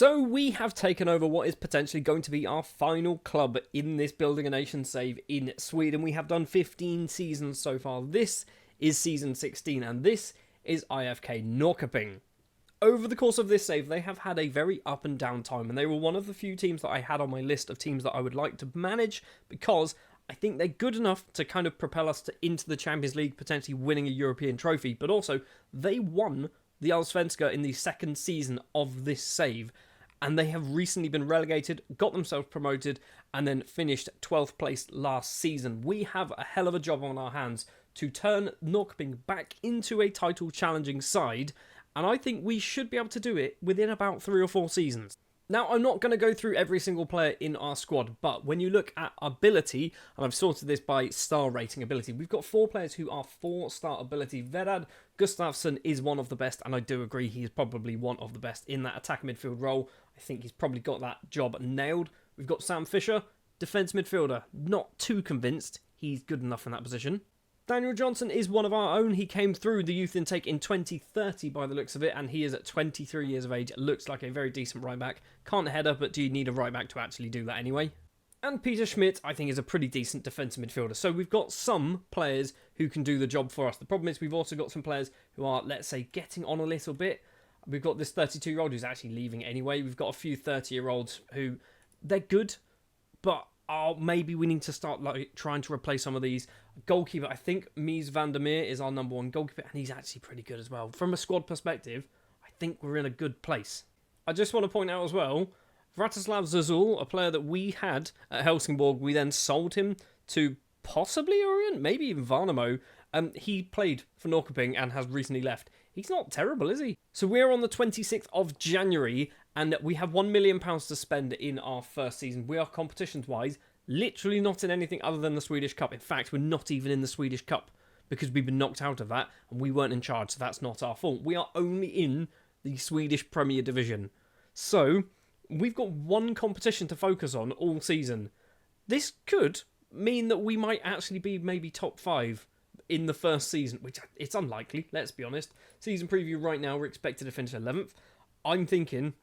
So we have taken over what is potentially going to be our final club in this Building a Nation save in Sweden. We have done 15 seasons so far. This is season 16 and this is IFK Norrköping. Over the course of this save, they have had a very up and down time, and they were one of the few teams that I had on my list of teams that I would like to manage because I think they're good enough to kind of propel us into the Champions League, potentially winning a European trophy, but also they won the Allsvenska in the second season of this save, and they have recently been relegated, got themselves promoted, and then finished 12th place last season. We have a hell of a job on our hands to turn Norrköping back into a title challenging side, and I think we should be able to do it within about 3 or 4 seasons. Now, I'm not going to go through every single player in our squad, but when you look at ability, and I've sorted this by star rating ability, we've got 4 players who are 4-star ability. Vedad Gustafsson is one of the best, and I do agree he is probably one of the best in that attack midfield role. I think he's probably got that job nailed. We've got Sam Fisher, defence midfielder. Not too convinced he's good enough in that position. Daniel Johnson is one of our own. He came through the youth intake in 2030 by the looks of it, and he is at 23 years of age. Looks like a very decent right back. Can't header, but do you need a right back to actually do that anyway? And Peter Schmidt, I think, is a pretty decent defensive midfielder. So we've got some players who can do the job for us. The problem is we've also got some players who are, let's say, getting on a little bit. We've got this 32-year-old who's actually leaving anyway. We've got a few 30-year-olds who, they're good, but maybe we need to start trying to replace some of these. Goalkeeper, I think Mies van der Meer is our number 1 goalkeeper, and he's actually pretty good as well. From a squad perspective, I think we're in a good place. I just want to point out as well, Vratislav Zazul, a player that we had at Helsingborg, we then sold him to possibly Orient, maybe even Varnamo. He played for Norrköping and has recently left. He's not terrible, is he? So we're on the 26th of January, and we have £1 million to spend in our first season. We are competitions-wise literally not in anything other than the Swedish Cup. In fact, we're not even in the Swedish Cup because we've been knocked out of that and we weren't in charge, so that's not our fault. We are only in the Swedish Premier Division. So we've got one competition to focus on all season. This could mean that we might actually be maybe top 5 in the first season, which it's unlikely, let's be honest. Season preview right now, we're expected to finish 11th. I'm thinking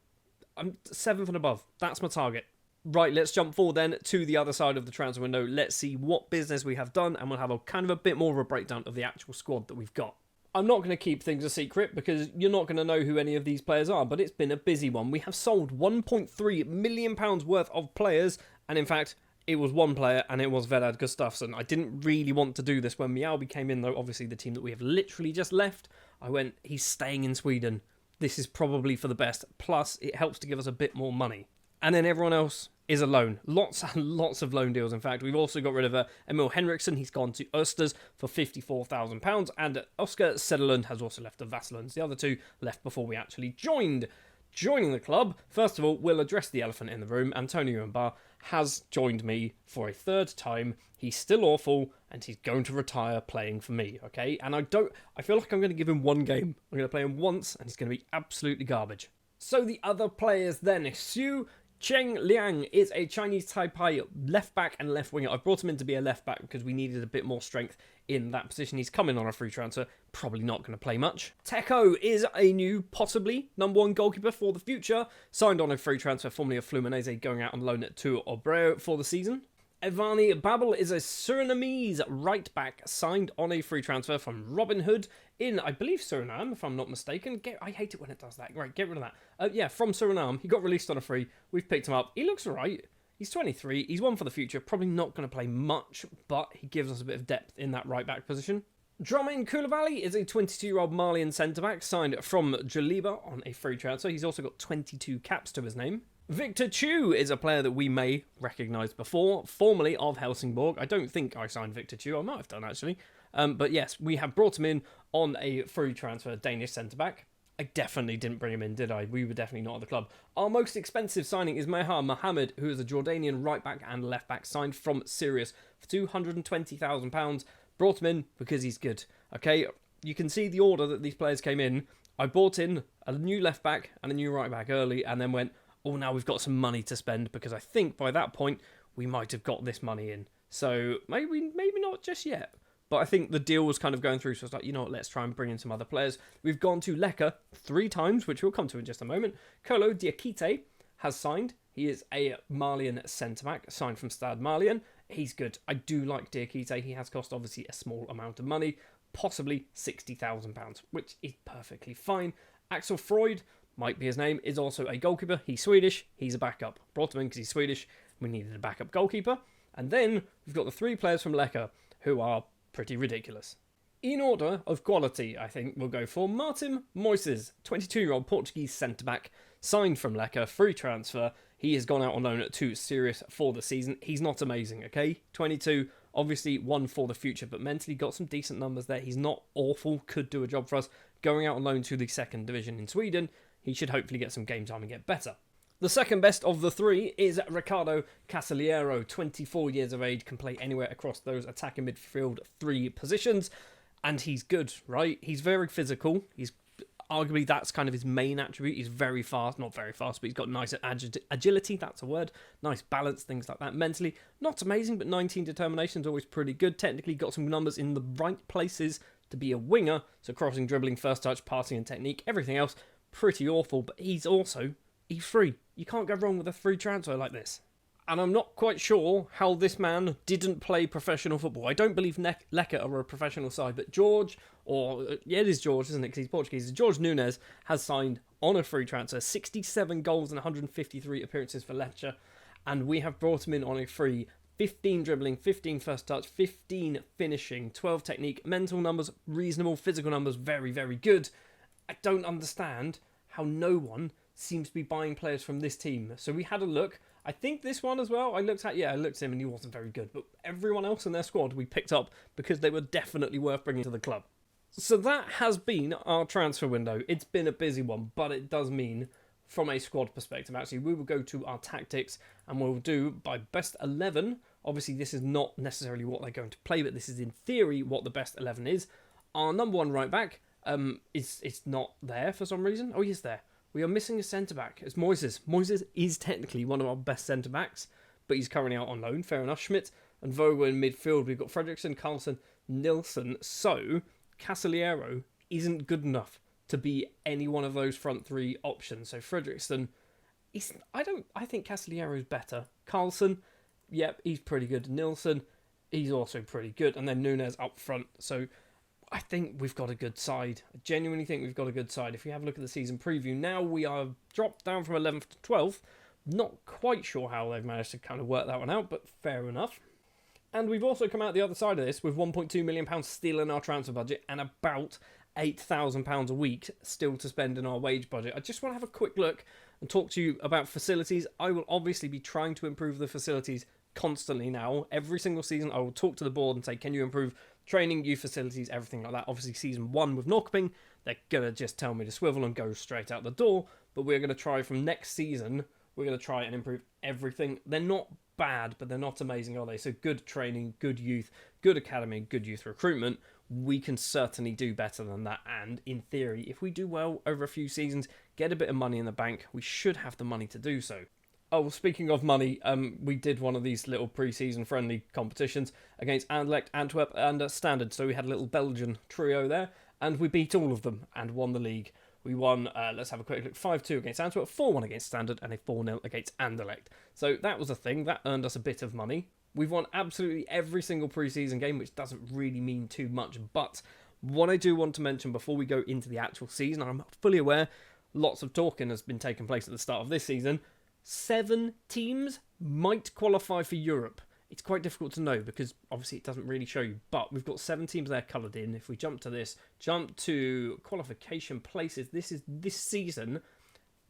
I'm 7th and above. That's my target. Right, let's jump forward then to the other side of the transfer window. Let's see what business we have done, and we'll have a kind of a bit more of a breakdown of the actual squad that we've got. I'm not going to keep things a secret because you're not going to know who any of these players are, but it's been a busy one. We have sold £1.3 million worth of players, and in fact, it was one player, and it was Vedad Gustafsson. I didn't really want to do this when Mjällby came in, though, obviously the team that we have literally just left. I went, he's staying in Sweden. This is probably for the best, plus it helps to give us a bit more money. And then everyone else is a loan. Lots and lots of loan deals, in fact. We've also got rid of Emil Henriksson. He's gone to Östers for £54,000. And Oscar Sederlund has also left the Vasslands. The other 2 left before we actually joined. Joining the club, first of all, we'll address the elephant in the room. Antonio Mba has joined me for a 3rd time. He's still awful, and he's going to retire playing for me, okay? And I feel like I'm going to give him 1 game. I'm going to play him once, and he's going to be absolutely garbage. So the other players then, Xu Cheng Liang is a Chinese Taipei left back and left winger. I brought him in to be a left back because we needed a bit more strength in that position. He's coming on a free transfer, probably not going to play much. Teko is a new, possibly, number 1 goalkeeper for the future. Signed on a free transfer, formerly of Fluminense, going out on loan to Obreo for the season. Evani Babel is a Surinamese right back, signed on a free transfer from Robin Hood in, I believe, Suriname, if I'm not mistaken. I hate it when it does that. Right, get rid of that. Yeah, from Suriname. He got released on a free. We've picked him up. He looks alright. He's 23. He's one for the future. Probably not going to play much, but he gives us a bit of depth in that right back position. Dromain Koulibaly is a 22-year-old Malian centre-back, signed from Jaliba on a free transfer. He's also got 22 caps to his name. Victor Chu is a player that we may recognise before, formerly of Helsingborg. I don't think I signed Victor Chu. I might have done, actually. But yes, we have brought him in on a free transfer, Danish centre-back. I definitely didn't bring him in, did I? We were definitely not at the club. Our most expensive signing is Mehar Mohammed, who is a Jordanian right-back and left-back, signed from Sirius for £220,000. Brought him in because he's good. Okay, you can see the order that these players came in. I bought in a new left-back and a new right-back early, and then went, oh, now we've got some money to spend, because I think by that point we might have got this money in. So maybe not just yet. But I think the deal was kind of going through, so it's like, you know what, let's try and bring in some other players. We've gone to Lecca 3 times, which we'll come to in just a moment. Kolo Diakite has signed. He is a Malian centre-back, signed from Stade Malien. He's good. I do like Diakite. He has cost, obviously, a small amount of money, possibly £60,000, which is perfectly fine. Axel Freud, might be his name, is also a goalkeeper. He's Swedish. He's a backup. Brought him in because he's Swedish. We needed a backup goalkeeper. And then we've got the 3 players from Lecca who are pretty ridiculous. In order of quality, I think we'll go for Martin Moises, 22-year-old Portuguese centre-back, signed from Lecca, free transfer. He has gone out on loan to Sirius for the season. He's not amazing, okay? 22, obviously one for the future, but mentally got some decent numbers there. He's not awful, could do a job for us. Going out on loan to the 2nd division in Sweden, he should hopefully get some game time and get better. The second best of the 3 is Ricardo Casaliero, 24 years of age, can play anywhere across those attacking midfield 3 positions, and he's good, right? He's very physical. He's arguably that's kind of his main attribute. He's very fast, not very fast, but he's got nice agility, that's a word, nice balance, things like that. Mentally, not amazing, but 19 determination is always pretty good. Technically got some numbers in the right places to be a winger, so crossing, dribbling, first touch, passing and technique, everything else, pretty awful, but he's free. You can't go wrong with a free transfer like this. And I'm not quite sure how this man didn't play professional football. I don't believe Lecca are a professional side, but it is George, isn't it, because he's Portuguese. George Nunes has signed on a free transfer, 67 goals and 153 appearances for Lecce, and we have brought him in on a free. 15 dribbling, 15 first touch, 15 finishing, 12 technique, mental numbers reasonable, physical numbers very, very good. I don't understand how no one seems to be buying players from this team. So we had a look. I think this one as well, I looked at him and he wasn't very good. But everyone else in their squad we picked up because they were definitely worth bringing to the club. So that has been our transfer window. It's been a busy one, but it does mean, from a squad perspective, actually, we will go to our tactics and we'll do by best 11. Obviously, this is not necessarily what they're going to play, but this is in theory what the best 11 is. Our number 1 right back is not there for some reason. Oh, he is there. We are missing a centre-back. It's Moises. Moises is technically one of our best centre-backs, but he's currently out on loan. Fair enough. Schmidt and Vogel in midfield. We've got Fredriksson, Carlson, Nilsson. So, Casaliero isn't good enough to be any one of those front 3 options. So, Fredriksson, I think Casaliero is better. Carlson, yep, he's pretty good. Nilsson, he's also pretty good. And then Nunes up front. So, I think we've got a good side. I genuinely think we've got a good side. If you have a look at the season preview, now we are dropped down from 11th to 12th. Not quite sure how they've managed to kind of work that one out, but fair enough. And we've also come out the other side of this with £1.2 million still in our transfer budget and about £8,000 a week still to spend in our wage budget. I just want to have a quick look and talk to you about facilities. I will obviously be trying to improve the facilities constantly now. Every single season I will talk to the board and say, can you improve training, youth facilities, everything like that. Obviously season 1 with Norrköping, they're going to just tell me to swivel and go straight out the door, but we're going to try from next season, we're going to try and improve everything. They're not bad, but they're not amazing, are they? So good training, good youth, good academy, good youth recruitment. We can certainly do better than that, and in theory, if we do well over a few seasons, get a bit of money in the bank, we should have the money to do so. Oh, well, speaking of money, we did one of these little pre-season friendly competitions against Anderlecht, Antwerp and Standard. So we had a little Belgian trio there, and we beat all of them and won the league. We won, let's have a quick look, 5-2 against Antwerp, 4-1 against Standard, and a 4-0 against Anderlecht. So that was a thing. That earned us a bit of money. We've won absolutely every single pre-season game, which doesn't really mean too much. But what I do want to mention before we go into the actual season, I'm fully aware lots of talking has been taking place at the start of this season. 7 teams might qualify for Europe. It's quite difficult to know because obviously it doesn't really show you, but we've got 7 teams there coloured in. If we jump to qualification places, this season,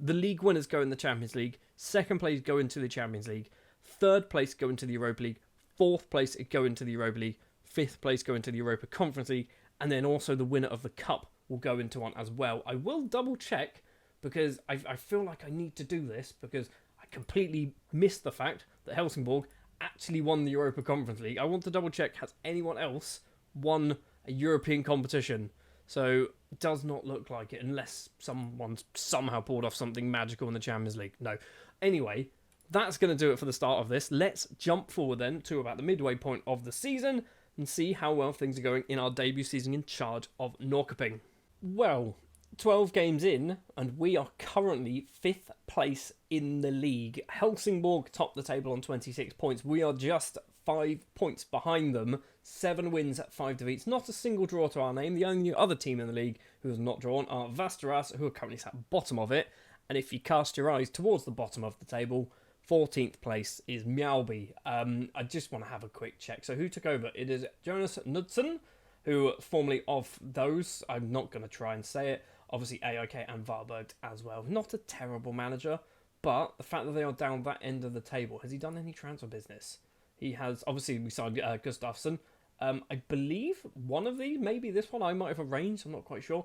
the league winners go in the Champions League, second place go into the Champions League, third place go into the Europa League, fourth place go into the Europa League, fifth place go into the Europa Conference League, and then also the winner of the Cup will go into one as well. I will double check because I feel like I need to do this because I completely missed the fact that Helsingborg actually won the Europa Conference League. I want to double check, has anyone else won a European competition? So it does not look like it unless someone's somehow pulled off something magical in the Champions League. No. Anyway, that's going to do it for the start of this. Let's jump forward then to about the midway point of the season. and see how well things are going in our debut season in charge of Norrköping. Well, 12 games in, and we are currently 5th place in the league. Helsingborg top the table on 26 points. We are just 5 points behind them. 7 wins, 5 defeats. Not a single draw to our name. The only other team in the league who has not drawn are Västerås, who are currently sat bottom of it. And if you cast your eyes towards the bottom of the table, 14th place is Mjällby. I just want to have a quick check. So who took over? It is Jonas Knudsen, who formerly of those. I'm not going to try and say it. Obviously, AIK and Varberg as well. Not a terrible manager, but the fact that they are down that end of the table, has he done any transfer business? He has. Obviously, we signed Gustafsson. I believe one of these, maybe this one, I might have arranged. I'm not quite sure.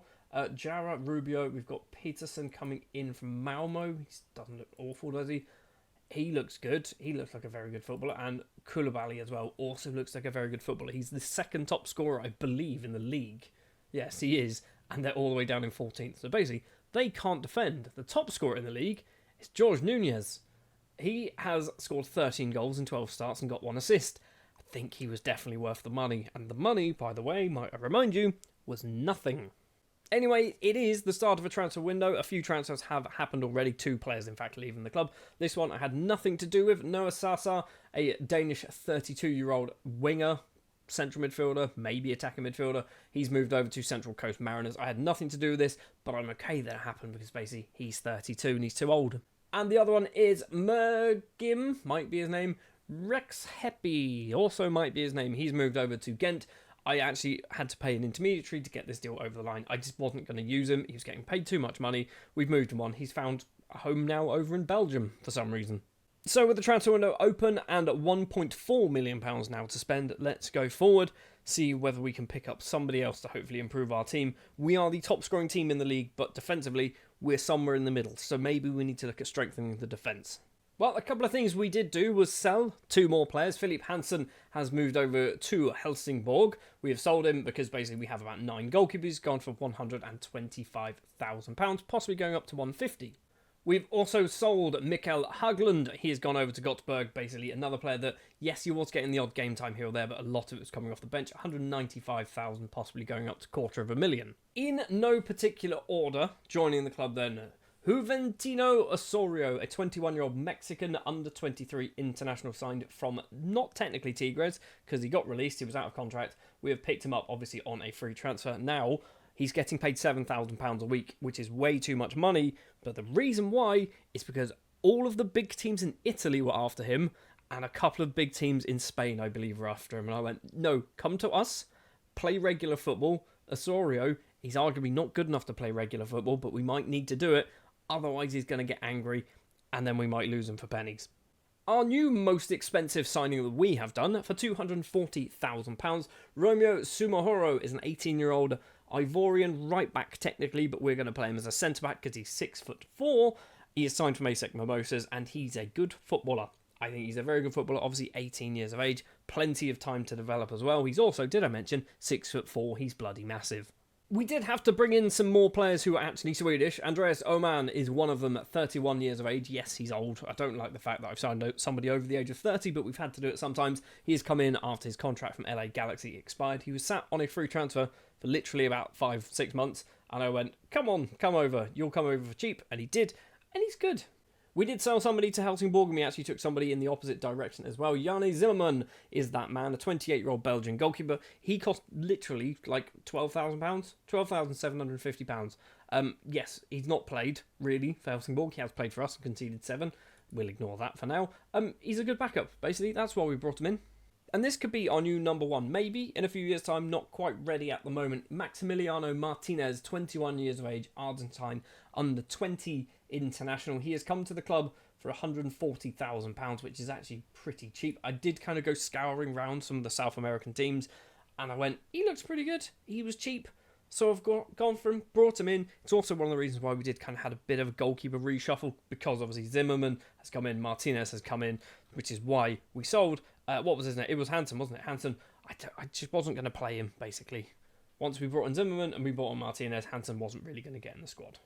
Jara, Rubio. We've got Peterson coming in from Malmo. He doesn't look awful, does he? He looks good. He looks like a very good footballer. And Koulibaly as well also looks like a very good footballer. He's the second top scorer, I believe, in the league. Yes, he is. And they're all the way down in 14th. So basically, they can't defend. The top scorer in the league is George Nunez. He has scored 13 goals in 12 starts and got 1 assist. I think he was definitely worth the money. And the money, by the way, might I remind you, was nothing. Anyway, it is the start of a transfer window. A few transfers have happened already. 2 players, in fact, leaving the club. This one I had nothing to do with. Noah Sasa, a Danish 32-year-old winger, central midfielder, maybe attacking midfielder. He's moved over to Central Coast Mariners. I had nothing to do with this, but I'm okay that it happened because basically he's 32 and he's too old. And the other one is Mergim, might be his name. Rex Heppy, also might be his name. He's moved over to Ghent. I actually had to pay an intermediary to get this deal over the line. I just wasn't going to use him. He was getting paid too much money. We've moved him on. He's found a home now over in Belgium for some reason. So with the transfer window open and £1.4 million now to spend, let's go forward, see whether we can pick up somebody else to hopefully improve our team. We are the top scoring team in the league, but defensively, we're somewhere in the middle. So maybe we need to look at strengthening the defence. Well, a couple of things we did do was sell 2 more players. Philip Hansen has moved over to Helsingborg. We have sold him because basically we have about 9 goalkeepers, gone for £125,000, possibly going up to 150. We've also sold Mikael Haglund. He has gone over to Göteborg, basically another player that, yes, he was getting the odd game time here or there, but a lot of it was coming off the bench. 195,000, possibly going up to £250,000. In no particular order, joining the club then, Juventino Osorio, a 21-year-old Mexican under-23 international signed from, not technically Tigres, because he got released, he was out of contract. We have picked him up, obviously, on a free transfer. Now, he's getting paid £7,000 a week, which is way too much money, but the reason why is because all of the big teams in Italy were after him, and a couple of big teams in Spain, I believe, were after him. And I went, no, come to us, play regular football. Osorio, he's arguably not good enough to play regular football, but we might need to do it. Otherwise, he's going to get angry, and then we might lose him for pennies. Our new most expensive signing that we have done, for £240,000, Romeo Sumohoro is an 18-year-old Ivorian right-back technically, but we're going to play him as a centre-back because he's 6'4". He is signed from ASEC Mimosas, and he's a good footballer. I think he's a very good footballer, obviously 18 years of age, plenty of time to develop as well. He's also, did I mention, 6'4", he's bloody massive. We did have to bring in some more players who are actually Swedish. Andreas Oman is one of them at 31 years of age. Yes, he's old. I don't like the fact that I've signed somebody over the age of 30, but we've had to do it sometimes. He has come in after his contract from LA Galaxy expired. He was sat on a free transfer for literally about 5-6 months, and I went, come on, come over. You'll come over for cheap, and he did, and he's good. We did sell somebody to Helsingborg, and we actually took somebody in the opposite direction as well. Janne Zimmerman is that man, a 28-year-old Belgian goalkeeper. He cost literally like £12,000, £12,750. Yes, he's not played, really, for Helsingborg. He has played for us and conceded 7. We'll ignore that for now. He's a good backup, basically. That's why we brought him in. And this could be our new number 1, maybe in a few years' time, not quite ready at the moment. Maximiliano Martinez, 21 years of age, Argentine, under 20 international. He has come to the club for £140,000, which is actually pretty cheap. I did kind of go scouring around some of the South American teams, and I went, he looks pretty good. He was cheap. So I've gone for him, brought him in. It's also one of the reasons why we did kind of had a bit of a goalkeeper reshuffle, because obviously Zimmerman has come in, Martinez has come in, which is why we sold. What was his name? It was Hansen, wasn't it? Hansen. I just wasn't going to play him, basically. Once we brought in Zimmerman and we brought in Martinez, Hansen wasn't really going to get in the squad.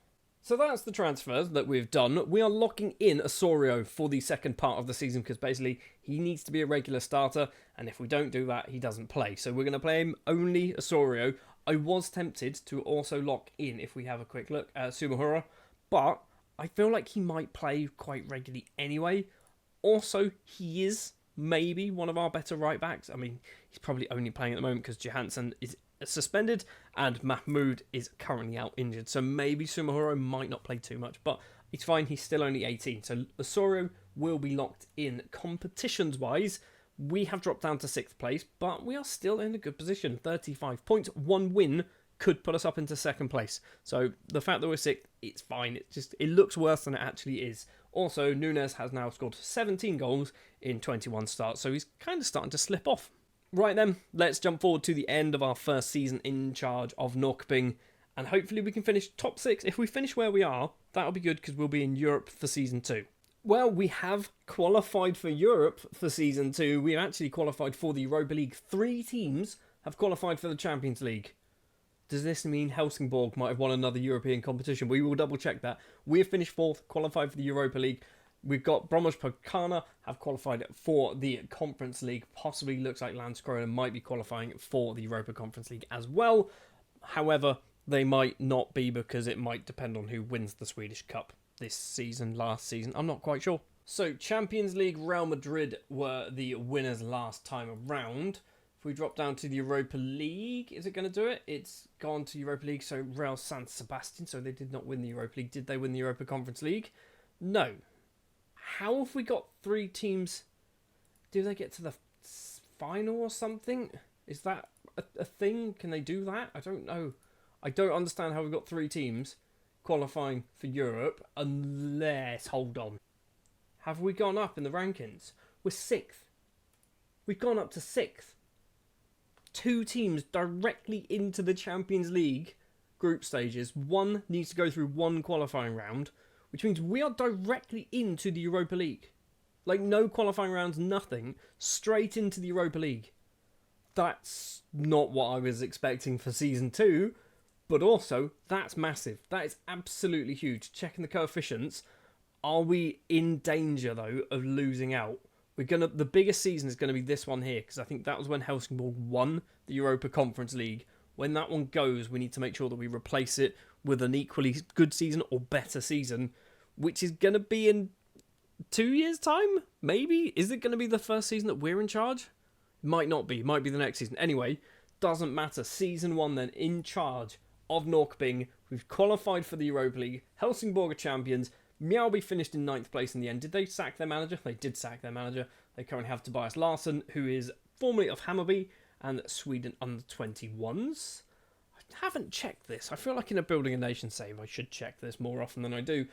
So that's the transfers that we've done. We are locking in Osorio for the second part of the season because basically he needs to be a regular starter, and if we don't do that, he doesn't play. So we're going to play him only Osorio. I was tempted to also lock in, if we have a quick look, at Sumahura, but I feel like he might play quite regularly anyway. Also, he is maybe one of our better right backs. I mean, he's probably only playing at the moment because Johansson is suspended and Mahmoud is currently out injured. So maybe Sumahura might not play too much, but it's fine. He's still only 18. So Osorio will be locked in. Competitions-wise, we have dropped down to 6th place, but we are still in a good position. 35 points. One win could put us up into 2nd place. So the fact that we're 6th, it's fine. It looks worse than it actually is. Also, Nunes has now scored 17 goals in 21 starts, so he's kind of starting to slip off. Right then, let's jump forward to the end of our first season in charge of Norrköping, and hopefully we can finish top 6. If we finish where we are, that'll be good because we'll be in Europe for season 2. Well, we have qualified for Europe for season 2. We've actually qualified for the Europa League. 3 teams have qualified for the Champions League. Does this mean Helsingborg might have won another European competition? We will double check that. We have finished 4th, qualified for the Europa League. We've got Bromos Pokana have qualified for the Conference League. Possibly looks like Landskrona might be qualifying for the Europa Conference League as well. However, they might not be because it might depend on who wins the Swedish Cup this season, last season. I'm not quite sure. So, Champions League, Real Madrid were the winners last time around. If we drop down to the Europa League, is it going to do it? It's gone to Europa League, so Real San Sebastian, so they did not win the Europa League. Did they win the Europa Conference League? No. How have we got 3 teams? Do they get to the final or something? Is that a thing? Can they do that? I don't know. I don't understand how we've got 3 teams qualifying for Europe unless... Hold on. Have we gone up in the rankings? We're 6th. We've gone up to 6th. 2 teams directly into the Champions League group stages. One needs to go through 1 qualifying round, which means we are directly into the Europa League. Like, no qualifying rounds, nothing. Straight into the Europa League. That's not what I was expecting for Season 2, but also, that's massive. That is absolutely huge. Checking the coefficients, are we in danger, though, of losing out? The biggest season is going to be this one here, because I think that was when Helsingborg won the Europa Conference League. When that one goes, we need to make sure that we replace it with an equally good season or better season, which is going to be in 2 years' time? Maybe? Is it going to be the first season that we're in charge? Might not be. Might be the next season. Anyway, doesn't matter. Season 1 then, in charge of Norrköping. We've qualified for the Europa League. Helsingborg are champions. Mjällby finished in 9th place in the end. Did they sack their manager? They did sack their manager. They currently have Tobias Larsson, who is formerly of Hammarby and Sweden under-21s. I haven't checked this. I feel like in a Building a Nation save, I should check this more often than I do.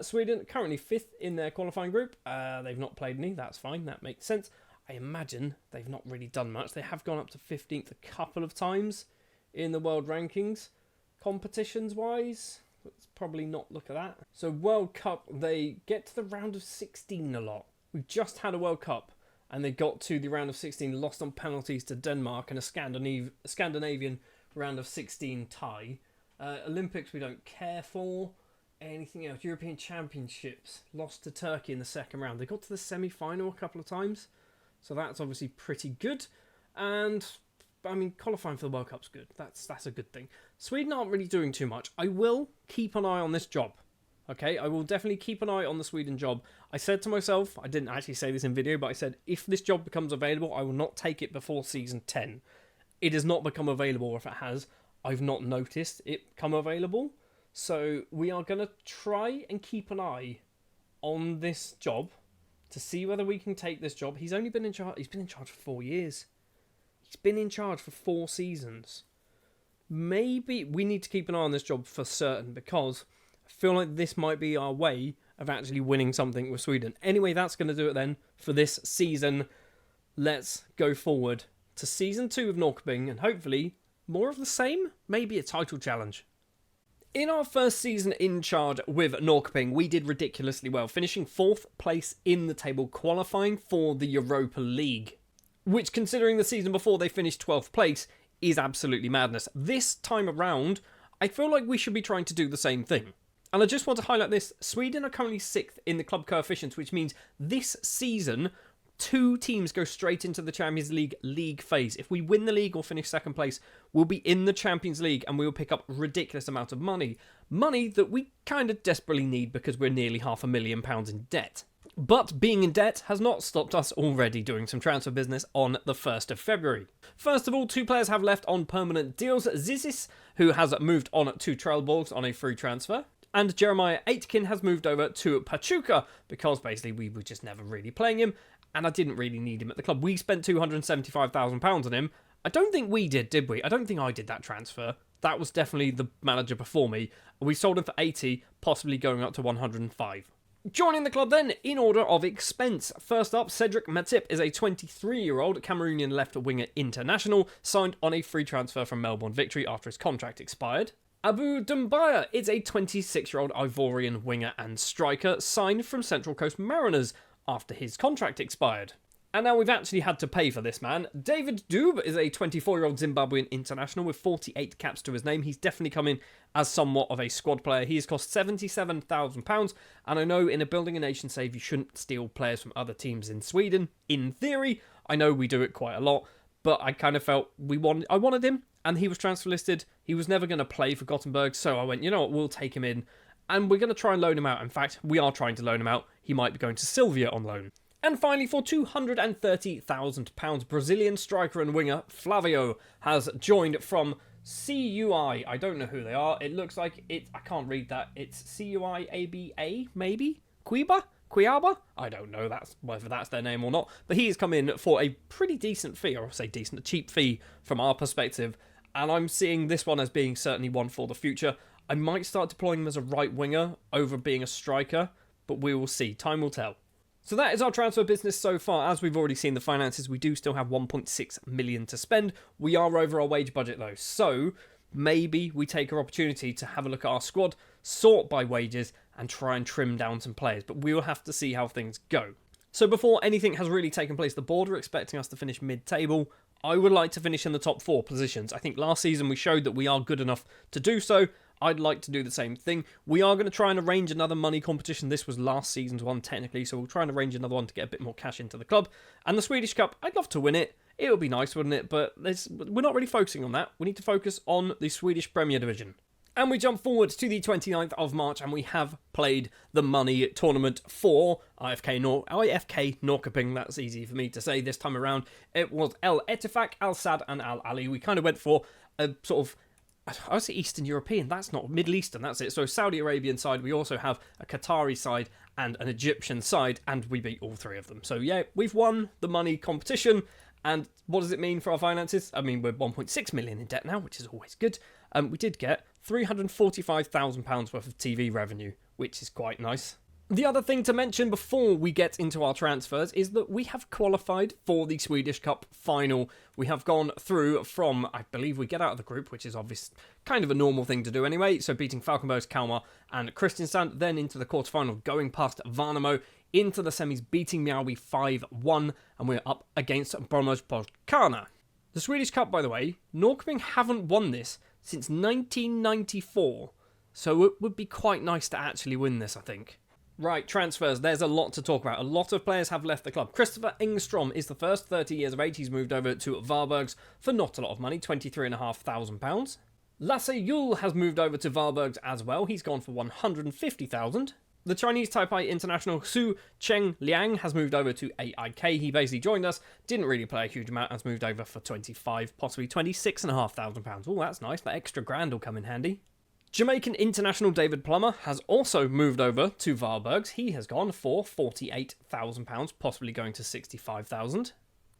Sweden currently 5th in their qualifying group. They've not played any. That's fine. That makes sense. I imagine they've not really done much. They have gone up to 15th a couple of times in the world rankings. Competitions-wise, let's probably not look at that. So World Cup, they get to the round of 16 a lot. We've just had a World Cup, and they got to the round of 16, lost on penalties to Denmark, and a Scandinavian round of 16 tie. Olympics we don't care for. Anything else? European Championships, lost to Turkey in the second round. They got to the semi-final a couple of times, so that's obviously pretty good. And I mean, qualifying for the World Cup's good. That's a good thing. Sweden aren't really doing too much. I will keep an eye on this job. Okay, I will definitely keep an eye on the Sweden job. I said to myself, I didn't actually say this in video, but I said, if this job becomes available, I will not take it before Season 10. It has not become available, or if it has, I've not noticed it come available. So we are going to try and keep an eye on this job to see whether we can take this job. He's only been in charge. He's been in charge for 4 years. He's been in charge for 4 seasons. Maybe we need to keep an eye on this job for certain, because I feel like this might be our way of actually winning something with Sweden. Anyway, that's going to do it then for this season. Let's go forward to Season 2 of Norrköping, and hopefully more of the same. Maybe a title challenge. In our first season in charge with Norrköping, we did ridiculously well, finishing 4th place in the table, qualifying for the Europa League, which, considering the season before they finished 12th place, is absolutely madness. This time around, I feel like we should be trying to do the same thing. And I just want to highlight this. Sweden are currently 6th in the club coefficients, which means this season, 2 teams go straight into the Champions League phase. If we win the league or finish second place, we'll be in the Champions League and we will pick up a ridiculous amount of money. Money that we kind of desperately need because we're nearly £500,000 in debt. But being in debt has not stopped us already doing some transfer business on the 1st of February. First of all, 2 players have left on permanent deals. Zizis, who has moved on to Trelleborg on a free transfer. And Jeremiah Aitken has moved over to Pachuca because basically we were just never really playing him. And I didn't really need him at the club. We spent £275,000 on him. I don't think we did we? I don't think I did that transfer. That was definitely the manager before me. We sold him for 80, possibly going up to 105. Joining the club then, in order of expense. First up, Cedric Matip is a 23-year-old Cameroonian left-winger international, signed on a free transfer from Melbourne Victory after his contract expired. Abu Dumbaya is a 26-year-old Ivorian winger and striker, signed from Central Coast Mariners after his contract expired. And now we've actually had to pay for this man. David Dube is a 24-year-old Zimbabwean international with 48 caps to his name. He's definitely come in as somewhat of a squad player. He has cost £77,000. And I know in a Building a Nation save, you shouldn't steal players from other teams in Sweden. In theory, I know we do it quite a lot. But I kind of felt I wanted him. And he was transfer listed. He was never going to play for Gothenburg. So I went, you know what, we'll take him in. And we're going to try and loan him out. In fact, we are trying to loan him out. He might be going to Sylvia on loan. And finally, for £230,000, Brazilian striker and winger Flavio has joined from CUI. I don't know who they are. It looks like I can't read that. It's CUIABA, maybe? Cuiaba? I don't know whether that's their name or not. But he has come in for a pretty decent fee, or I say decent, a cheap fee from our perspective. And I'm seeing this one as being certainly one for the future. I might start deploying him as a right winger over being a striker, but we will see. Time will tell. So that is our transfer business so far. As we've already seen the finances, we do still have 1.6 million to spend. We are over our wage budget though, so maybe we take our opportunity to have a look at our squad, sort by wages, and try and trim down some players. But we will have to see how things go. So before anything has really taken place, the board are expecting us to finish mid-table. I would like to finish in the top 4 positions. I think last season we showed that we are good enough to do so. I'd like to do the same thing. We are going to try and arrange another money competition. This was last season's one, technically, so we'll try and arrange another one to get a bit more cash into the club. And the Swedish Cup, I'd love to win it. It would be nice, wouldn't it? But we're not really focusing on that. We need to focus on the Swedish Premier Division. And we jump forward to the 29th of March, and we have played the money tournament for IFK Norrköping. That's easy for me to say this time around. It was El Ettifaq, Al Sad, and Al Ali. We kind of went for a sort of, I would say Eastern European, that's not Middle Eastern, that's it. So Saudi Arabian side, we also have a Qatari side and an Egyptian side, and we beat all 3 of them. So yeah, we've won the money competition, and what does it mean for our finances? I mean, we're 1.6 million in debt now, which is always good. We did get £345,000 worth of TV revenue, which is quite nice. The other thing to mention before we get into our transfers is that we have qualified for the Swedish Cup final. We have gone through from, I believe we get out of the group, which is obvious, kind of a normal thing to do anyway. So beating Falkenbergs, Kalmar and Kristiansand, then into the quarterfinal, going past Värnamo, into the semis, beating Mjällby 5-1, and we're up against Brommers-Pojkarna. The Swedish Cup, by the way, Norrköping haven't won this since 1994, so it would be quite nice to actually win this, I think. Right, transfers. There's a lot to talk about. A lot of players have left the club. Christopher Engstrom is the first, 30 years of age. He's moved over to Varbergs for not a lot of money, £23,500. Lasse Yule has moved over to Varbergs as well. He's gone for £150,000. The Chinese Taipei international Su Cheng Liang has moved over to AIK. He basically joined us, didn't really play a huge amount, has moved over for possibly £26,500. Oh, that's nice. That extra grand will come in handy. Jamaican international David Plummer has also moved over to Varbergs. He has gone for £48,000, possibly going to £65,000.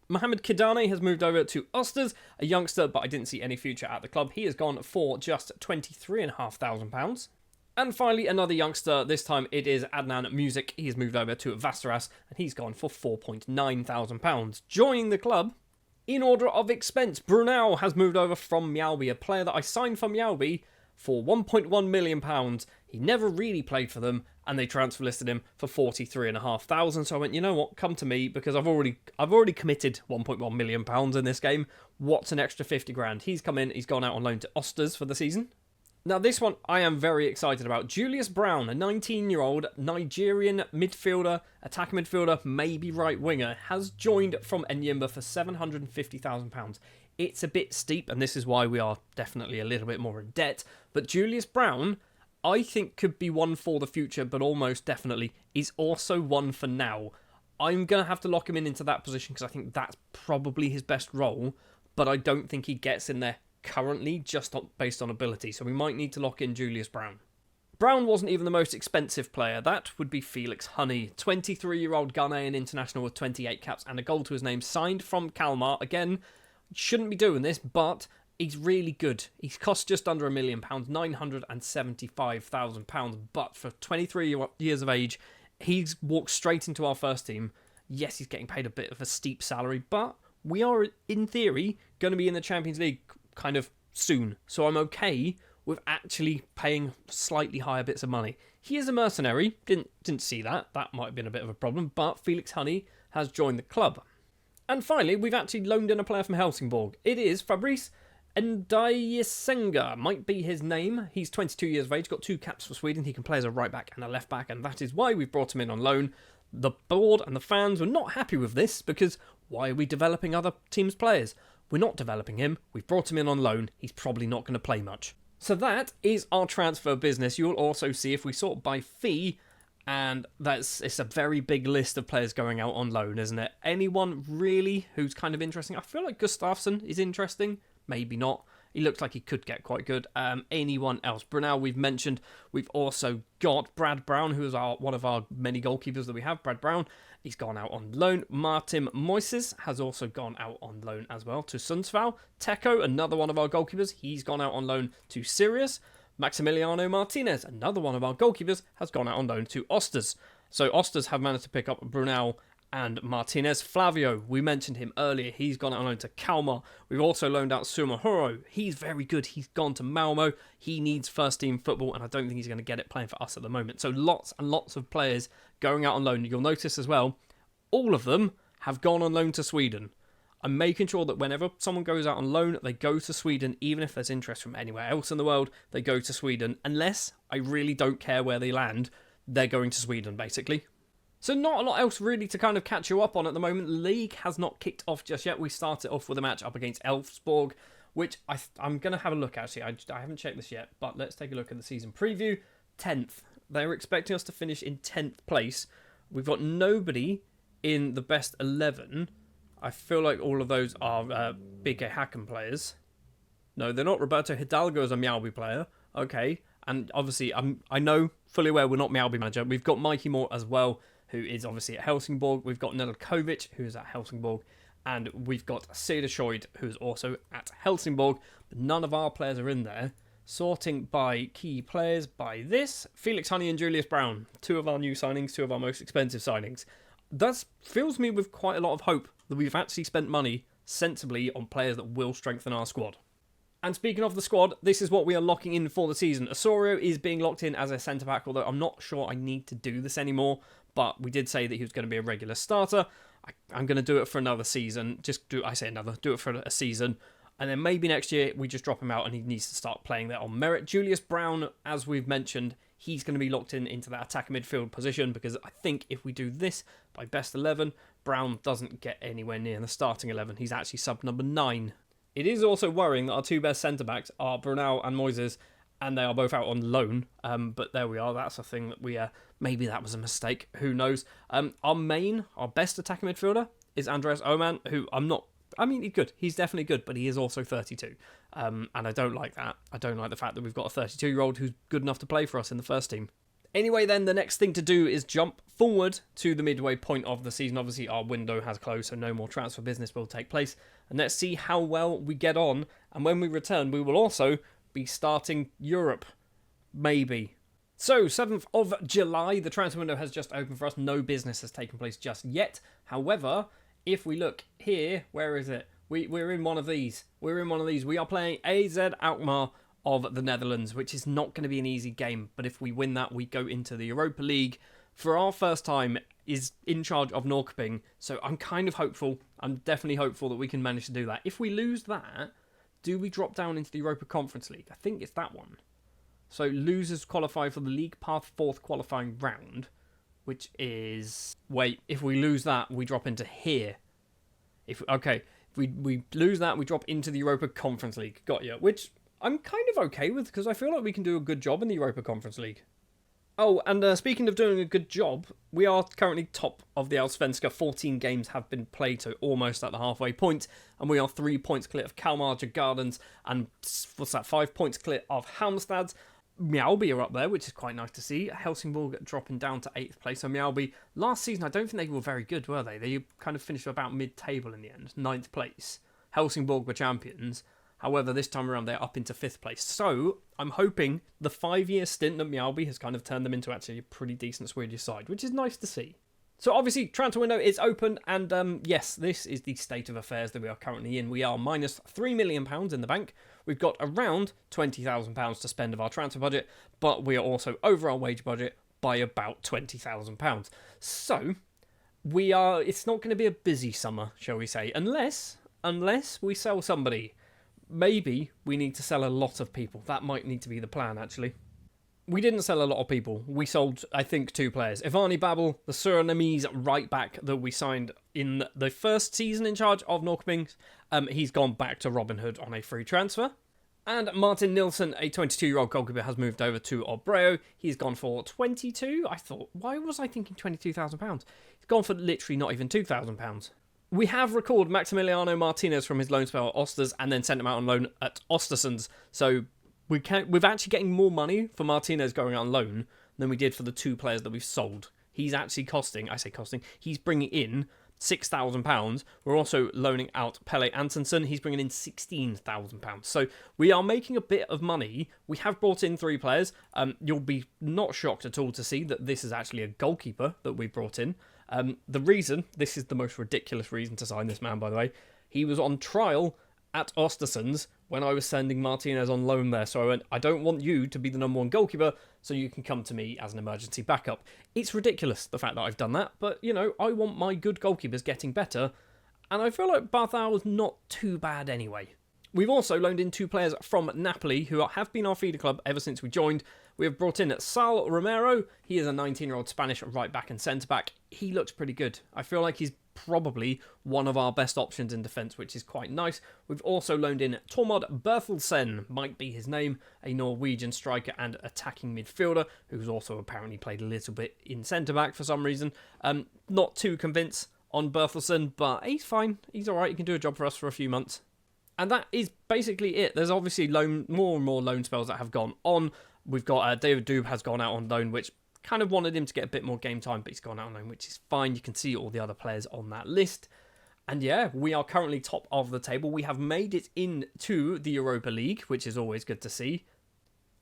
Mohamed Kidane has moved over to Osters, a youngster, but I didn't see any future at the club. He has gone for just £23,500. And finally, another youngster. This time it is Adnan Music. He's moved over to Västerås, and he's gone for £4,900. Joining the club, in order of expense, Brunel has moved over from Mjällby, a player that I signed for Mjällby for £1.1 million. He never really played for them, and they transfer listed him for £43,500. So I went, you know what, come to me, because I've already committed £1.1 million in this game. What's an extra 50 grand? He's come in, he's gone out on loan to Osters for the season. Now, this one I am very excited about. Julius Brown, a 19-year-old Nigerian midfielder, attacker midfielder, maybe right winger, has joined from Enyimba for £750,000. It's a bit steep, and this is why we are definitely a little bit more in debt. But Julius Brown, I think, could be one for the future, but almost definitely is also one for now. I'm going to have to lock him into that position because I think that's probably his best role, but I don't think he gets in there currently just based on ability, so we might need to lock in Julius Brown. Brown wasn't even the most expensive player. That would be Felix Honey, 23-year-old Ghanaian international with 28 caps and a goal to his name, signed from Kalmar. Again, shouldn't be doing this, but he's really good. He's cost just under £1 million, £975,000, but for 23 years of age, he's walked straight into our first team. Yes, he's getting paid a bit of a steep salary, but we are, in theory, going to be in the Champions League kind of soon, so I'm okay with actually paying slightly higher bits of money. He is a mercenary, didn't see that might have been a bit of a problem, but Felix Honey has joined the club. And finally, we've actually loaned in a player from Helsingborg. It is Fabrice Ndayisenga, might be his name. He's 22 years of age, got 2 caps for Sweden. He can play as a right back and a left back, and that is why we've brought him in on loan. The board and the fans were not happy with this because why are we developing other teams' players? We're not developing him. We've brought him in on loan. He's probably not going to play much. So that is our transfer business. You'll also see if we sort by fee, and it's a very big list of players going out on loan, isn't it? Anyone really who's kind of interesting? I feel like Gustafsson is interesting. Maybe not. He looks like he could get quite good. Anyone else? Brunel, we've mentioned. We've also got Brad Brown, who is one of our many goalkeepers that we have. Brad Brown, he's gone out on loan. Martin Moises has also gone out on loan as well to Sundsvall. Teko, another one of our goalkeepers, he's gone out on loan to Sirius. Maximiliano Martinez, another one of our goalkeepers, has gone out on loan to Osters. So Osters have managed to pick up Brunel and Martinez. Flavio, we mentioned him earlier. He's gone out on loan to Kalmar. We've also loaned out Sumahuro. He's very good. He's gone to Malmo. He needs first team football, and I don't think he's going to get it playing for us at the moment. So lots and lots of players going out on loan. You'll notice as well, all of them have gone on loan to Sweden. I'm making sure that whenever someone goes out on loan, they go to Sweden, even if there's interest from anywhere else in the world, they go to Sweden. Unless I really don't care where they land, they're going to Sweden, basically. So not a lot else really to kind of catch you up on at the moment. League has not kicked off just yet. We started off with a match up against Elfsborg, which I'm going to have a look actually. I haven't checked this yet, but let's take a look at the season preview. 10th. They're expecting us to finish in 10th place. We've got nobody in the best 11. I feel like all of those are Big Hacken players. No, they're not. Roberto Hidalgo is a Mjällby player. Okay. And obviously, I know fully aware we're not Mjällby manager. We've got Mikey Moore as well, who is obviously at Helsingborg. We've got Nedeljkovic, who's at Helsingborg. And we've got Cederschiöld, who's also at Helsingborg. But none of our players are in there. Sorting by key players by this. Felix Honey and Julius Brown. 2 of our new signings, 2 of our most expensive signings. That fills me with quite a lot of hope that we've actually spent money sensibly on players that will strengthen our squad. And speaking of the squad, this is what we are locking in for the season. Osorio is being locked in as a centre-back, although I'm not sure I need to do this anymore, but we did say that he was going to be a regular starter. I'm going to do it for another season. Do it for a season. And then maybe next year we just drop him out and he needs to start playing there on merit. Julius Brown, as we've mentioned, he's going to be locked into that attacker midfield position because I think if we do this by best 11, Brown doesn't get anywhere near the starting 11. He's actually sub number 9. It is also worrying that our 2 best centre-backs are Brunel and Moises, and they are both out on loan. But there we are. That's a thing that maybe that was a mistake. Who knows? Our best attacker midfielder is Andreas Oman, who he's good. He's definitely good, but he is also 32. And I don't like that. I don't like the fact that we've got a 32-year-old who's good enough to play for us in the first team. Anyway, then, the next thing to do is jump forward to the midway point of the season. Obviously, our window has closed, so no more transfer business will take place. And let's see how well we get on. And when we return, we will also be starting Europe. Maybe. So, 7th of July, the transfer window has just opened for us. No business has taken place just yet. However, if we look here, where is it? We're in one of these. We are playing AZ Alkmaar of the Netherlands, which is not going to be an easy game. But if we win that, we go into the Europa League. For our first time, is in charge of Norrköping. So I'm kind of hopeful. I'm definitely hopeful that we can manage to do that. If we lose that, do we drop down into the Europa Conference League? I think it's that one. So losers qualify for the League Path 4th qualifying round, which is... Wait, if we lose that, we drop into here. If we lose that, we drop into the Europa Conference League. Got you. Which I'm kind of okay with, because I feel like we can do a good job in the Europa Conference League. Oh, and speaking of doing a good job, we are currently top of the Allsvenska. 14 games have been played, so almost at the halfway point. And we are 3 points clear of Kalmar, Gardens, and 5 points clear of Halmstad. Mjällby are up there, which is quite nice to see. Helsingborg dropping down to 8th place. So Mjällby, last season, I don't think they were very good, were they? They kind of finished about mid-table in the end, 9th place. Helsingborg were champions. However, this time around, they're up into 5th place. So, I'm hoping the 5-year stint at Mjällby has kind of turned them into actually a pretty decent Swedish side, which is nice to see. So, obviously, transfer window is open, and yes, this is the state of affairs that we are currently in. We are minus £3 million in the bank. We've got around £20,000 to spend of our transfer budget, but we are also over our wage budget by about £20,000. So, it's not going to be a busy summer, shall we say, unless we sell somebody. Maybe we need to sell a lot of people. That might need to be the plan, actually. We didn't sell a lot of people. We sold, I think, 2 players. Ivani Babel, the Surinamese right-back that we signed in the first season in charge of Norrköping. He's gone back to Robin Hood on a free transfer. And Martin Nilsson, a 22-year-old goalkeeper, has moved over to Obreo. He's gone for 22. I thought, why was I thinking £22,000? He's gone for literally not even £2,000. We have recalled Maximiliano Martinez from his loan spell at Osters and then sent him out on loan at Ostersunds. So we're actually getting more money for Martinez going out on loan than we did for the 2 players that we've sold. He's actually he's bringing in £6,000. We're also loaning out Pelle Antonsson. He's bringing in £16,000. So we are making a bit of money. We have brought in 3 players. You'll be not shocked at all to see that this is actually a goalkeeper that we brought in. The reason, this is the most ridiculous reason to sign this man, by the way, he was on trial at Ostersunds when I was sending Martinez on loan there. So I went, I don't want you to be the number 1 goalkeeper, so you can come to me as an emergency backup. It's ridiculous, the fact that I've done that, but, you know, I want my good goalkeepers getting better, and I feel like Barthau is not too bad anyway. We've also loaned in 2 players from Napoli who have been our feeder club ever since we joined. We have brought in Sal Romero. He is a 19-year-old Spanish right-back and centre-back. He looks pretty good. I feel like he's probably one of our best options in defence, which is quite nice. We've also loaned in Tormod Bertelsen, might be his name, a Norwegian striker and attacking midfielder, who's also apparently played a little bit in centre-back for some reason. Not too convinced on Bertelsen, but he's fine. He's alright. He can do a job for us for a few months. And that is basically it. There's obviously more and more loan spells that have gone on. We've got David Doob has gone out on loan, which kind of wanted him to get a bit more game time, but he's gone out on loan, which is fine. You can see all the other players on that list. And yeah, we are currently top of the table. We have made it into the Europa League, which is always good to see.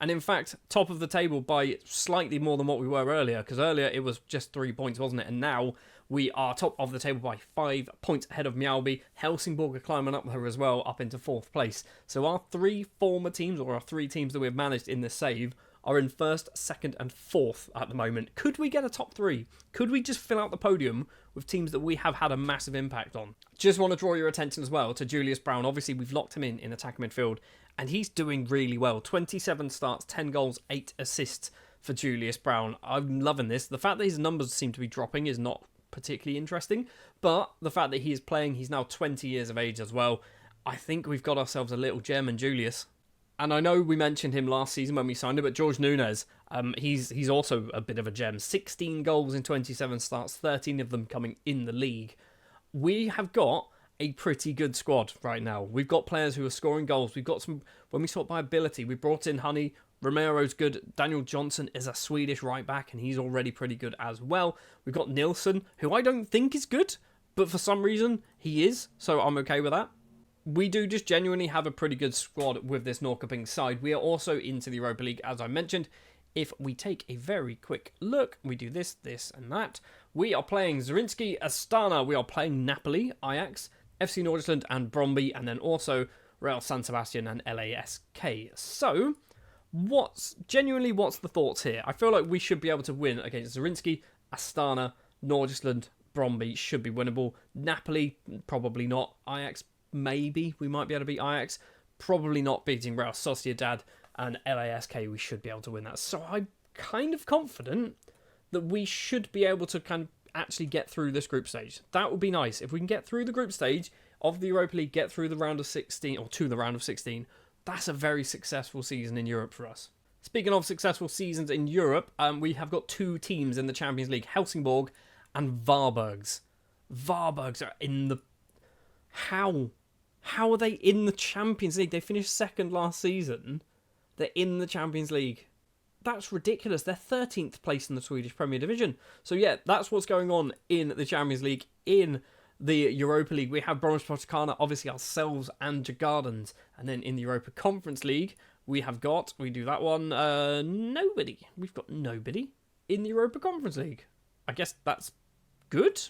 And in fact, top of the table by slightly more than what we were earlier, because earlier it was just 3 points, wasn't it? And now we are top of the table by 5 points ahead of Mjällby. Helsingborg are climbing up there as well, up into 4th place. So our 3 former teams, or our 3 teams that we've managed in this save, are in 1st, 2nd and 4th at the moment. Could we get a top 3? Could we just fill out the podium with teams that we have had a massive impact on? Just want to draw your attention as well to Julius Brown. Obviously, we've locked him in attack midfield, and he's doing really well. 27 starts, 10 goals, 8 assists for Julius Brown. I'm loving this. The fact that his numbers seem to be dropping is not particularly interesting, but the fact that he is playing, he's now 20 years of age as well. I think we've got ourselves a little gem in Julius. And I know we mentioned him last season when we signed him, but George Nunes, he's also a bit of a gem. 16 goals in 27 starts, 13 of them coming in the league. We have got a pretty good squad right now. We've got players who are scoring goals. We've got some, when we sort by ability, we brought in Honey. Romero's good. Daniel Johnson is a Swedish right back, and he's already pretty good as well. We've got Nilsson, who I don't think is good, but for some reason he is, so I'm okay with that. We do just genuinely have a pretty good squad with this Norrköping side. We are also into the Europa League, as I mentioned. If we take a very quick look, we do this, this, and that. We are playing Zrinski, Astana. We are playing Napoli, Ajax, FC Nordjylland, and Bromby, and then also Real San Sebastian and LASK. So, what's the thoughts here? I feel like we should be able to win against Zrinski, Astana, Nordjylland, Bromby should be winnable. Napoli, probably not. Ajax, maybe we might be able to beat Ajax. Probably not beating Real Sociedad. and LASK, we should be able to win that. So I'm kind of confident that we should be able to kind of actually get through this group stage. That would be nice. If we can get through the group stage of the Europa League, get through the round of 16, or to the round of 16, that's a very successful season in Europe for us. Speaking of successful seasons in Europe, we have got 2 teams in the Champions League, Helsingborg and Varbergs. Varbergs are in the... How are they in the Champions League? They finished second last season. They're in the Champions League. That's ridiculous. They're 13th place in the Swedish Premier Division. So yeah, that's what's going on in the Champions League. In the Europa League, we have Bromwich-Posticana, obviously ourselves and Djurgårdens. And then in the Europa Conference League, we do that one, nobody. We've got nobody in the Europa Conference League. I guess that's good.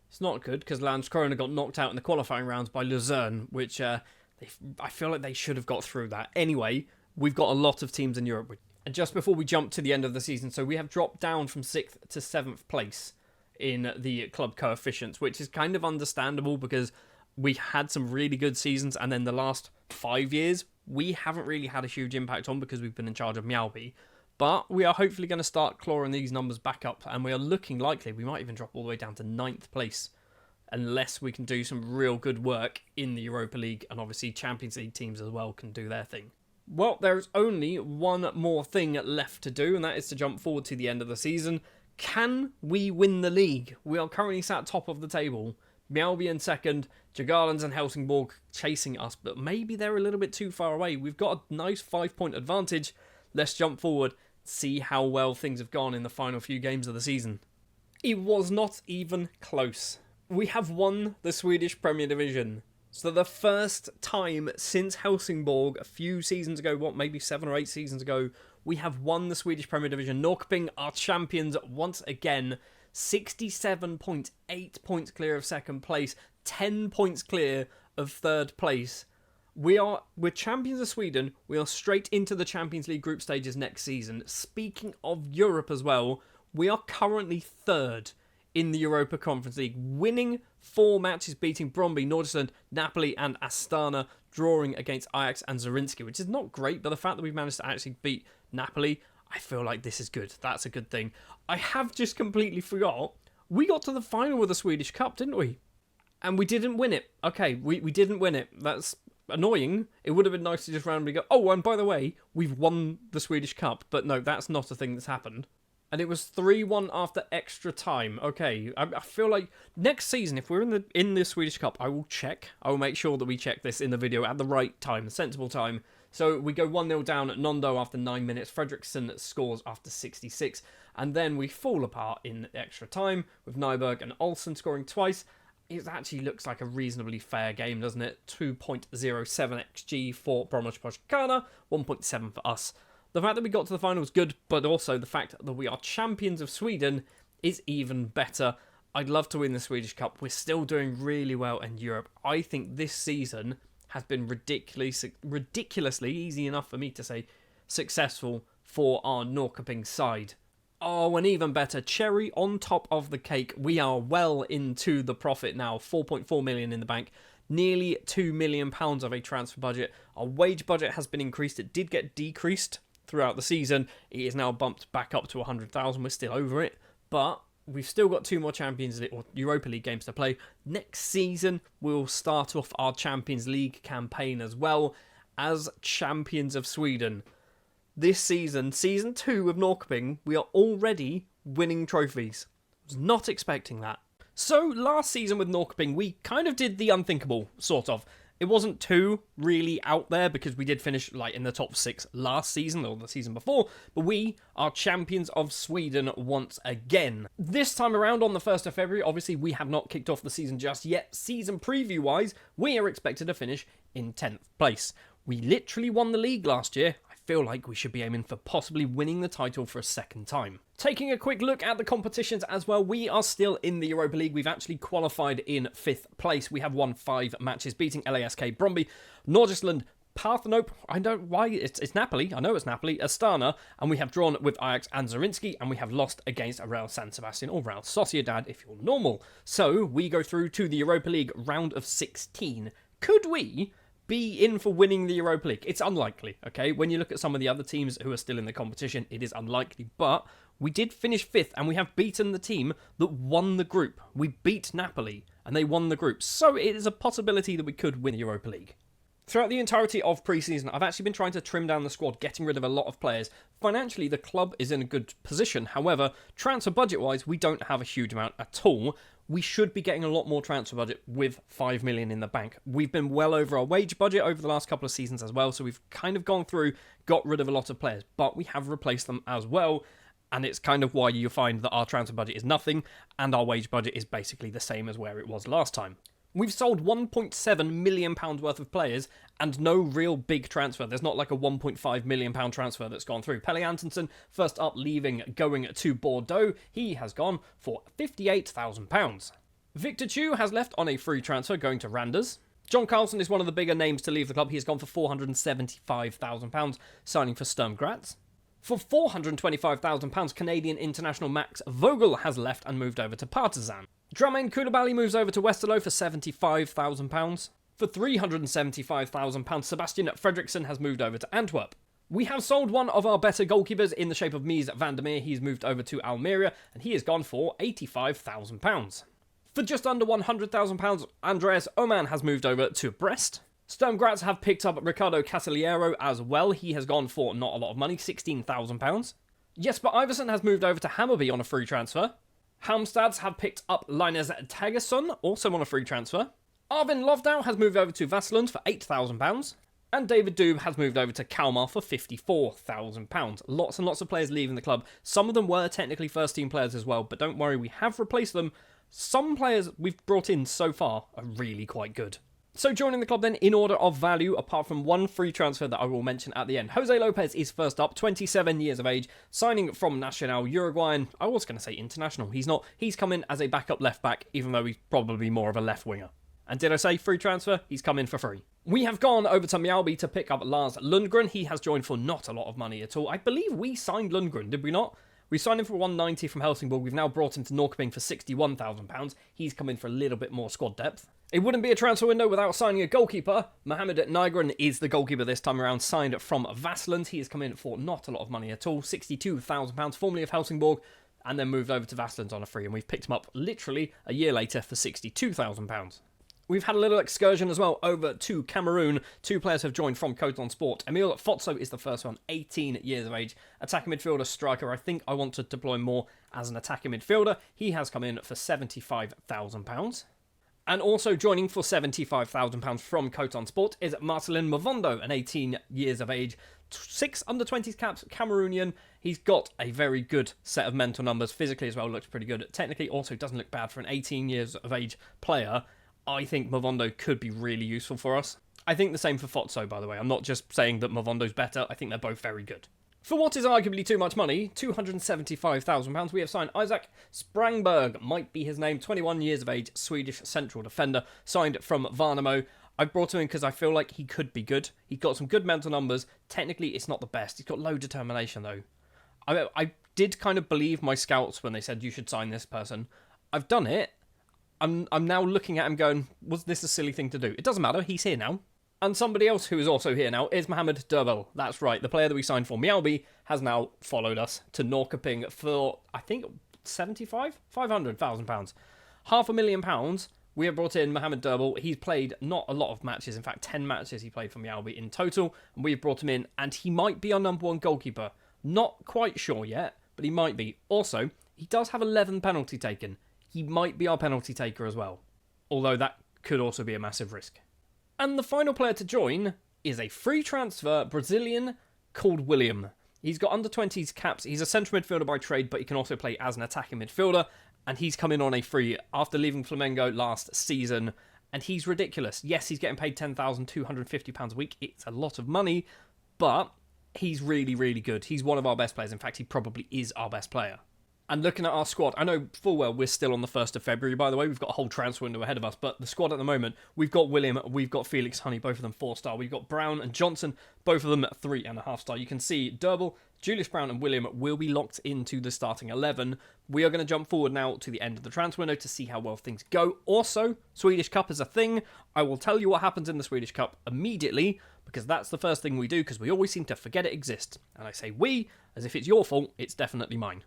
It's not good because Landskrona got knocked out in the qualifying rounds by Luzern, which I feel like they should have got through that. Anyway, we've got a lot of teams in Europe. And just before we jump to the end of the season, so we have dropped down from 6th to 7th place in the club coefficients, which is kind of understandable because we had some really good seasons, and then the last 5 years, we haven't really had a huge impact on because we've been in charge of Mjällby. But we are hopefully going to start clawing these numbers back up, and we are looking likely we might even drop all the way down to 9th place unless we can do some real good work in the Europa League, and obviously Champions League teams as well can do their thing. Well, there's only one more thing left to do, and that is to jump forward to the end of the season. Can we win the league? We are currently sat top of the table. Mjällby in second, Djurgårdens and Helsingborg chasing us, but maybe they're a little bit too far away. We've got a nice 5-point advantage. Let's jump forward, see how well things have gone in the final few games of the season. It was not even close. We have won the Swedish Premier Division. So the first time since Helsingborg a few seasons ago, maybe 7 or 8 seasons ago, we have won the Swedish Premier Division. Norrköping are champions once again. 67.8 points clear of second place, 10 points clear of third place. We're champions of Sweden. We are straight into the Champions League group stages next season. Speaking of Europe as well, we are currently third in the Europa Conference League, winning 4 matches, beating Brøndby, Nordsjælland, Napoli and Astana, drawing against Ajax and Zrinjski, which is not great, but the fact that we've managed to actually beat Napoli, I feel like this is good. That's a good thing. I have just completely forgot, we got to the final of the Swedish Cup, didn't we? And we didn't win it. Okay, we didn't win it. That's annoying. It would have been nice to just randomly go, oh, and by the way, we've won the Swedish Cup. But no, that's not a thing that's happened. And it was 3-1 after extra time. Okay, I feel like next season, if we're in the Swedish Cup, I will check. I will make sure that we check this in the video at the right time, sensible time. So we go 1-0 down at Nondo after 9 minutes. Fredriksson scores after 66. And then we fall apart in extra time with Nyberg and Olsen scoring twice. It actually looks like a reasonably fair game, doesn't it? 2.07 XG for Bromwich-Posticana, 1.7 for us. The fact that we got to the final is good, but also the fact that we are champions of Sweden is even better. I'd love to win the Swedish Cup. We're still doing really well in Europe. I think this season has been ridiculously, easy enough for me to say, successful for our Norrköping side. Oh, and even better, cherry on top of the cake. We are well into the profit now. 4.4 million in the bank. Nearly £2 million of a transfer budget. Our wage budget has been increased. It did get decreased throughout the season. It is now bumped back up to 100,000. We're still over it, but we've still got 2 more Champions League or Europa League games to play. Next season, we'll start off our Champions League campaign as well as champions of Sweden. This season, Season 2 of Norrköping, we are already winning trophies. I was not expecting that. So, last season with Norrköping, we kind of did the unthinkable, sort of. It wasn't too really out there because we did finish in the top 6 last season or the season before, but we are champions of Sweden once again. This time around on the 1st of February, obviously we have not kicked off the season just yet. Season preview-wise, we are expected to finish in 10th place. We literally won the league last year. I feel like we should be aiming for possibly winning the title for a second time. Taking a quick look at the competitions as well, we are still in the Europa League. We've actually qualified in 5th place. We have won 5 matches, beating LASK, Brøndby, Nordsjælland, Parthenope, I don't know why, it's Napoli, I know it's Napoli, Astana, and we have drawn with Ajax and Zrinjski, and we have lost against Real San Sebastian, or Real Sociedad if you're normal. So, we go through to the Europa League round of 16. Could we be in for winning the Europa League. It's unlikely, okay? When you look at some of the other teams who are still in the competition, it is unlikely. But we did finish 5th, and we have beaten the team that won the group. We beat Napoli, and they won the group. So it is a possibility that we could win the Europa League. Throughout the entirety of pre-season, I've actually been trying to trim down the squad, getting rid of a lot of players. Financially, the club is in a good position. However, transfer budget-wise, we don't have a huge amount at all. We should be getting a lot more transfer budget with 5 million in the bank. We've been well over our wage budget over the last couple of seasons as well, so we've kind of gone through, got rid of a lot of players, but we have replaced them as well, and it's kind of why you find that our transfer budget is nothing, and our wage budget is basically the same as where it was last time. We've sold £1.7 million worth of players and no real big transfer. There's not like a £1.5 million transfer that's gone through. Pelle Antonsen, first up, leaving, going to Bordeaux. He has gone for £58,000. Victor Chu has left on a free transfer, going to Randers. John Carlson is one of the bigger names to leave the club. He has gone for £475,000, signing for Sturm Graz. For £425,000, Canadian international Max Vogel has left and moved over to Partizan. Dramain Koulibaly moves over to Westerlo for £75,000. For £375,000, Sebastian Fredriksson has moved over to Antwerp. We have sold one of our better goalkeepers in the shape of Mies van der Meer. He's moved over to Almeria, and he has gone for £85,000. For just under £100,000, Andreas Oman has moved over to Brest. Sturm Graz have picked up Ricardo Casaliero as well. He has gone for not a lot of money, £16,000. Jesper Iversen has moved over to Hammarby on a free transfer. Halmstads have picked up Linus Tagesson, also on a free transfer. Arvin Lovdau has moved over to Vassland for £8,000. And David Doob has moved over to Kalmar for £54,000. Lots and lots of players leaving the club. Some of them were technically first-team players as well, but don't worry, we have replaced them. Some players we've brought in so far are really quite good. So joining the club then, in order of value, apart from one free transfer that I will mention at the end. Jose Lopez is first up, 27 years of age, signing from Nacional Uruguayan. I was going to say international. He's not. He's come in as a backup left back, even though he's probably more of a left winger. And did I say free transfer? He's come in for free. We have gone over to Mjällby to pick up Lars Lundgren. He has joined for not a lot of money at all. I believe we signed Lundgren, did we not? We signed him for 190 from Helsingborg. We've now brought him to Norrköping for £61,000. He's come in for a little bit more squad depth. It wouldn't be a transfer window without signing a goalkeeper. Mohamed Nygren is the goalkeeper this time around, signed from Vassland. He has come in for not a lot of money at all, £62,000, formerly of Helsingborg, and then moved over to Vassland on a free, and we've picked him up literally a year later for £62,000. We've had a little excursion as well over to Cameroon. 2 players have joined from Coton Sport. Emile Fotso is the first one, 18 years of age. Attacking midfielder, striker. I think I want to deploy more as an attacking midfielder. He has come in for £75,000. And also joining for £75,000 from Coton Sport is Marcelin Mavondo, an 18 years of age, 6 under-20s caps, Cameroonian. He's got a very good set of mental numbers. Physically as well, looks pretty good. Technically also doesn't look bad for an 18 years of age player. I think Mavondo could be really useful for us. I think the same for Fotso, by the way. I'm not just saying that Mavondo's better. I think they're both very good. For what is arguably too much money, £275,000, we have signed Isaac Sprangberg, might be his name, 21 years of age, Swedish central defender, signed from Värnamo. I brought him in because I feel like he could be good. He's got some good mental numbers. Technically, it's not the best. He's got low determination, though. I did kind of believe my scouts when they said you should sign this person. I've done it. I'm now looking at him going, was this a silly thing to do? It doesn't matter, he's here now. And somebody else who is also here now is Mohamed Durbel. That's right, the player that we signed for Mjällby has now followed us to Norrköping for, I think, £500,000. £500,000. We have brought in Mohamed Durbel. He's played not a lot of matches, in fact 10 matches he played for Mjällby in total. And we've brought him in, and he might be our number 1 goalkeeper. Not quite sure yet, but he might be. Also, he does have 11 penalty taken. He might be our penalty taker as well, although that could also be a massive risk. And the final player to join is a free transfer Brazilian called William. He's got under-20s caps. He's a central midfielder by trade, but he can also play as an attacking midfielder, and he's come in on a free after leaving Flamengo last season, and he's ridiculous. Yes, he's getting paid £10,250 a week. It's a lot of money, but he's really, really good. He's one of our best players. In fact, he probably is our best player. And looking at our squad, I know full well we're still on the 1st of February, by the way. We've got a whole transfer window ahead of us. But the squad at the moment, we've got William, we've got Felix Honey, both of them 4-star. We've got Brown and Johnson, both of them 3.5-star. You can see Durbel, Julius Brown and William will be locked into the starting 11. We are going to jump forward now to the end of the transfer window to see how well things go. Also, Swedish Cup is a thing. I will tell you what happens in the Swedish Cup immediately, because that's the first thing we do, because we always seem to forget it exists. And I say we, as if it's your fault, it's definitely mine.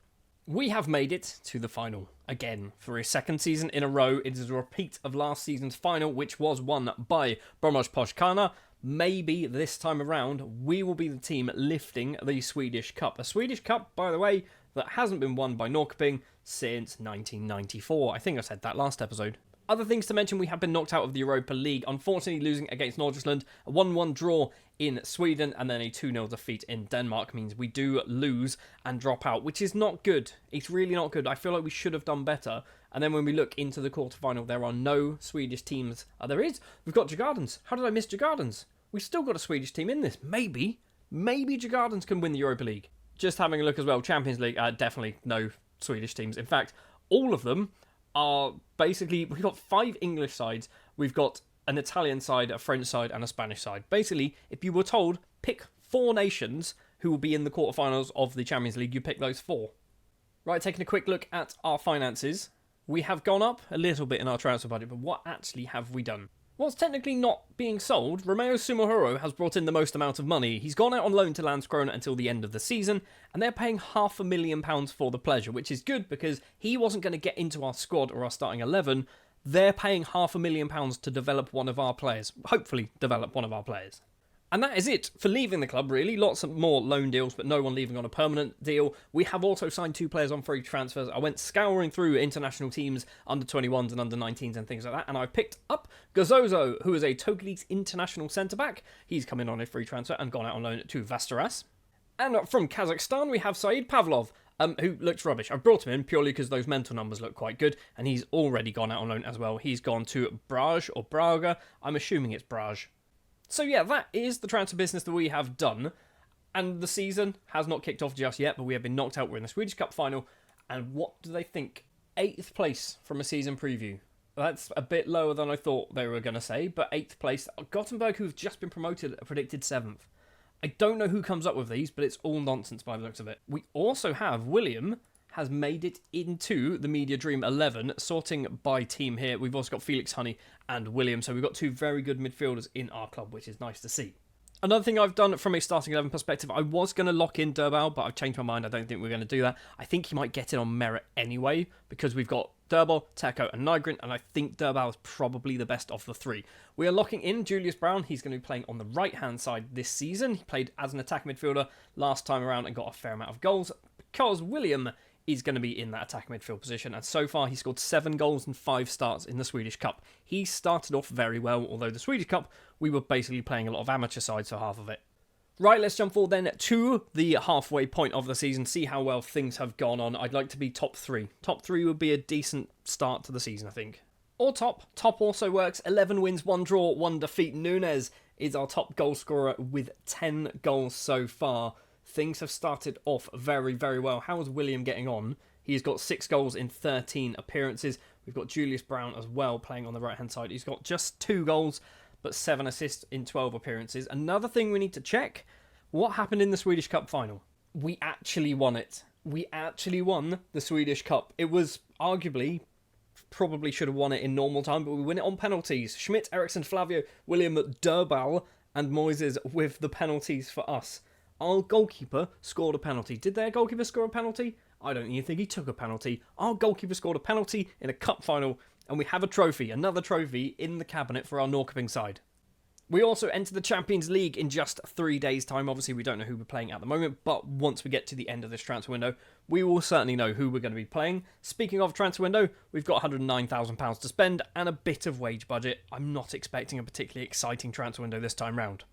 We have made it to the final again for a second season in a row. It is a repeat of last season's final, which was won by Bromos Poshkana. Maybe this time around, we will be the team lifting the Swedish Cup. A Swedish Cup, by the way, that hasn't been won by Norrköping since 1994. I think I said that last episode. Other things to mention, we have been knocked out of the Europa League, unfortunately losing against Nordjylland. A 1-1 draw in Sweden and then a 2-0 defeat in Denmark means we do lose and drop out, which is not good. It's really not good. I feel like we should have done better. And then when we look into the quarterfinal, there are no Swedish teams. There is. We've got Djurgårdens. How did I miss Djurgårdens? We've still got a Swedish team in this. Maybe Djurgårdens can win the Europa League. Just having a look as well, Champions League, definitely no Swedish teams. In fact, all of them are basically, we've got 5 English sides, we've got an Italian side, a French side, and a Spanish side. Basically, if you were told, pick 4 nations who will be in the quarterfinals of the Champions League, you pick those 4. Right, taking a quick look at our finances. We have gone up a little bit in our transfer budget, but what actually have we done? What's technically not being sold, Romeo Sumohoro has brought in the most amount of money. He's gone out on loan to Landskrona until the end of the season, and they're paying £500,000 for the pleasure, which is good because he wasn't going to get into our squad or our starting 11. They're paying £500,000 to develop one of our players. Hopefully develop one of our players. And that is it for leaving the club, really. Lots of more loan deals, but no one leaving on a permanent deal. We have also signed 2 players on free transfers. I went scouring through international teams, under 21s and under 19s and things like that, and I picked up Gazozo, who is a Togolese international centre-back. He's come in on a free transfer and gone out on loan to Vasteras. And from Kazakhstan, we have Said Pavlov, who looks rubbish. I've brought him in purely because those mental numbers look quite good, and he's already gone out on loan as well. He's gone to Braj or Braga. I'm assuming it's Braj. So yeah, that is the transfer business that we have done. And the season has not kicked off just yet, but we have been knocked out. We're in the Swedish Cup final. And what do they think? 8th place from a season preview. That's a bit lower than I thought they were going to say, but 8th place. Gothenburg, who've just been promoted, are predicted 7th. I don't know who comes up with these, but it's all nonsense by the looks of it. We also have William has made it into the Media Dream 11, sorting by team here. We've also got Felix Honey and William, so we've got 2 very good midfielders in our club, which is nice to see. Another thing I've done from a starting 11 perspective, I was going to lock in Durbal, but I've changed my mind. I don't think we're going to do that. I think he might get in on merit anyway, because we've got Durbal, Teko and Nygren, and I think Durbal is probably the best of the 3. We are locking in Julius Brown. He's going to be playing on the right-hand side this season. He played as an attack midfielder last time around and got a fair amount of goals, because William is going to be in that attack midfield position, and so far he scored 7 goals and 5 starts in the Swedish Cup. He started off very well, although the Swedish Cup, we were basically playing a lot of amateur sides for half of it. Right, let's jump forward then to the halfway point of the season, see how well things have gone on. I'd like to be top 3. Top 3 would be a decent start to the season, I think. Or top. Top also works. 11 wins, 1 draw, 1 defeat. Nunes is our top goal scorer with 10 goals so far. Things have started off very, very well. How is William getting on? He's got 6 goals in 13 appearances. We've got Julius Brown as well playing on the right-hand side. He's got just 2 goals, but 7 assists in 12 appearances. Another thing we need to check, what happened in the Swedish Cup final? We actually won it. We actually won the Swedish Cup. It was arguably, probably should have won it in normal time, but we win it on penalties. Schmidt, Eriksson, Flavio, William, Durbal, and Moises with the penalties for us. Our goalkeeper scored a penalty. Did their goalkeeper score a penalty? I don't even think he took a penalty. Our goalkeeper scored a penalty in a cup final, and we have a trophy, another trophy in the cabinet for our Norrköping side. We also enter the Champions League in just 3 days' time. Obviously, we don't know who we're playing at the moment, but once we get to the end of this transfer window, we will certainly know who we're going to be playing. Speaking of transfer window, we've got £109,000 to spend and a bit of wage budget. I'm not expecting a particularly exciting transfer window this time round.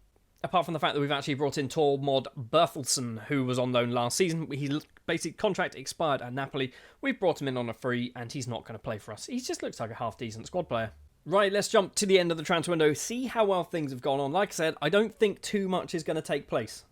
Apart from the fact that we've actually brought in Tormod Berthelsson, who was on loan last season. His basic contract expired at Napoli. We've brought him in on a free, and he's not going to play for us. He just looks like a half-decent squad player. Right, let's jump to the end of the transfer window, see how well things have gone on. Like I said, I don't think too much is going to take place.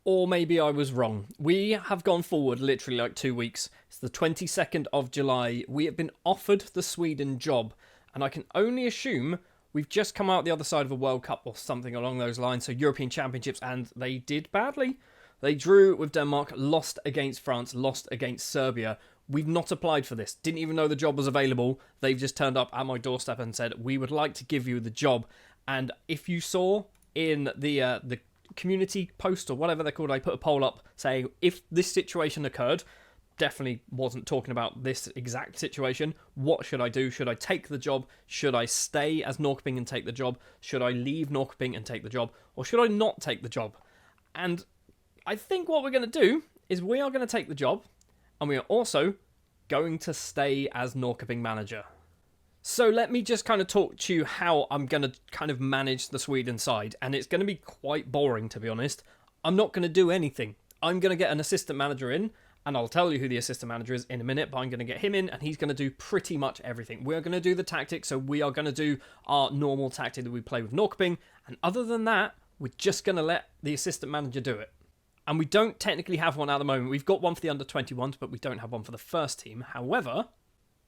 Or maybe I was wrong. We have gone forward literally like 2 weeks. It's the 22nd of July. We have been offered the Sweden job. And I can only assume we've just come out the other side of a World Cup or something along those lines. So European Championships, and they did badly. They drew with Denmark, lost against France, lost against Serbia. We've not applied for this. Didn't even know the job was available. They've just turned up at my doorstep and said, we would like to give you the job. And if you saw in the community post or whatever they're called, I put a poll up saying if this situation occurred, definitely wasn't talking about this exact situation. What should I do? Should I take the job? Should I stay as Norrköping and take the job? Should I leave Norrköping and take the job? Or should I not take the job? And I think what we're going to do is we are going to take the job, and we are also going to stay as Norrköping manager. So let me just kind of talk to you how I'm going to kind of manage the Sweden side. And it's going to be quite boring, to be honest. I'm not going to do anything. I'm going to get an assistant manager in, and I'll tell you who the assistant manager is in a minute, but I'm going to get him in, and he's going to do pretty much everything. We're going to do the tactics, so we are going to do our normal tactic that we play with Norrköping. And other than that, we're just going to let the assistant manager do it. And we don't technically have one at the moment. We've got one for the under-21s, but we don't have one for the first team. However,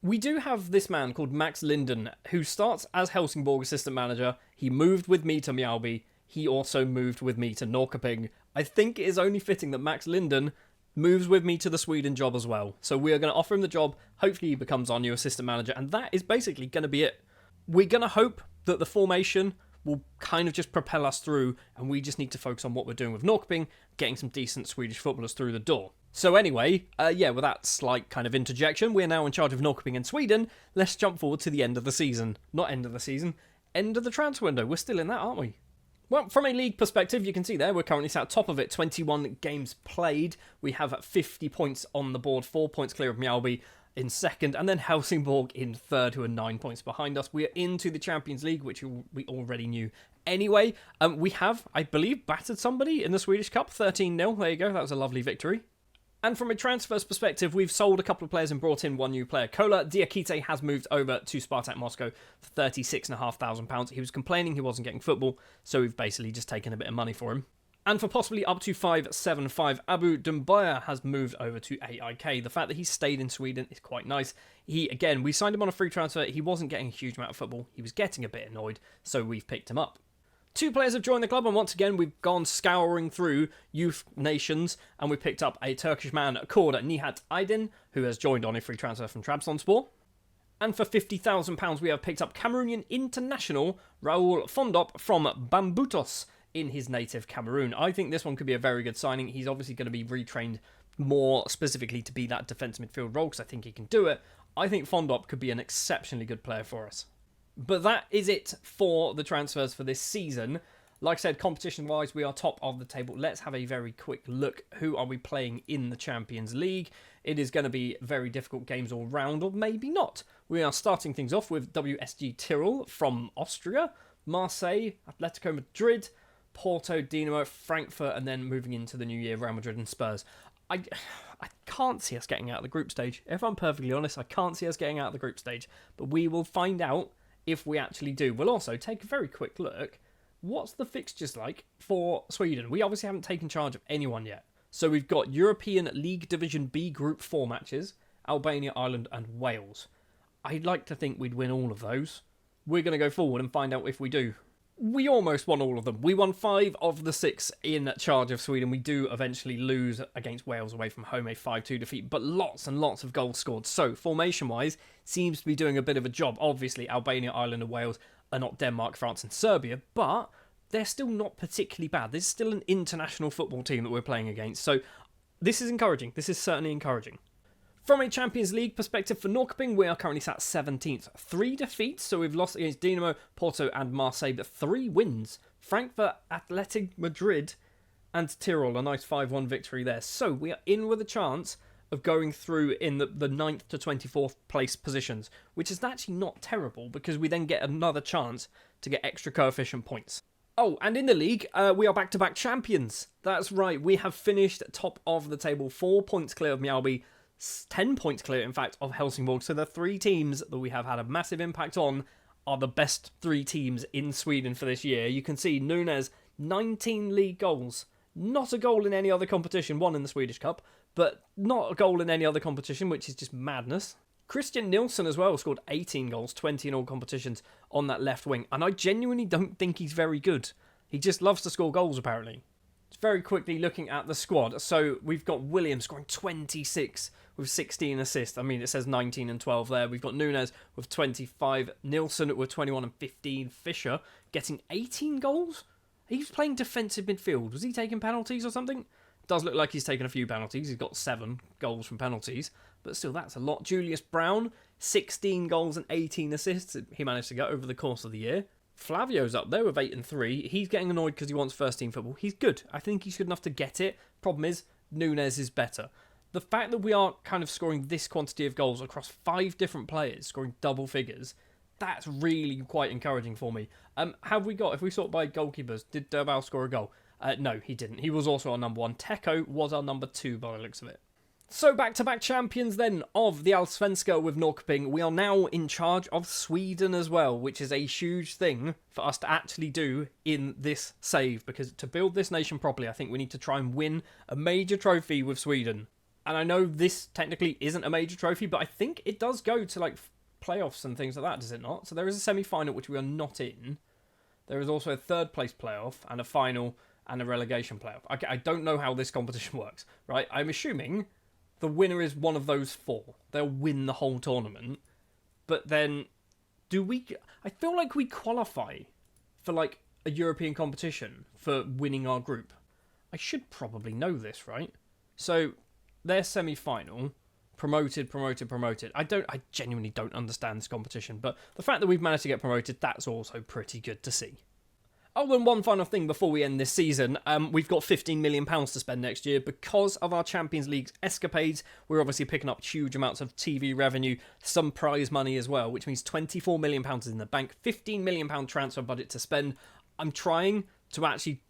we do have this man called Max Linden, who starts as Helsingborg assistant manager. He moved with me to Mjällby. He also moved with me to Norrköping. I think it is only fitting that Max Linden moves with me to the Sweden job as well. So we are going to offer him the job. Hopefully he becomes our new assistant manager. And that is basically going to be it. We're going to hope that the formation will kind of just propel us through, and we just need to focus on what we're doing with Norrköping, getting some decent Swedish footballers through the door. So anyway, with that slight kind of interjection, we're now in charge of Norrköping and Sweden. Let's jump forward to the end of the season. Not end of the season, end of the transfer window. We're still in that, aren't we? Well, from a league perspective, you can see there, we're currently sat top of it. 21 games played. We have 50 points on the board, 4 points clear of Mjällby in second, and then Helsingborg in third, who are 9 points behind us. We are into the Champions League, which we already knew anyway. We have, I believe, battered somebody in the Swedish Cup, 13-0. There you go, that was a lovely victory. And from a transfers perspective, we've sold a couple of players and brought in one new player. Kola Diakite has moved over to Spartak Moscow for £36,500. He was complaining he wasn't getting football, so we've basically just taken a bit of money for him. And for possibly up to 5.75, Abu Dumbaya has moved over to AIK. The fact that he stayed in Sweden is quite nice. We signed him on a free transfer. He wasn't getting a huge amount of football. He was getting a bit annoyed, so we've picked him up. 2 players have joined the club, and once again, we've gone scouring through youth nations, and we picked up a Turkish man called Nihat Aydin, who has joined on a free transfer from Trabzonspor. And for £50,000, we have picked up Cameroonian international Raoul Fondop from Bambutos in his native Cameroon. I think this one could be a very good signing. He's obviously going to be retrained more specifically to be that defence midfield role, because I think he can do it. I think Fondop could be an exceptionally good player for us. But that is it for the transfers for this season. Like I said, competition-wise, we are top of the table. Let's have a very quick look. Who are we playing in the Champions League? It is going to be very difficult games all round, or maybe not. We are starting things off with WSG Tyrol from Austria, Marseille, Atletico Madrid, Porto, Dinamo, Frankfurt, and then moving into the new year, Real Madrid and Spurs. I can't see us getting out of the group stage. If I'm perfectly honest, I can't see us getting out of the group stage. But we will find out if we actually do. We'll also take a very quick look. What's the fixtures like for Sweden? We obviously haven't taken charge of anyone yet. So we've got European League Division B Group 4 matches, Albania, Ireland and Wales. I'd like to think we'd win all of those. We're going to go forward and find out if we do. We almost won all of them. We won 5 of the 6 in charge of Sweden. We do eventually lose against Wales away from home, a 5-2 defeat, but lots and lots of goals scored. So, formation-wise, seems to be doing a bit of a job. Obviously, Albania, Ireland and Wales are not Denmark, France and Serbia, but they're still not particularly bad. This is still an international football team that we're playing against. So, this is encouraging. This is certainly encouraging. From a Champions League perspective for Norrköping, we are currently sat 17th. 3 defeats, so we've lost against Dinamo, Porto and Marseille, but 3 wins. Frankfurt, Athletic Madrid and Tyrol, a nice 5-1 victory there. So we are in with a chance of going through in the 9th to 24th place positions, which is actually not terrible because we then get another chance to get extra coefficient points. Oh, and in the league, we are back-to-back champions. That's right, we have finished top of the table, 4 points clear of Mjällby, 10 points clear, in fact, of Helsingborg. So the 3 teams that we have had a massive impact on are the best 3 teams in Sweden for this year. You can see Nunes, 19 league goals, Not a goal in any other competition, one in the Swedish Cup, but not a goal in any other competition, which is just madness. Christian Nilsson as well scored 18 goals, 20 in all competitions on that left wing, and I genuinely don't think he's very good. He just loves to score goals, apparently. Very quickly looking at the squad, so we've got Williams scoring 26 with 16 assists. I mean, it says 19 and 12 there. We've got Nunes with 25, Nilsson with 21 and 15, Fischer getting 18 goals? He's playing defensive midfield. Was he taking penalties or something? Does look like he's taken a few penalties. He's got 7 goals from penalties, but still, that's a lot. Julius Brown, 16 goals and 18 assists he managed to get over the course of the year. Flavio's up there with 8 and 3. He's getting annoyed because he wants first team football. He's good. I think he's good enough to get it. Problem is, Nunes is better. The fact that we are kind of scoring this quantity of goals across 5 different players, scoring double figures, that's really quite encouraging for me. Have we got, if we sort by goalkeepers, did Durbal score a goal? No, he didn't. He was also our number 1. Teko was our number 2 by the looks of it. So back-to-back champions then of the Allsvenska with Norrköping. We are now in charge of Sweden as well, which is a huge thing for us to actually do in this save, because to build this nation properly, I think we need to try and win a major trophy with Sweden. And I know this technically isn't a major trophy, but I think it does go to like playoffs and things like that, does it not? So there is a semi-final which we are not in. There is also a third place playoff and a final and a relegation playoff. I don't know how this competition works, right? I'm assuming the winner is one of those 4. They'll win the whole tournament. But then, I feel like we qualify for like a European competition for winning our group. I should probably know this, right? So, their semi-final, promoted. I genuinely don't understand this competition, but the fact that we've managed to get promoted, that's also pretty good to see. Oh, and one final thing before we end this season. We've got £15 million to spend next year because of our Champions League escapades. We're obviously picking up huge amounts of TV revenue, some prize money as well, which means £24 million is in the bank, £15 million transfer budget to spend. I'm trying to actually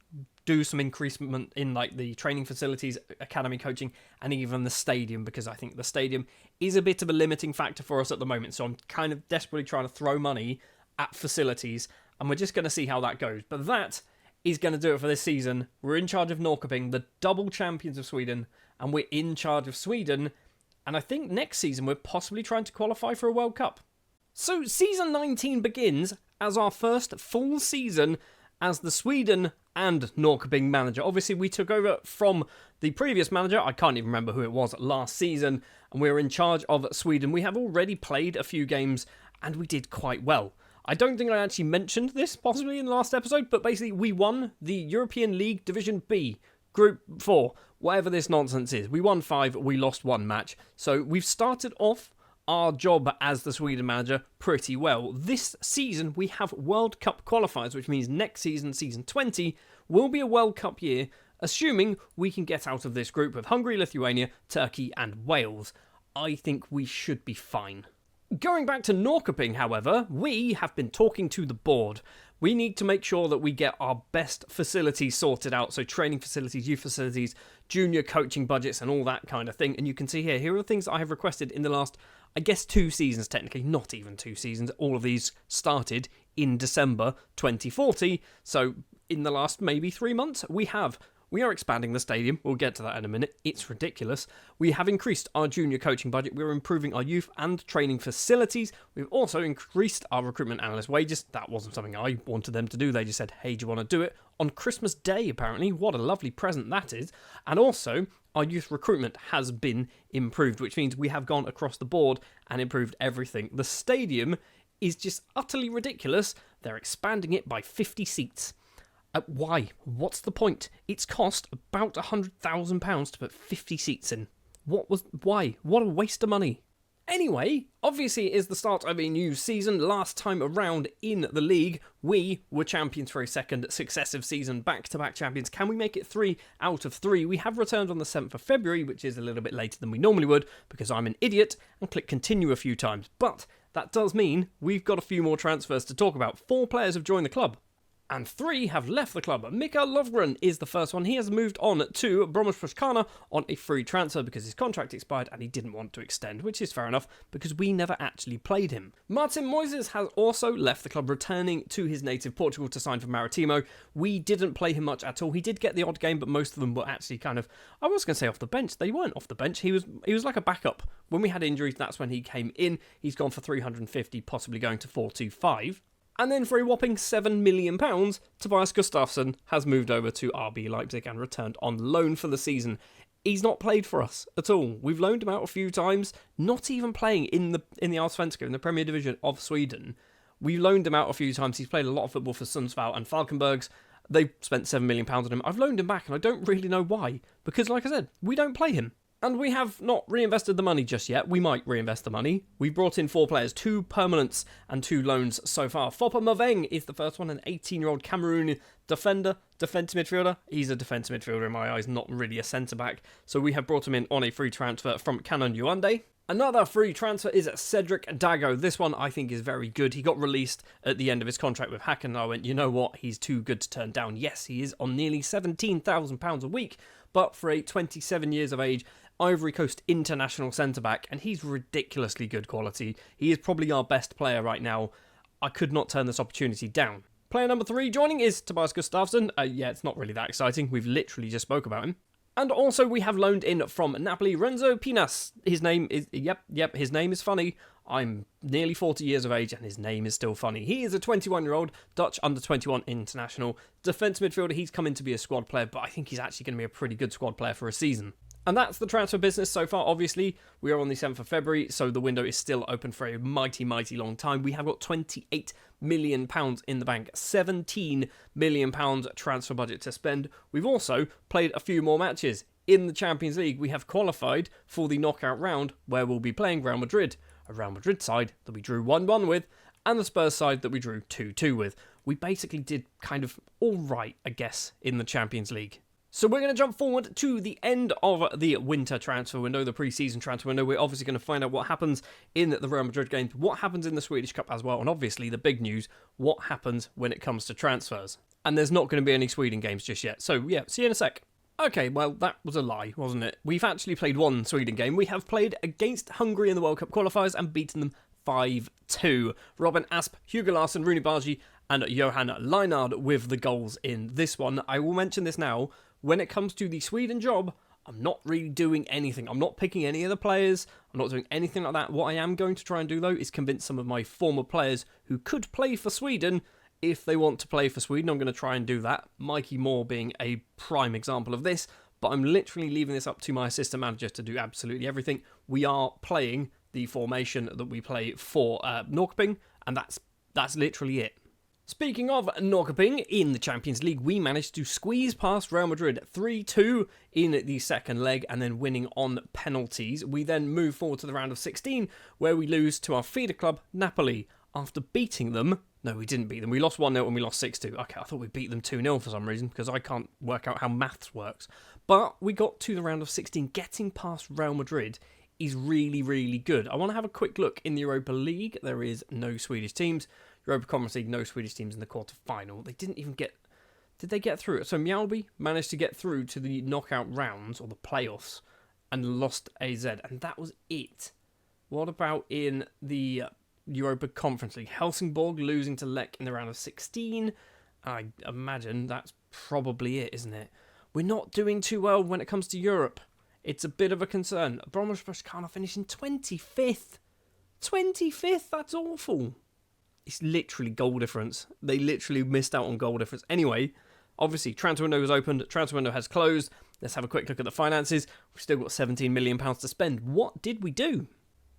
do some increasement in like the training facilities, academy coaching, and even the stadium, because I think the stadium is a bit of a limiting factor for us at the moment. So I'm kind of desperately trying to throw money at facilities, and we're just going to see how that goes. But that is going to do it for this season. We're in charge of Norrköping, the double champions of Sweden, and we're in charge of Sweden. And I think next season we're possibly trying to qualify for a World Cup. So season 19 begins as our first full season as the Sweden and Norrköping manager. Obviously, we took over from the previous manager. I can't even remember who it was last season, and we're in charge of Sweden. We have already played a few games, and we did quite well. I don't think I actually mentioned this possibly in the last episode, but basically we won the European League Division B, Group 4, whatever this nonsense is. We won 5, we lost 1 match. So we've started off our job as the Sweden manager pretty well. This season we have World Cup qualifiers, which means next season, season 20, will be a World Cup year, assuming we can get out of this group with Hungary, Lithuania, Turkey and Wales. I think we should be fine. Going back to Norrköping, however, we have been talking to the board. We need to make sure that we get our best facilities sorted out, so training facilities, youth facilities, junior coaching budgets and all that kind of thing. And you can see here are the things that I have requested in the last, I guess, 2 seasons, technically, not even 2 seasons. All of these started in December 2040, so in the last maybe 3 months, we are expanding the stadium. We'll get to that in a minute. It's ridiculous. We have increased our junior coaching budget. We're improving our youth and training facilities. We've also increased our recruitment analyst wages. That wasn't something I wanted them to do. They just said, hey, do you want to do it? On Christmas Day, apparently. What a lovely present that is. And also, our youth recruitment has been improved, which means we have gone across the board and improved everything. The stadium is just utterly ridiculous. They're expanding it by 50 seats. Why? What's the point? It's cost about £100,000 to put 50 seats in. Why? What a waste of money. Anyway, obviously it is the start of a new season. Last time around in the league, we were champions for a second successive season, back-to-back champions. Can we make it 3 out of 3? We have returned on the 7th of February, which is a little bit later than we normally would, because I'm an idiot and click continue a few times. But that does mean we've got a few more transfers to talk about. 4 players have joined the club. And 3 have left the club. Mika Lovgren is the first one. He has moved on to Bromos on a free transfer because his contract expired and he didn't want to extend, which is fair enough because we never actually played him. Martin Moises has also left the club, returning to his native Portugal to sign for Maritimo. We didn't play him much at all. He did get the odd game, but most of them were actually kind of, I was going to say off the bench. They weren't off the bench. He was like a backup. When we had injuries, that's when he came in. He's gone for 350, possibly going to 425. And then for a whopping £7 million, Tobias Gustafsson has moved over to RB Leipzig and returned on loan for the season. He's not played for us at all. We've loaned him out a few times, not even playing in the Allsvenskan, in the Premier Division of Sweden. We loaned him out a few times. He's played a lot of football for Sundsvall and Falkenbergs. They spent £7 million on him. I've loaned him back and I don't really know why. Because like I said, we don't play him. And we have not reinvested the money just yet. We might reinvest the money. We've brought in 4 players, 2 permanents and 2 loans so far. Foppa Maveng is the first one, an 18-year-old Cameroon defensive midfielder. He's a defensive midfielder in my eyes, not really a centre-back. So we have brought him in on a free transfer from Canon Yuande. Another free transfer is Cedric Dago. This one I think is very good. He got released at the end of his contract with Hacken and I went, you know what, he's too good to turn down. Yes, he is on nearly £17,000 a week, but for a 27 years of age, Ivory Coast international centre-back, and he's ridiculously good quality. He is probably our best player right now. I could not turn this opportunity down. Player number 3 joining is Tobias Gustafsson. Yeah, it's not really that exciting. We've literally just spoke about him. And also we have loaned in from Napoli, Renzo Pinas. His name is, his name is funny. I'm nearly 40 years of age and his name is still funny. He is a 21-year-old Dutch under-21 international defence midfielder. He's come in to be a squad player, but I think he's actually going to be a pretty good squad player for a season. And that's the transfer business so far. Obviously, we are on the 7th of February, so the window is still open for a mighty, mighty long time. We have got £28 million in the bank, £17 million transfer budget to spend. We've also played a few more matches. In the Champions League, we have qualified for the knockout round, where we'll be playing Real Madrid, a Real Madrid side that we drew 1-1 with, and the Spurs side that we drew 2-2 with. We basically did kind of all right, I guess, in the Champions League. So we're going to jump forward to the end of the winter transfer window, the pre-season transfer window. We're obviously going to find out what happens in the Real Madrid games, what happens in the Swedish Cup as well, and obviously the big news, what happens when it comes to transfers. And there's not going to be any Sweden games just yet. So yeah, see you in a sec. Okay, well, that was a lie, wasn't it? We've actually played one Sweden game. We have played against Hungary in the World Cup qualifiers and beaten them 5-2. Robin Asp, Hugo Larsson, Rooney Bargi, and Johan Leinard with the goals in this one. I will mention this now. When it comes to the Sweden job, I'm not really doing anything. I'm not picking any of the players. I'm not doing anything like that. What I am going to try and do, though, is convince some of my former players who could play for Sweden, if they want to play for Sweden. I'm going to try and do that. Mikey Moore being a prime example of this. But I'm literally leaving this up to my assistant manager to do absolutely everything. We are playing the formation that we play for Norrköping, and that's literally it. Speaking of Norrköping, in the Champions League, we managed to squeeze past Real Madrid 3-2 in the second leg and then winning on penalties. We then move forward to the round of 16, where we lose to our feeder club, Napoli, after beating them. No, we didn't beat them. We lost 1-0 and we lost 6-2. Okay, I thought we beat them 2-0 for some reason, because I can't work out how maths works. But we got to the round of 16. Getting past Real Madrid is really, really good. I want to have a quick look in the Europa League. There is no Swedish teams. Europa Conference League, no Swedish teams in the quarter-final. They didn't even get... Did they get through? So Mjällby managed to get through to the knockout rounds, or the playoffs, and lost AZ, and that was it. What about in the Europa Conference League? Helsingborg losing to Lech in the round of 16. I imagine that's probably it, isn't it? We're not doing too well when it comes to Europe. It's a bit of a concern. Bromos finishing 25th. 25th? That's awful. It's literally goal difference. They literally missed out on goal difference. Anyway, obviously, transfer window is opened. Transfer window has closed. Let's have a quick look at the finances. We've still got £17 million to spend. What did we do?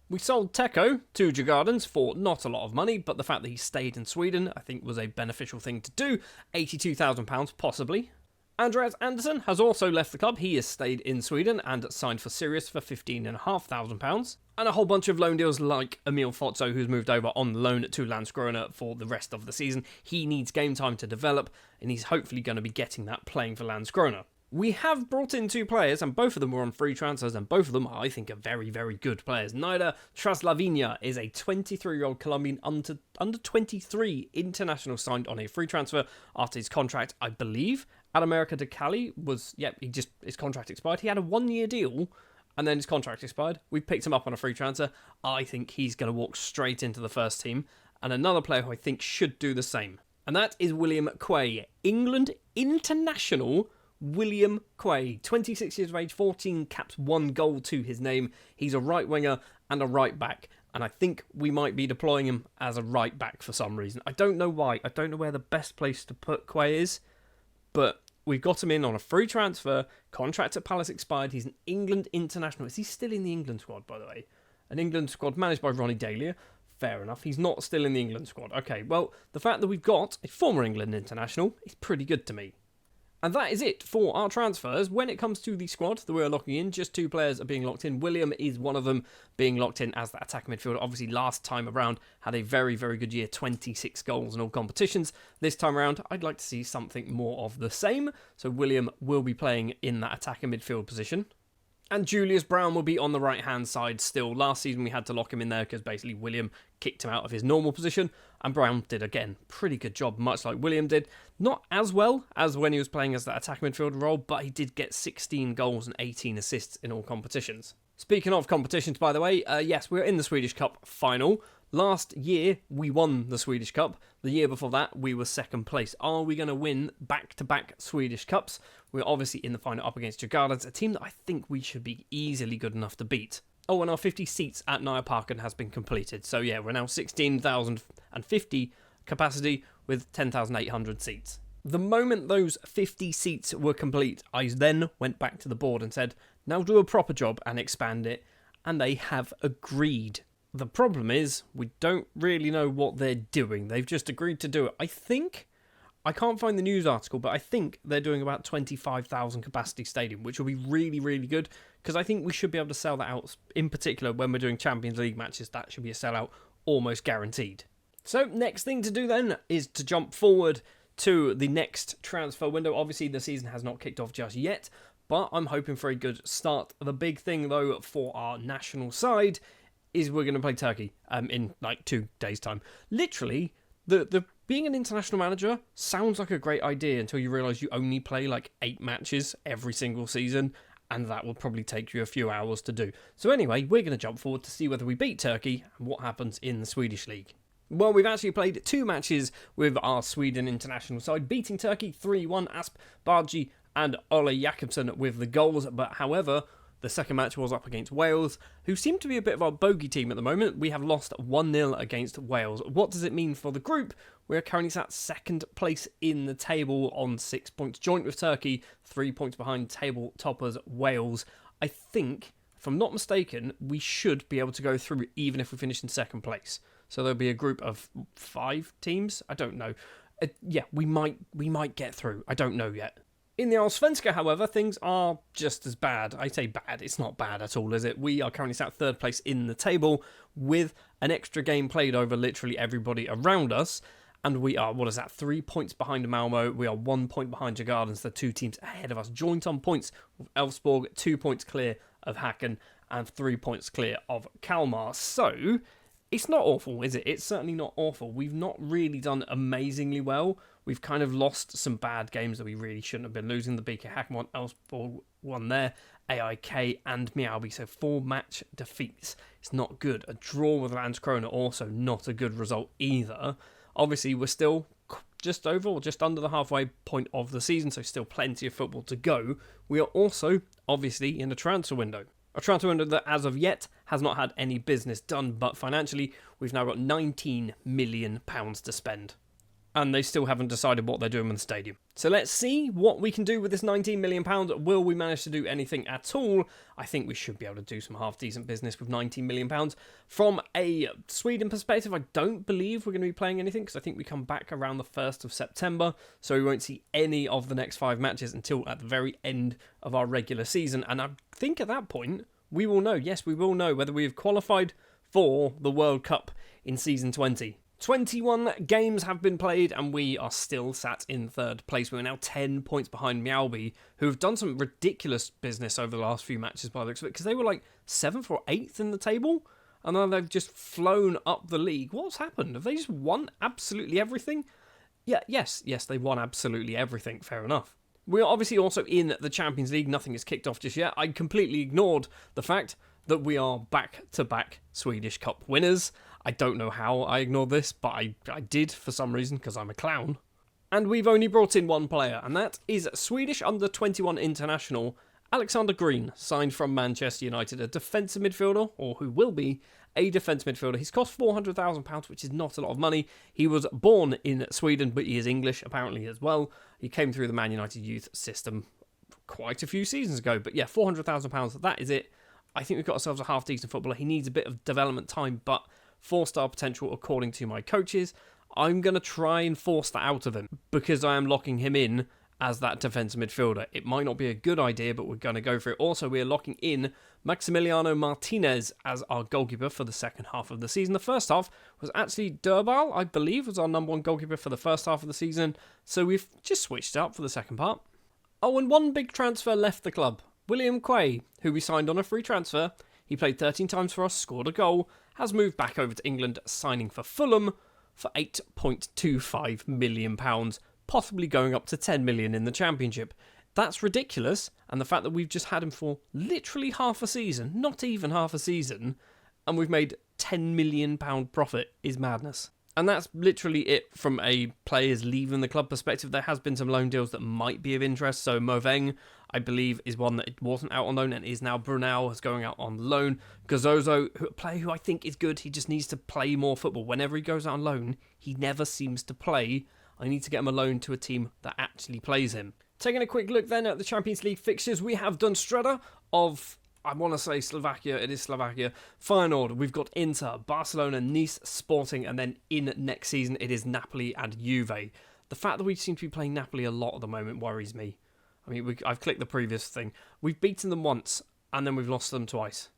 We sold Teko to Djurgårdens for not a lot of money, but the fact that he stayed in Sweden, I think, was a beneficial thing to do. £82,000, possibly. Andreas Andersson has also left the club. He has stayed in Sweden and signed for Sirius for £15,500. And a whole bunch of loan deals like Emil Fozzo, who's moved over on loan to Landskrona for the rest of the season. He needs game time to develop, and he's hopefully going to be getting that playing for Landskrona. We have brought in 2 players, and both of them were on free transfers, and both of them, I think, are very, very good players. Naira Traslavinia is a 23-year-old Colombian under 23 international signed on a free transfer after his contract, I believe, at America de Cali was, his contract expired. He had a 1-year deal, and then his contract expired. We picked him up on a free transfer. I think he's going to walk straight into the first team, and another player who I think should do the same. And that is William Quay, England international William Quay, 26 years of age, 14 caps, 1 goal to his name. He's a right winger and a right back, and I think we might be deploying him as a right back for some reason. I don't know why. I don't know where the best place to put Quay is, but we've got him in on a free transfer. Contract at Palace expired. He's an England international. Is he still in the England squad, by the way? An England squad managed by Ronnie Dahlia. Fair enough. He's not still in the England squad. Okay, well, the fact that we've got a former England international is pretty good to me. And that is it for our transfers. When it comes to the squad that we're locking in, just 2 players are being locked in. William is one of them, being locked in as the attacking midfielder. Obviously, last time around, had a very, very good year, 26 goals in all competitions. This time around, I'd like to see something more of the same. So William will be playing in that attacking midfield position. And Julius Brown will be on the right-hand side still. Last season, we had to lock him in there because basically William kicked him out of his normal position. And Brown did, again, pretty good job, much like William did. Not as well as when he was playing as that attacking midfielder role, but he did get 16 goals and 18 assists in all competitions. Speaking of competitions, by the way, yes, we're in the Swedish Cup final. Last year, we won the Swedish Cup. The year before that, we were second place. Are we going to win back-to-back Swedish Cups? We're obviously in the final up against Djurgårdens, a team that I think we should be easily good enough to beat. Oh, and our 50 seats at Norrköping has been completed. So yeah, we're now 16,050 capacity with 10,800 seats. The moment those 50 seats were complete, I then went back to the board and said, now do a proper job and expand it. And they have agreed. The problem is, we don't really know what they're doing. They've just agreed to do it. I can't find the news article, but I think they're doing about 25,000 capacity stadium, which will be really, really good, because I think we should be able to sell that out, in particular when we're doing Champions League matches. That should be a sellout almost guaranteed. So next thing to do then is to jump forward to the next transfer window. Obviously the season has not kicked off just yet, but I'm hoping for a good start. The big thing though for our national side is we're going to play Turkey in like 2 days' time. Literally, the being an international manager sounds like a great idea until you realise you only play like 8 matches every single season, and that will probably take you a few hours to do. So anyway, we're going to jump forward to see whether we beat Turkey and what happens in the Swedish league. Well, we've actually played 2 matches with our Sweden international side, beating Turkey 3-1, Asp Bargi and Ole Jakobsen with the goals, but however, the second match was up against Wales, who seem to be a bit of our bogey team at the moment. We have lost 1-0 against Wales. What does it mean for the group? We're currently sat second place in the table on 6 points, joint with Turkey, 3 points behind table toppers Wales. I think, if I'm not mistaken, we should be able to go through even if we finish in second place. So there'll be a group of 5 teams. I don't know. Yeah, we might get through. I don't know yet. In the Allsvenska, however, things are just as bad. I say bad, it's not bad at all, is it? We are currently sat third place in the table with an extra game played over literally everybody around us. And we are, 3 points behind Malmo. We are 1 point behind Djurgårdens, the 2 teams ahead of us. Joint on points with Elfsborg, 2 points clear of Häcken, and 3 points clear of Kalmar. So, it's not awful, is it? It's certainly not awful. We've not really done amazingly well. We've kind of lost some bad games that we really shouldn't have been losing. The BK Häcken one, Elfsborg one there, AIK and Mjällby. So 4 match defeats. It's not good. A draw with Landskrona also not a good result either. Obviously, we're still just over or just under the halfway point of the season, so still plenty of football to go. We are also, obviously, in a transfer window. A transfer window that, as of yet, has not had any business done, but financially, we've now got £19 million to spend. And they still haven't decided what they're doing with the stadium. So let's see what we can do with this £19 million. Will we manage to do anything at all? I think we should be able to do some half-decent business with £19 million. From a Sweden perspective, I don't believe we're going to be playing anything, because I think we come back around the 1st of September, so we won't see any of the next 5 matches until at the very end of our regular season. And I think at that point, we will know, yes, we will know whether we have qualified for the World Cup in Season 20. 21 games have been played and we are still sat in third place. We're now 10 points behind Mjällby, who have done some ridiculous business over the last few matches by the looks of it, because they were like 7th or 8th in the table, and then they've just flown up the league. What's happened? Have they just won absolutely everything? Yes, they won absolutely everything. Fair enough. We are obviously also in the Champions League. Nothing is kicked off just yet. I completely ignored the fact that we are back-to-back Swedish Cup winners. I don't know how I ignored this, but I did for some reason, because I'm a clown. And we've only brought in one player, and that is Swedish under-21 international Alexander Green, signed from Manchester United, a defensive midfielder, or who will be a defensive midfielder. He's cost £400,000, which is not a lot of money. He was born in Sweden, but he is English, apparently, as well. He came through the Man United youth system quite a few seasons ago. But yeah, £400,000, that is it. I think we've got ourselves a half-decent footballer. He needs a bit of development time, but 4-star potential according to my coaches. I'm going to try and force that out of him, because I am locking him in as that defensive midfielder. It might not be a good idea, but we're going to go for it. Also, we are locking in Maximiliano Martinez as our goalkeeper for the second half of the season. The first half was actually Durbal, I believe, was our number one goalkeeper for the first half of the season. So we've just switched it up for the second part. Oh, and one big transfer left the club. William Quay, who we signed on a free transfer. He played 13 times for us, scored a goal, has moved back over to England, signing for Fulham for £8.25 million, possibly going up to 10 million in the Championship. That's ridiculous, and the fact that we've just had him for literally half a season, not even half a season, and we've made £10 million profit is madness. And that's literally it from a players leaving the club perspective. There has been some loan deals that might be of interest. So Moveng, I believe, is one that wasn't out on loan and is now. Brunel is going out on loan. Gazozo, a player who I think is good. He just needs to play more football. Whenever he goes out on loan, he never seems to play. I need to get him a loan to a team that actually plays him. Taking a quick look then at the Champions League fixtures, we have Dunstreda of, I want to say Slovakia, it is Slovakia. Feyenoord, we've got Inter, Barcelona, Nice, Sporting, and then in next season it is Napoli and Juve. The fact that we seem to be playing Napoli a lot at the moment worries me. I mean, I've clicked the previous thing. We've beaten them once, and then we've lost them twice.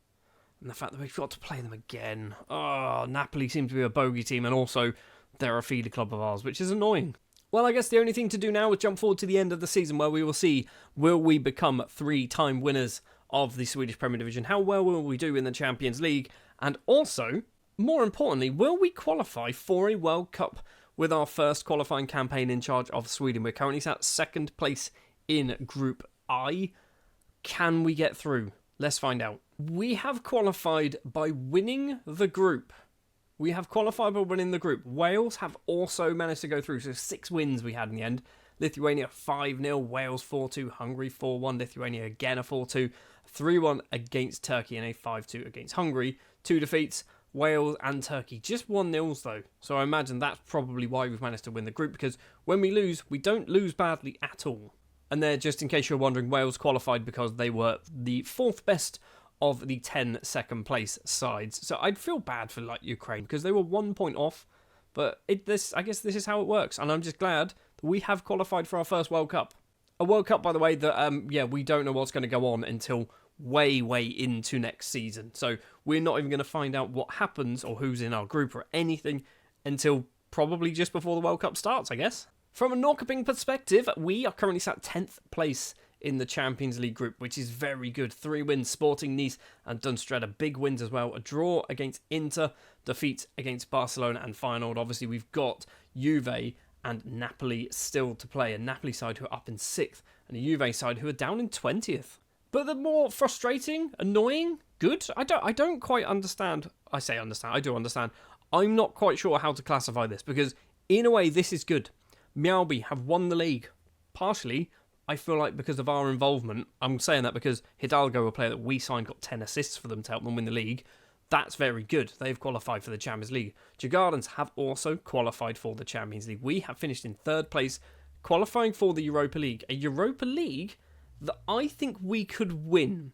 And the fact that we've got to play them again. Oh, Napoli seem to be a bogey team, and also they're a feeder club of ours, which is annoying. Well, I guess the only thing to do now is jump forward to the end of the season, where we will see, will we become 3-time winners of the Swedish Premier Division? How well will we do in the Champions League? And also, more importantly, will we qualify for a World Cup with our first qualifying campaign in charge of Sweden? We're currently at second place in Group I. Can we get through? Let's find out. We have qualified by winning the group. Wales have also managed to go through, so 6 wins we had in the end. Lithuania 5-0, Wales 4-2, Hungary 4-1, Lithuania again a 4-2, 3-1 against Turkey and a 5-2 against Hungary. 2 defeats, Wales and Turkey. Just 1-0s though, so I imagine that's probably why we've managed to win the group, because when we lose, we don't lose badly at all. And there, just in case you're wondering, Wales qualified because they were the 4th best of the 10 second place sides. So I'd feel bad for like Ukraine, because they were 1 point off, but I guess this is how it works, and I'm just glad that we have qualified for our first World Cup. A World Cup, by the way, that we don't know what's going to go on until way into next season. So we're not even going to find out what happens or who's in our group or anything until probably just before the World Cup starts, I guess. From a Norrköping perspective, we are currently sat 10th place in the Champions League group, which is very good. 3 wins, Sporting, Nice and Dunstreda. Big wins as well. A draw against Inter, defeat against Barcelona and Feyenoord. Obviously, we've got Juve and Napoli still to play. A Napoli side who are up in 6th and a Juve side who are down in 20th. But the more frustrating, annoying, good, I don't quite understand. I do understand. I'm not quite sure how to classify this, because in a way this is good. Mjällby have won the league. Partially, I feel like because of our involvement. I'm saying that because Hidalgo, a player that we signed, got 10 assists for them to help them win the league. That's very good. They've qualified for the Champions League. Djurgårdens have also qualified for the Champions League. We have finished in 3rd place, qualifying for the Europa League. A Europa League that I think we could win.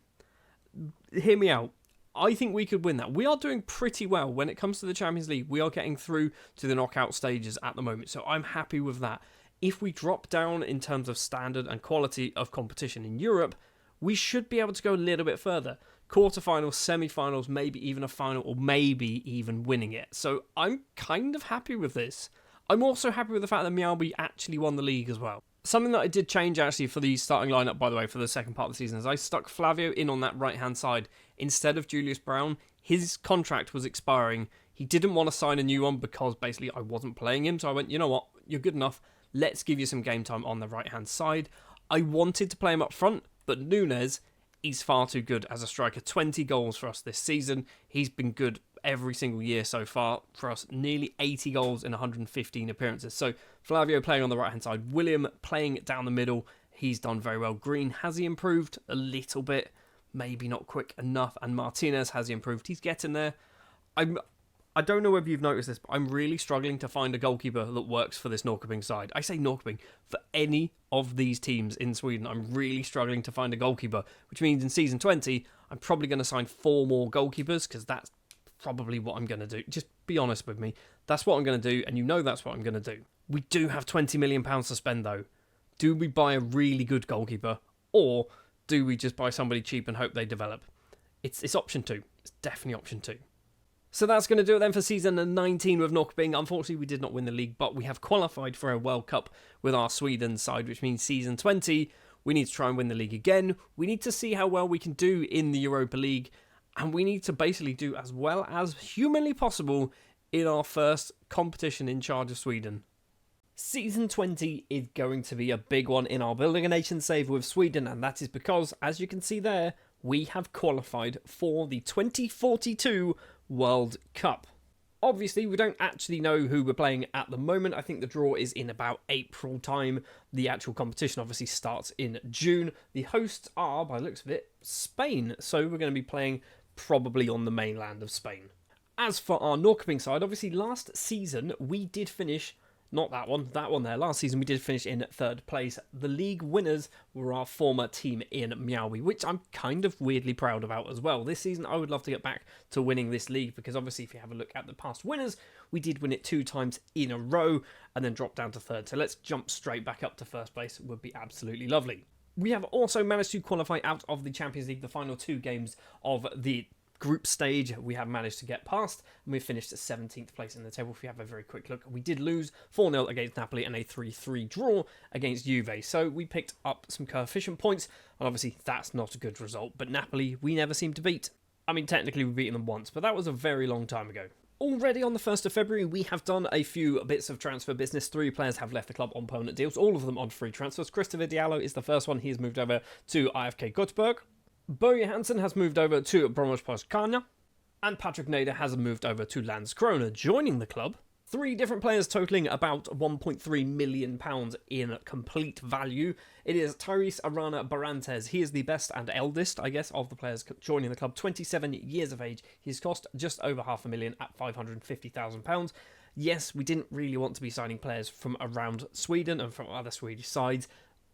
Hear me out. I think we could win that. We are doing pretty well when it comes to the Champions League. We are getting through to the knockout stages at the moment, so I'm happy with that. If we drop down in terms of standard and quality of competition in Europe, we should be able to go a little bit further. quarterfinals, semi-finals, maybe even a final, or maybe even winning it. So I'm kind of happy with this. I'm also happy with the fact that Mjällby actually won the league as well. Something that I did change actually for the starting lineup, by the way, for the second part of the season, is I stuck Flavio in on that right-hand side instead of Julius Brown. His contract was expiring. He didn't want to sign a new one because basically I wasn't playing him. So I went, you know what, you're good enough. Let's give you some game time on the right-hand side. I wanted to play him up front, but Nunes, he's far too good as a striker. 20 goals for us this season. He's been good every single year so far for us. Nearly 80 goals in 115 appearances. So Flavio playing on the right-hand side. William playing down the middle. He's done very well. Green, has he improved? A little bit. Maybe not quick enough. And Martinez, has he improved? He's getting there. I don't know whether you've noticed this, but I'm really struggling to find a goalkeeper that works for this Norrköping side. I say Norrköping, for any of these teams in Sweden, I'm really struggling to find a goalkeeper, which means in season 20, I'm probably going to sign 4 more goalkeepers, because that's probably what I'm going to do. Just be honest with me. That's what I'm going to do, and you know that's what I'm going to do. We do have £20 million to spend, though. Do we buy a really good goalkeeper, or do we just buy somebody cheap and hope they develop? It's option 2. It's definitely option 2. So that's going to do it then for season 19 with Norrköping. Unfortunately, we did not win the league, but we have qualified for a World Cup with our Sweden side, which means season 20, we need to try and win the league again. We need to see how well we can do in the Europa League, and we need to basically do as well as humanly possible in our first competition in charge of Sweden. Season 20 is going to be a big one in our Building a Nation save with Sweden, and that is because, as you can see there, we have qualified for the 2042 World Cup. Obviously, we don't actually know who we're playing at the moment. I think the draw is in about April time. The actual competition obviously starts in June. The hosts are, by the looks of it, Spain. So we're going to be playing probably on the mainland of Spain. As for our Norrköping side, obviously last season we did finish, not that one there. Last season we did finish in 3rd place. The league winners were our former team in Mjällby, which I'm kind of weirdly proud about as well. This season I would love to get back to winning this league, because obviously if you have a look at the past winners, we did win it 2 times in a row and then drop down to 3rd. So let's jump straight back up to 1st place. It would be absolutely lovely. We have also managed to qualify out of the Champions League, the final 2 games of the group stage. We have managed to get past, and we've finished at 17th place in the table. If you have a very quick look, we did lose 4-0 against Napoli and a 3-3 draw against Juve, so we picked up some coefficient points, and obviously that's not a good result, but Napoli we never seem to beat. I mean, technically we've beaten them once, but that was a very long time ago. Already on the 1st of February, we have done a few bits of transfer business. 3 players have left the club on permanent deals, all of them on free transfers. Christopher Diallo is the first one. He has moved over to IFK Göteborg. Bo Johansson has moved over to Brommers and Patrick Nader has moved over to Landskrona, joining the club. 3 different players totaling about £1.3 million in complete value. It is Tyrese Arana Barantes. He is the best and eldest, I guess, of the players joining the club. 27 years of age. He's cost just over £500,000 at £550,000. Yes, we didn't really want to be signing players from around Sweden and from other Swedish sides.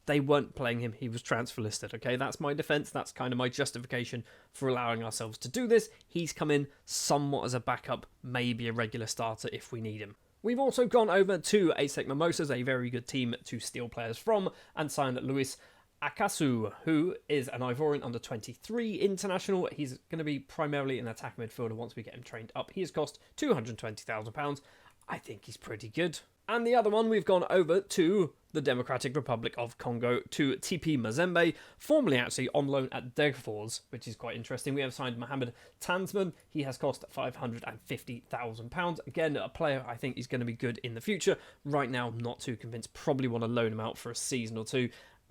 They weren't playing him, he was transfer listed, okay? That's my defence, that's kind of my justification for allowing ourselves to do this. He's come in somewhat as a backup, maybe a regular starter if we need him. We've also gone over to ASEC Mimosas, a very good team to steal players from, and signed Luis Akasu, who is an Ivorian under-23 international. He's going to be primarily an attack midfielder once we get him trained up. He has cost £220,000. I think he's pretty good. And the other one, we've gone over to the Democratic Republic of Congo, to TP Mazembe, formerly actually on loan at Degerfors, which is quite interesting. We have signed Mohamed Tansman. He has cost £550,000. Again, a player I think is going to be good in the future. Right now, not too convinced. Probably want to loan him out for a season or 2.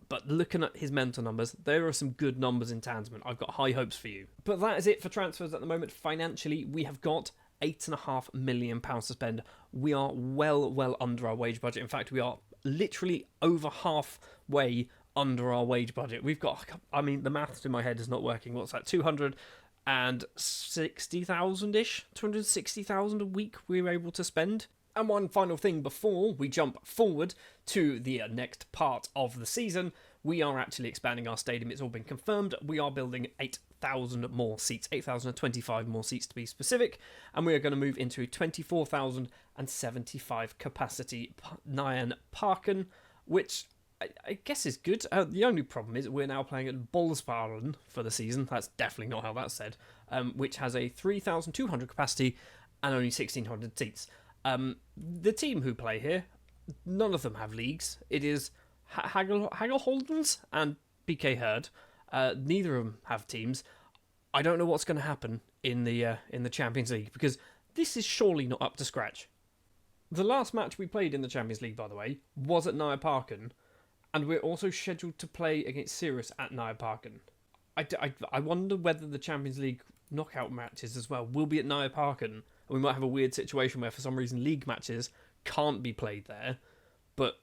But looking at his mental numbers, there are some good numbers in Tansman. I've got high hopes for you. But that is it for transfers at the moment. Financially, we have got £8.5 million to spend. We are well under our wage budget. In fact, we are literally over halfway under our wage budget. We've got, I mean, the maths in my head is not working. What's that? 260,000-ish? 260,000 a week we were able to spend. And one final thing before we jump forward to the next part of the season, we are actually expanding our stadium. It's all been confirmed. We are building 8,000 more seats, 8,025 more seats to be specific, and we are going to move into 24,075 capacity Nyan Parken, which I guess it's good. The only problem is we're now playing at Bollsparen for the season. That's definitely not how that's said. Which has a 3,200 capacity and only 1,600 seats. The team who play here, none of them have leagues. It is Hagelholdens and BK Herd. Neither of them have teams. I don't know what's going to happen in the Champions League, because this is surely not up to scratch. The last match we played in the Champions League, by the way, was at Norrköping, and we're also scheduled to play against Sirius at Norrköping. I wonder whether the Champions League knockout matches as well will be at Norrköping, and we might have a weird situation where for some reason league matches can't be played there, but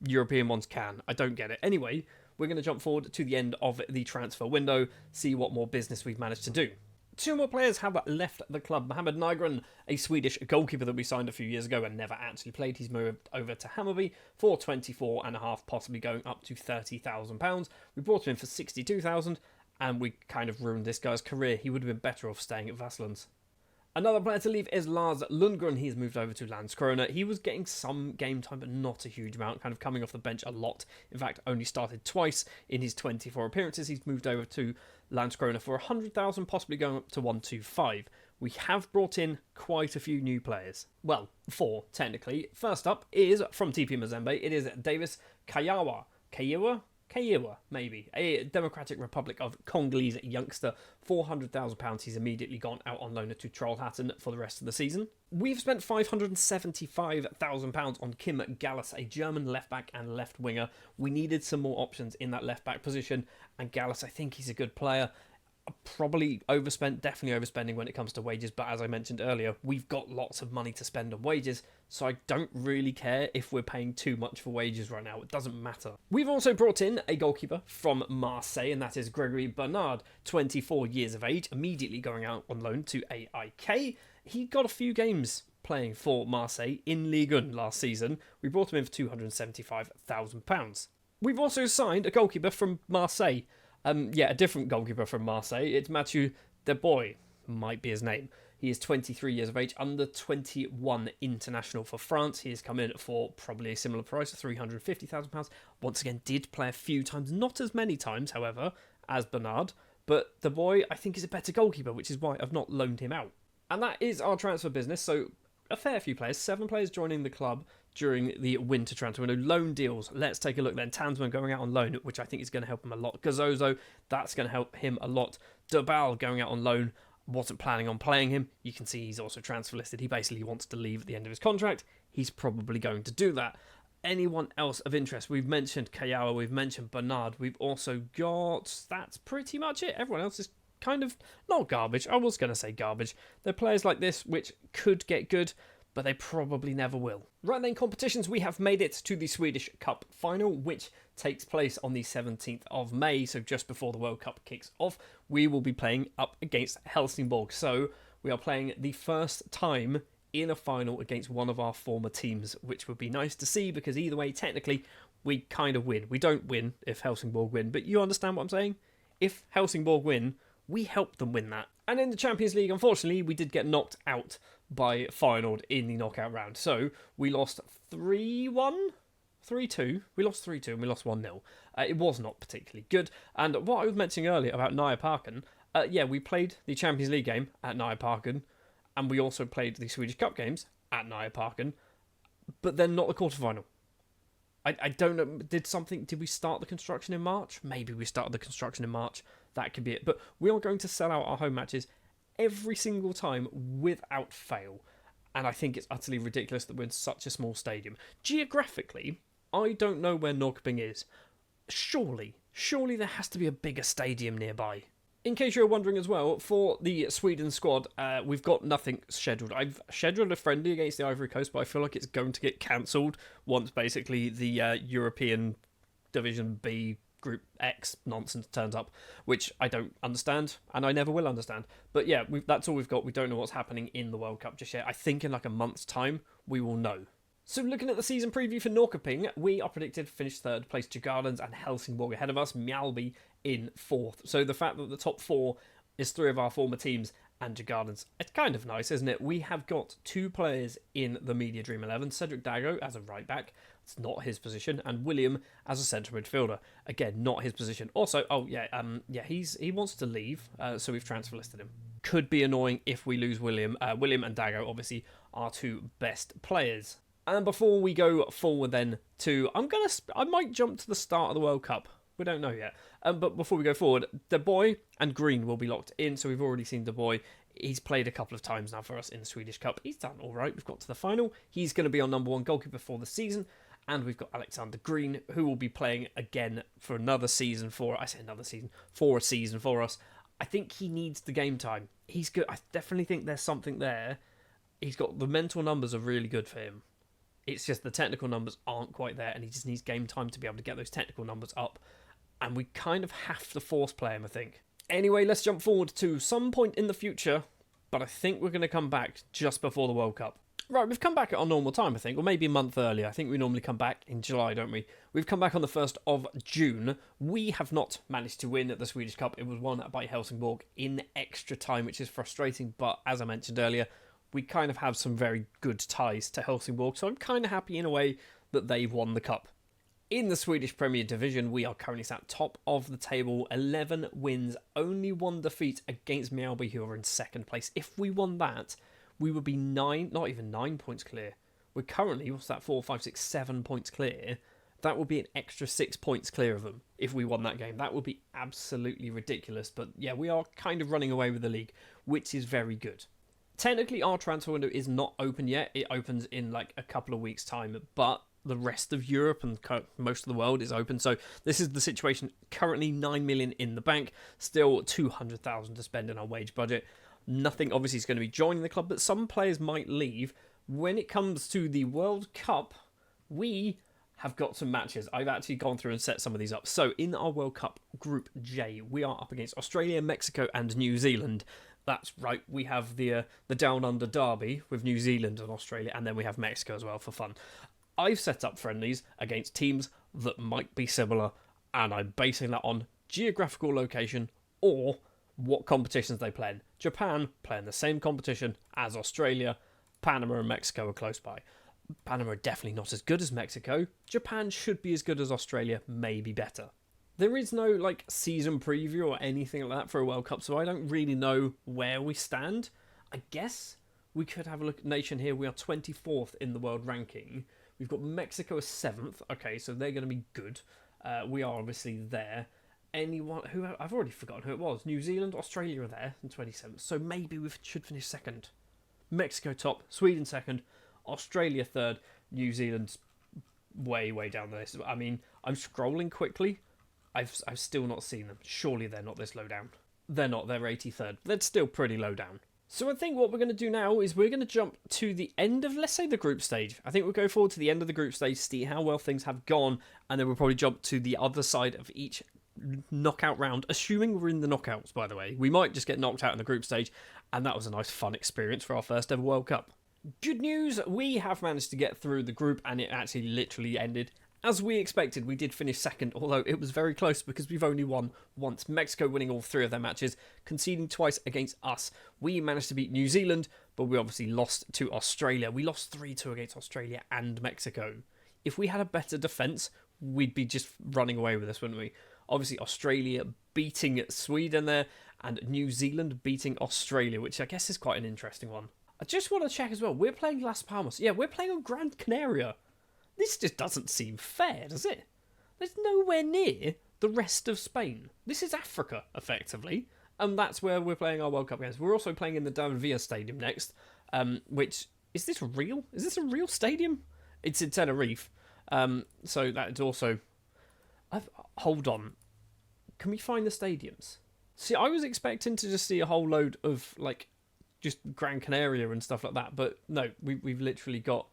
European ones can. I don't get it. Anyway, we're going to jump forward to the end of the transfer window, see what more business we've managed to do. 2 more players have left the club. Mohamed Nygren, a Swedish goalkeeper that we signed a few years ago and never actually played. He's moved over to Hammarby for 24.5, possibly going up to £30,000. We brought him in for 62,000, and we kind of ruined this guy's career. He would have been better off staying at Vasslands. Another player to leave is Lars Lundgren. He's moved over to Landskrona. He was getting some game time, but not a huge amount, kind of coming off the bench a lot. In fact, only started twice in his 24 appearances. He's moved over to Landskrona for 100,000, possibly going up to 125. We have brought in quite a few new players. Well, 4, technically. First up is, from TP Mazembe, it is Davis Kayawa. Kaiwa, maybe. A Democratic Republic of Congolese youngster. £400,000. He's immediately gone out on loan to Trollhättan for the rest of the season. We've spent £575,000 on Kim Gallas, a German left-back and left-winger. We needed some more options in that left-back position, and Gallas, I think he's a good player. Probably overspent, definitely overspending when it comes to wages, but as I mentioned earlier, we've got lots of money to spend on wages, so I don't really care if we're paying too much for wages right now. It doesn't matter. We've also brought in a goalkeeper from Marseille, and that is Gregory Bernard, 24 years of age, immediately going out on loan to AIK. He got a few games playing for Marseille in Ligue 1 last season. We brought him in for £275,000. We've also signed a goalkeeper from Marseille. A different goalkeeper from Marseille. It's Mathieu Deboy, might be his name. He is 23 years of age, under 21 international for France. He has come in for probably a similar price of £350,000. Once again, did play a few times, not as many times, however, as Bernard. But Deboy, I think, is a better goalkeeper, which is why I've not loaned him out. And that is our transfer business. So a fair few players, 7 players joining the club during the winter transfer window. Loan deals, let's take a look then. Tansman going out on loan, which I think is going to help him a lot. Gazozo, that's going to help him a lot. Dobal going out on loan, wasn't planning on playing him. You can see he's also transfer listed. He basically wants to leave at the end of his contract. He's probably going to do that. Anyone else of interest? We've mentioned Kayawa, we've mentioned Bernard. We've also got, that's pretty much it. Everyone else is kind of not garbage. I was going to say garbage. They're players like this which could get good, but they probably never will. Right then, competitions, we have made it to the Swedish Cup final, which takes place on the 17th of May, so just before the World Cup kicks off. We will be playing up against Helsingborg, so we are playing the first time in a final against one of our former teams, which would be nice to see, because either way, technically, we kind of win. We don't win if Helsingborg win, but you understand what I'm saying? If Helsingborg win, we help them win that. And in the Champions League, unfortunately, we did get knocked out by Feyenoord in the knockout round. So we lost 3-1, 3-2. We lost 3-2 and we lost 1-0. It was not particularly good. And what I was mentioning earlier about Norrköping, we played the Champions League game at Norrköping, and we also played the Swedish Cup games at Norrköping, but then not the quarterfinal. I don't know, did we start the construction in March? Maybe we started the construction in March. That could be it. But we are going to sell out our home matches every single time without fail. And I think it's utterly ridiculous that we're in such a small stadium. Geographically, I don't know where Norrköping is. Surely there has to be a bigger stadium nearby. In case you're wondering as well, for the Sweden squad, we've got nothing scheduled. I've scheduled a friendly against the Ivory Coast, but I feel like it's going to get cancelled once basically the European Division B Group X nonsense turns up, which I don't understand, and I never will understand. But yeah, that's all we've got. We don't know what's happening in the World Cup just yet. I think in like a month's time, we will know. So looking at the season preview for Norrköping, we are predicted to finish third place, Djurgårdens and Helsingborg ahead of us, Mjällby in fourth. So the fact that the top 4 is 3 of our former teams and your Gardens. It's kind of nice, isn't it? We have got 2 players in the Media Dream 11. Cedric Dago as a right back. It's not his position. And William as a centre midfielder. Again, not his position. Also, he wants to leave, so we've transfer listed him. Could be annoying if we lose William. William and Dago, obviously, are 2 best players. And before we go forward then to... I might jump to the start of the World Cup. We don't know yet. But before we go forward, De Boy and Green will be locked in. So we've already seen De Boy. He's played a couple of times now for us in the Swedish Cup. He's done all right. We've got to the final. He's going to be our number 1 goalkeeper for the season. And we've got Alexander Green, who will be playing again for another season for... I say another season. For a season for us. I think he needs the game time. He's good. I definitely think there's something there. He's got... The mental numbers are really good for him. It's just the technical numbers aren't quite there. And he just needs game time to be able to get those technical numbers up. And we kind of have to force play him, I think. Anyway, let's jump forward to some point in the future. But I think we're going to come back just before the World Cup. Right, we've come back at our normal time, I think. Or maybe a month earlier. I think we normally come back in July, don't we? We've come back on the 1st of June. We have not managed to win at the Swedish Cup. It was won by Helsingborg in extra time, which is frustrating. But as I mentioned earlier, we kind of have some very good ties to Helsingborg. So I'm kind of happy in a way that they've won the cup. In the Swedish Premier Division, we are currently sat top of the table, 11 wins, only 1 defeat against Mjällby, who are in 2nd place. If we won that, we would be not even 9 points clear. We're currently, what's that, 4, 5, 6, 7 points clear. That would be an extra 6 points clear of them if we won that game. That would be absolutely ridiculous. But yeah, we are kind of running away with the league, which is very good. Technically, our transfer window is not open yet. It opens in like a couple of weeks' time, but the rest of Europe and most of the world is open. So this is the situation. Currently 9 million in the bank, still 200,000 to spend in our wage budget. Nothing obviously is going to be joining the club, but some players might leave. When it comes to the World Cup, we have got some matches. I've actually gone through and set some of these up. So in our World Cup Group J, we are up against Australia, Mexico and New Zealand. That's right, we have the Down Under derby with New Zealand and Australia, and then we have Mexico as well for fun. I've set up friendlies against teams that might be similar, and I'm basing that on geographical location or what competitions they play in. Japan play in the same competition as Australia. Panama and Mexico are close by. Panama are definitely not as good as Mexico. Japan should be as good as Australia, maybe better. There is no season preview or anything like that for a World Cup, so I don't really know where we stand. I guess we could have a look at nation here. We are 24th in the world ranking. We've got Mexico as 7th. Okay, so they're going to be good. We are obviously there. Anyone who I've already forgotten who it was. New Zealand, Australia are there in 27th. So maybe we should finish 2nd. Mexico top, Sweden 2nd, Australia 3rd, New Zealand's way down the list. I mean, I'm scrolling quickly. I've still not seen them. Surely they're not this low down. They're not. They're 83rd. They're still pretty low down. So I think what we're going to do now is we're going to jump to the end of, let's say, the group stage. I think we'll go forward to the end of the group stage, see how well things have gone, and then we'll probably jump to the other side of each knockout round, assuming we're in the knockouts, by the way. We might just get knocked out in the group stage, and that was a nice, fun experience for our first ever World Cup. Good news, we have managed to get through the group, and it actually literally ended as we expected. We did finish 2nd, although it was very close because we've only won once. Mexico winning all 3 of their matches, conceding twice against us. We managed to beat New Zealand, but we obviously lost to Australia. We lost 3-2 against Australia and Mexico. If we had a better defence, we'd be just running away with this, wouldn't we? Obviously, Australia beating Sweden there, and New Zealand beating Australia, which I guess is quite an interesting one. I just want to check as well. We're playing Las Palmas. Yeah, we're playing on Gran Canaria. This just doesn't seem fair, does it? There's nowhere near the rest of Spain. This is Africa, effectively. And that's where we're playing our World Cup games. We're also playing in the David Villa Stadium next, which... Is this real? Is this a real stadium? It's in Tenerife. So that is also... Hold on. Can we find the stadiums? See, I was expecting to just see a whole load of, just Gran Canaria and stuff like that. But no, we've literally got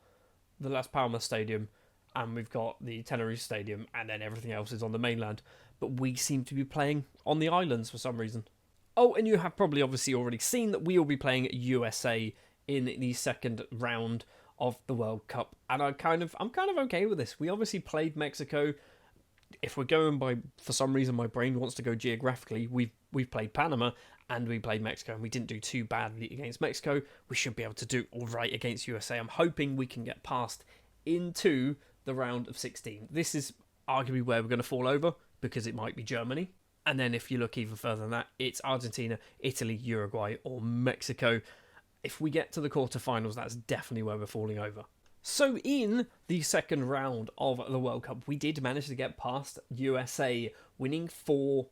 the Las Palmas Stadium, and we've got the Tenerife Stadium, and then everything else is on the mainland. But we seem to be playing on the islands for some reason. Oh, and you have probably obviously already seen that we will be playing USA in the 2nd round of the World Cup. And I'm kind of okay with this. We obviously played Mexico. if we're going by, for some reason my brain wants to go geographically, we've played Panama and we played Mexico, and we didn't do too badly against Mexico. We should be able to do all right against USA. I'm hoping we can get past into the round of 16. This is arguably where we're going to fall over, because it might be Germany. And then if you look even further than that, it's Argentina, Italy, Uruguay, or Mexico. If we get to the quarterfinals, that's definitely where we're falling over. So in the second round of the World Cup, we did manage to get past USA, winning 4-2.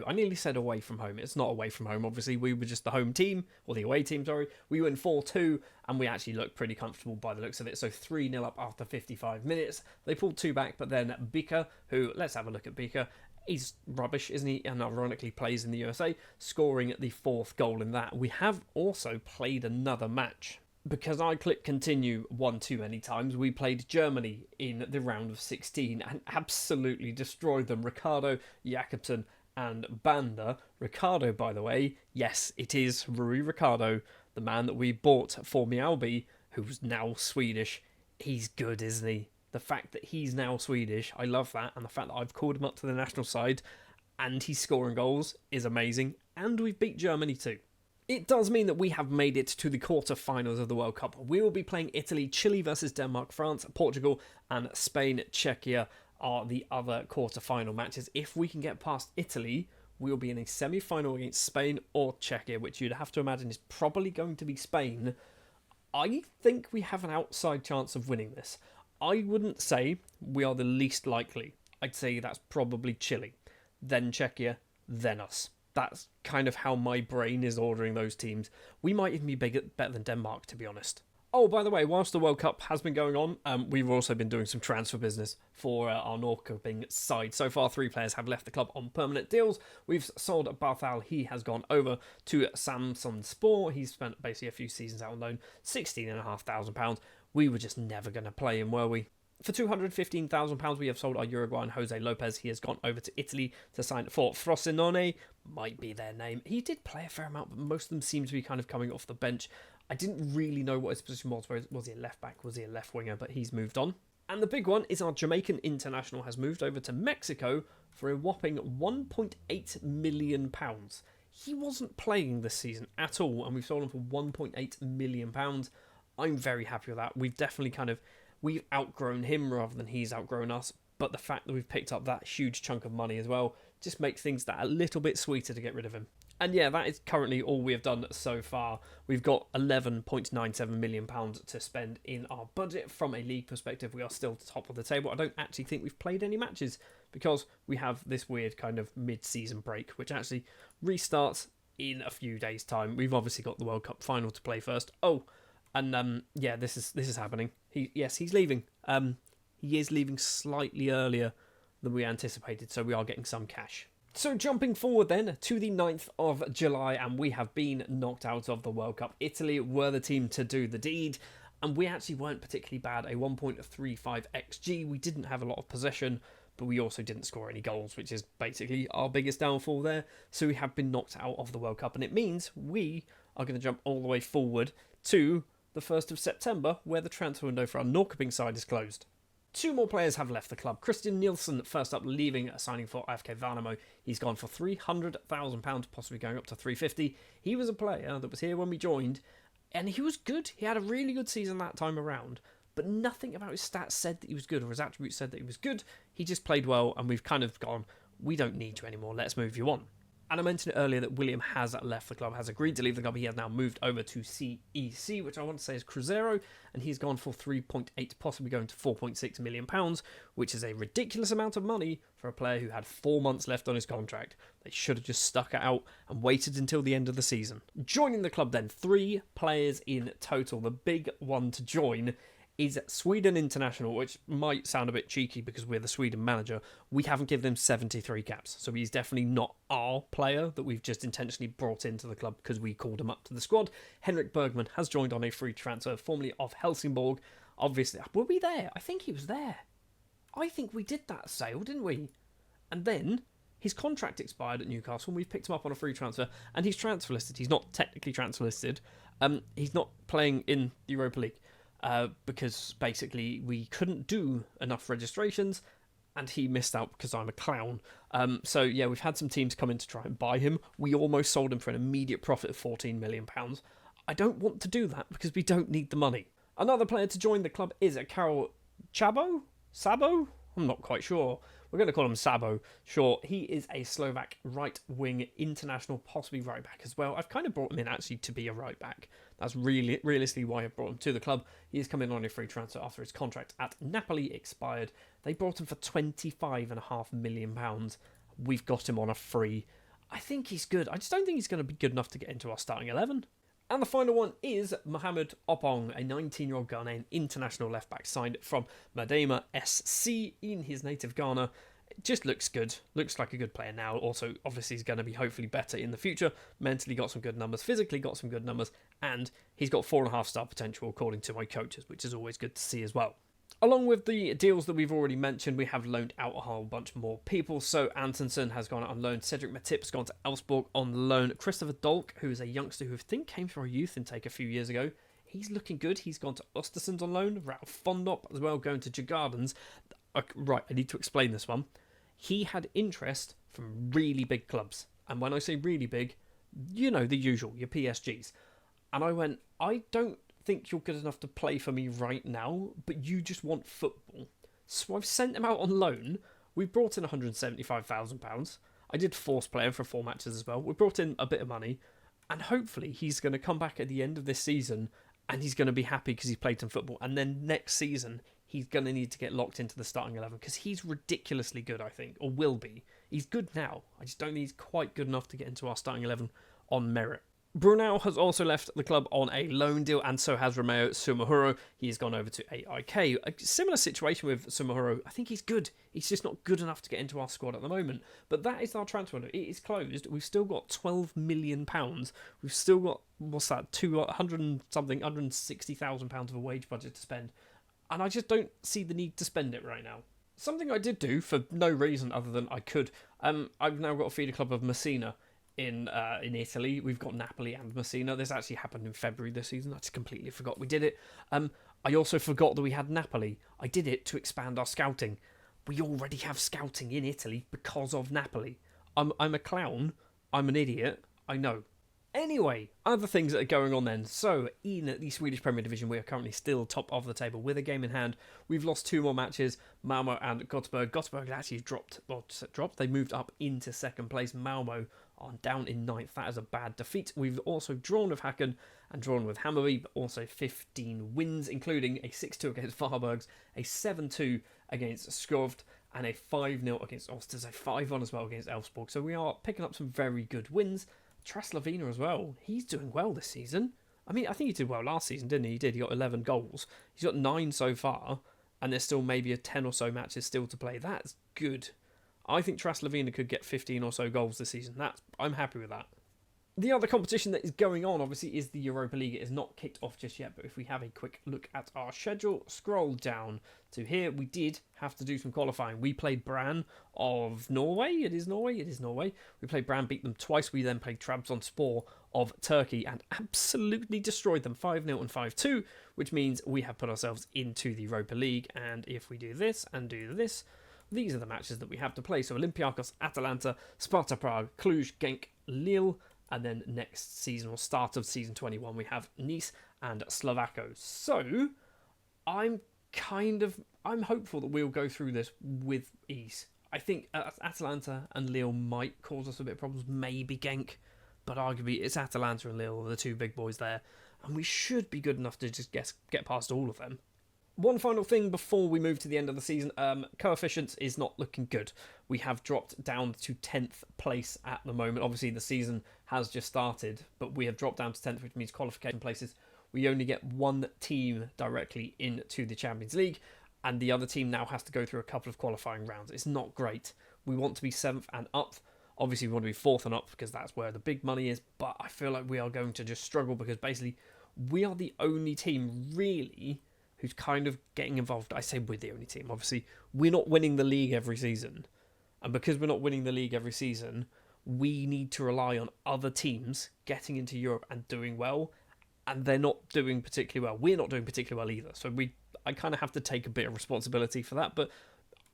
I nearly said away from home. It's not away from home, obviously. We were just the home team, or the away team, sorry. We went 4-2, and we actually looked pretty comfortable by the looks of it. So 3-0 up after 55 minutes. They pulled 2 back, but then Bika, who, let's have a look at Bika. He's rubbish, isn't he? And ironically plays in the USA, scoring the 4th goal in that. We have also played another match. Because I clicked continue one too many times, we played Germany in the round of 16 and absolutely destroyed them. Ricardo, Jakobsen and Banda. Ricardo, by the way, yes, it is Rui Ricardo, the man that we bought for Mjällby, who's now Swedish. He's good, isn't he? The fact that he's now Swedish, I love that. And the fact that I've called him up to the national side and he's scoring goals is amazing. And we've beat Germany too. It does mean that we have made it to the quarter-finals of the World Cup. We will be playing Italy, Chile versus Denmark, France, Portugal, and Spain, Czechia are the other quarter-final matches. If we can get past Italy, we will be in a semi-final against Spain or Czechia, which you'd have to imagine is probably going to be Spain. I think we have an outside chance of winning this. I wouldn't say we are the least likely. I'd say that's probably Chile, then Czechia, then us. That's kind of how my brain is ordering those teams. We might even be better than Denmark, to be honest. Oh, by the way, whilst the World Cup has been going on, we've also been doing some transfer business for our Norrköping side. So far, 3 players have left the club on permanent deals. We've sold Barthal. He has gone over to Samsunspor. He's spent basically a few seasons out on loan, £16,500. We were just never going to play him, were we? For £215,000, we have sold our Uruguayan Jose Lopez. He has gone over to Italy to sign for Frosinone. Might be their name. He did play a fair amount, but most of them seem to be kind of coming off the bench. I didn't really know what his position was. Was he a left back? Was he a left winger? But he's moved on. And the big one is our Jamaican international has moved over to Mexico for a whopping £1.8 million. He wasn't playing this season at all, and we've sold him for £1.8 million. I'm very happy with that. We've definitely we've outgrown him rather than he's outgrown us, but the fact that we've picked up that huge chunk of money as well just makes things that a little bit sweeter to get rid of him. And yeah, that is currently all we have done so far. We've got £11.97 million to spend in our budget. From a league perspective, we are still top of the table. I don't actually think we've played any matches because we have this weird kind of mid-season break, which actually restarts in a few days' time. We've obviously got the World Cup final to play first. Oh, and yeah, this is happening. He's leaving. He is leaving slightly earlier than we anticipated, so we are getting some cash. So jumping forward then to the 9th of July, and we have been knocked out of the World Cup. Italy were the team to do the deed, and we actually weren't particularly bad. A 1.35 XG. We didn't have a lot of possession, but we also didn't score any goals, which is basically our biggest downfall there. So we have been knocked out of the World Cup, and it means we are going to jump all the way forward to the 1st of September, where the transfer window for our Norrköping side is closed. 2 more players have left the club. Christian Nielsen, first up, leaving, signing for AFK Värnamo. He's gone for £300,000, possibly going up to £350,000. He was a player that was here when we joined, and he was good. He had a really good season that time around, but nothing about his stats said that he was good, or his attributes said that he was good. He just played well, and we've kind of gone, we don't need you anymore, let's move you on. And I mentioned earlier that William has left the club, has agreed to leave the club. He has now moved over to CEC, which I want to say is Cruzeiro, and he's gone for 3.8, possibly going to 4.6 million pounds, which is a ridiculous amount of money for a player who had 4 months left on his contract. They should have just stuck it out and waited until the end of the season. Joining the club then, 3 players in total. The big one to join is Sweden International, which might sound a bit cheeky because we're the Sweden manager. We haven't given him 73 caps, so he's definitely not our player that we've just intentionally brought into the club because we called him up to the squad. Henrik Bergman has joined on a free transfer, formerly of Helsingborg. Obviously, were we there? I think he was there. I think we did that sale, didn't we? And then his contract expired at Newcastle, and we've picked him up on a free transfer, and he's transfer listed. He's not technically transfer listed. He's not playing in the Europa League. Because basically we couldn't do enough registrations, and he missed out because I'm a clown. So yeah, we've had some teams come in to try and buy him. We almost sold him for an immediate profit of £14 million. I don't want to do that because we don't need the money. Another player to join the club is Karol Sabo? I'm not quite sure. We're going to call him Sabo. Sure, he is a Slovak right-wing international, possibly right-back as well. I've kind of brought him in actually to be a right-back. That's really realistically why I brought him to the club. He is coming on a free transfer after his contract at Napoli expired. They brought him for £25.5 million. We've got him on a free. I think he's good. I just don't think he's going to be good enough to get into our starting 11. And the final one is Mohamed Opong, a 19-year-old Ghanaian international left-back signed from Madema SC in his native Ghana. It just looks good. Looks like a good player now. Also, obviously, he's going to be hopefully better in the future. Mentally got some good numbers. Physically got some good numbers. And he's got 4.5-star potential, according to my coaches, which is always good to see as well. Along with the deals that we've already mentioned, we have loaned out a whole bunch more people. So Antonsen has gone out on loan. Cedric Matip's gone to Elfsborg on loan. Christopher Dolk, who is a youngster who I think came through a youth intake a few years ago, he's looking good. He's gone to Östersund on loan. Ralph Fondop as well, going to Djurgårdens. Right, I need to explain this one. He had interest from really big clubs. And when I say really big, you know, the usual, your PSGs. And I went, I don't think you're good enough to play for me right now, but you just want football. So I've sent him out on loan. We've brought in £175,000. I did force play him for 4 matches as well. We brought in a bit of money, and hopefully he's going to come back at the end of this season and he's going to be happy because he's played some football. And then next season, he's going to need to get locked into the starting 11 because he's ridiculously good, I think, or will be. He's good now. I just don't think he's quite good enough to get into our starting 11 on merit. Brunel has also left the club on a loan deal, and so has Romeo Sumahuro. He has gone over to AIK. A similar situation with Sumahuro. I think he's good. He's just not good enough to get into our squad at the moment. But that is our transfer window. It is closed. We've still got £12 million. We've still got, what's that, 160,000 pounds of a wage budget to spend. And I just don't see the need to spend it right now. Something I did do for no reason other than I could. I've now got a feeder club of Messina in Italy. We've got Napoli and Messina. This actually happened in February this season. I just completely forgot we did it. I also forgot that we had Napoli. I did it to expand our scouting. We already have scouting in Italy because of Napoli. I'm a clown. I'm an idiot. I know. Anyway, other things that are going on then. So, in the Swedish Premier Division, we are currently still top of the table with a game in hand. We've lost 2 more matches, Malmo and Göteborg. Göteborg actually dropped. They moved up into second place. Malmo are down in 9th. That is a bad defeat. We've also drawn with Häcken and drawn with Hammarby, but also 15 wins, including a 6-2 against Varbergs, a 7-2 against Skövde, and a 5-0 against Osters, a 5-1 as well against Elfsborg. So we are picking up some very good wins. Traslavina as well. He's doing well this season. I mean, I think he did well last season, didn't he? He did. He got 11 goals. He's got 9 so far, and there's still maybe a 10 or so matches still to play. That's good. I think Traslavina could get 15 or so goals this season. I'm happy with that. The other competition that is going on, obviously, is the Europa League. It is not kicked off just yet, but if we have a quick look at our schedule, scroll down to here, we did have to do some qualifying. We played Brann of Norway. It is Norway. We played Brann, beat them twice. We then played Trabzonspor of Turkey and absolutely destroyed them 5-0 and 5-2, which means we have put ourselves into the Europa League. And if we do this and do this, these are the matches that we have to play. So Olympiacos, Atalanta, Sparta Prague, Cluj, Genk, Lille. And then next season, or start of season 21, we have Nice and Slovako. So, I'm hopeful that we'll go through this with ease. I think Atalanta and Lille might cause us a bit of problems, maybe Genk, but arguably it's Atalanta and Lille, the 2 big boys there, and we should be good enough to just get past all of them. One final thing before we move to the end of the season, coefficients is not looking good. We have dropped down to 10th place at the moment. Obviously, the season has just started, but we have dropped down to 10th, which means qualification places. We only get 1 team directly into the Champions League, and the other team now has to go through a couple of qualifying rounds. It's not great. We want to be 7th and up. Obviously, we want to be 4th and up because that's where the big money is, but I feel like we are going to just struggle because basically we are the only team really who's kind of getting involved. I say we're the only team. Obviously, we're not winning the league every season. And because we're not winning the league every season, we need to rely on other teams getting into Europe and doing well. And they're not doing particularly well. We're not doing particularly well either. So I kind of have to take a bit of responsibility for that. But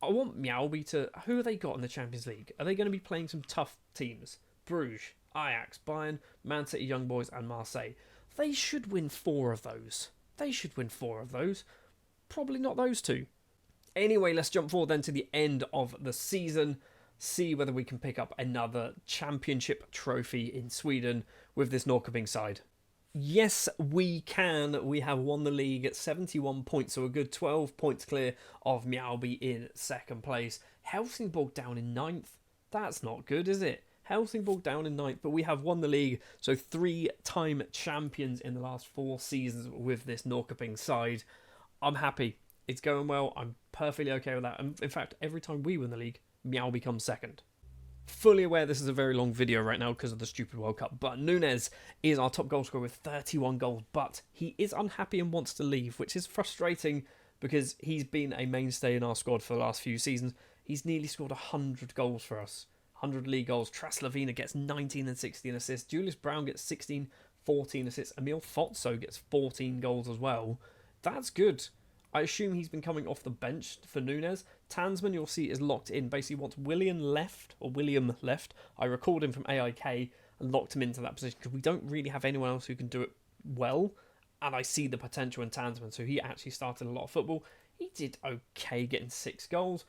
I want Mjällby to... Who have they got in the Champions League? Are they going to be playing some tough teams? Bruges, Ajax, Bayern, Man City Young Boys and Marseille. They should win 4 of those. Probably not those 2. Anyway, let's jump forward then to the end of the season. See whether we can pick up another championship trophy in Sweden with this Norrköping side. Yes, we can. We have won the league at 71 points, so a good 12 points clear of Mjällby in second place. Helsingborg down in 9th. That's not good, is it? Helsingborg down in 9th, but we have won the league, so 3-time champions in the last 4 seasons with this Norrköping side. I'm happy. It's going well. I'm perfectly okay with that. And in fact, every time we win the league, Mjällby comes second. Fully aware this is a very long video right now because of the stupid World Cup, but Nunes is our top goal scorer with 31 goals, but he is unhappy and wants to leave, which is frustrating because he's been a mainstay in our squad for the last few seasons. He's nearly scored 100 goals for us, 100 league goals. Traslavina gets 19 and 16 assists. Julius Brown gets 16, 14 assists. Emil Fotso gets 14 goals as well. That's good. I assume he's been coming off the bench for Nunes. Tansman, you'll see, is locked in. Basically, once William left, I recalled him from AIK and locked him into that position because we don't really have anyone else who can do it well. And I see the potential in Tansman, so he actually started a lot of football. He did okay, getting 6 goals.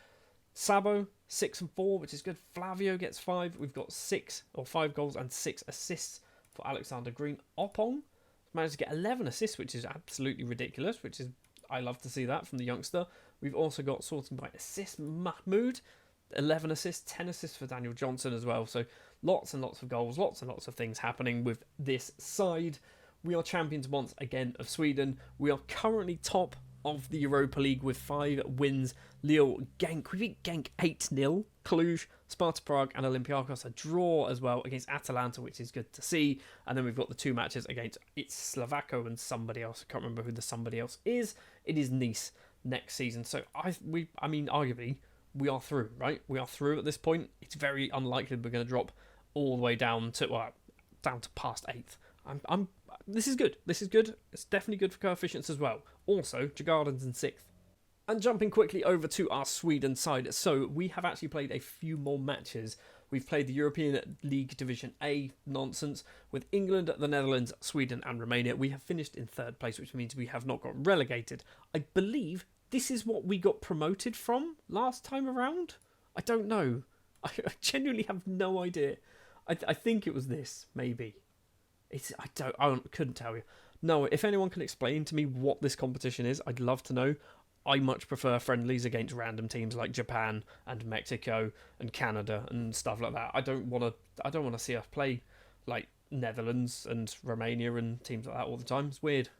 Sabo, 6 and 4, which is good. Flavio gets 5. We've got 5 goals and 6 assists for Alexander Green. Opong managed to get 11 assists, which is absolutely ridiculous, I love to see that from the youngster. We've also got, sorting by assist, Mahmoud, 11 assists, 10 assists for Daniel Johnson as well. So lots and lots of goals, lots and lots of things happening with this side. We are champions once again of Sweden. We are currently top of the Europa League with 5 wins. Lille, Genk, we beat Genk 8-0. Cluj, Sparta Prague and Olympiacos a draw as well against Atalanta, which is good to see. And then we've got the 2 matches against Slovako and somebody else. I can't remember who the somebody else is. It is Nice next season. So I mean, arguably, we are through, right? We are through at this point. It's very unlikely we're going to drop all the way down to past 8th. This is good. This is good. It's definitely good for coefficients as well. Also, Djurgården's in 6th. And jumping quickly over to our Sweden side. So we have actually played a few more matches. We've played the European League Division A nonsense with England, the Netherlands, Sweden and Romania. We have finished in 3rd place, which means we have not got relegated. I believe this is what we got promoted from last time around. I don't know. I genuinely have no idea. I think it was this, maybe. I couldn't tell you. No, if anyone can explain to me what this competition is, I'd love to know. I much prefer friendlies against random teams like Japan and Mexico and Canada and stuff like that. I don't want to see us play like Netherlands and Romania and teams like that all the time. It's weird.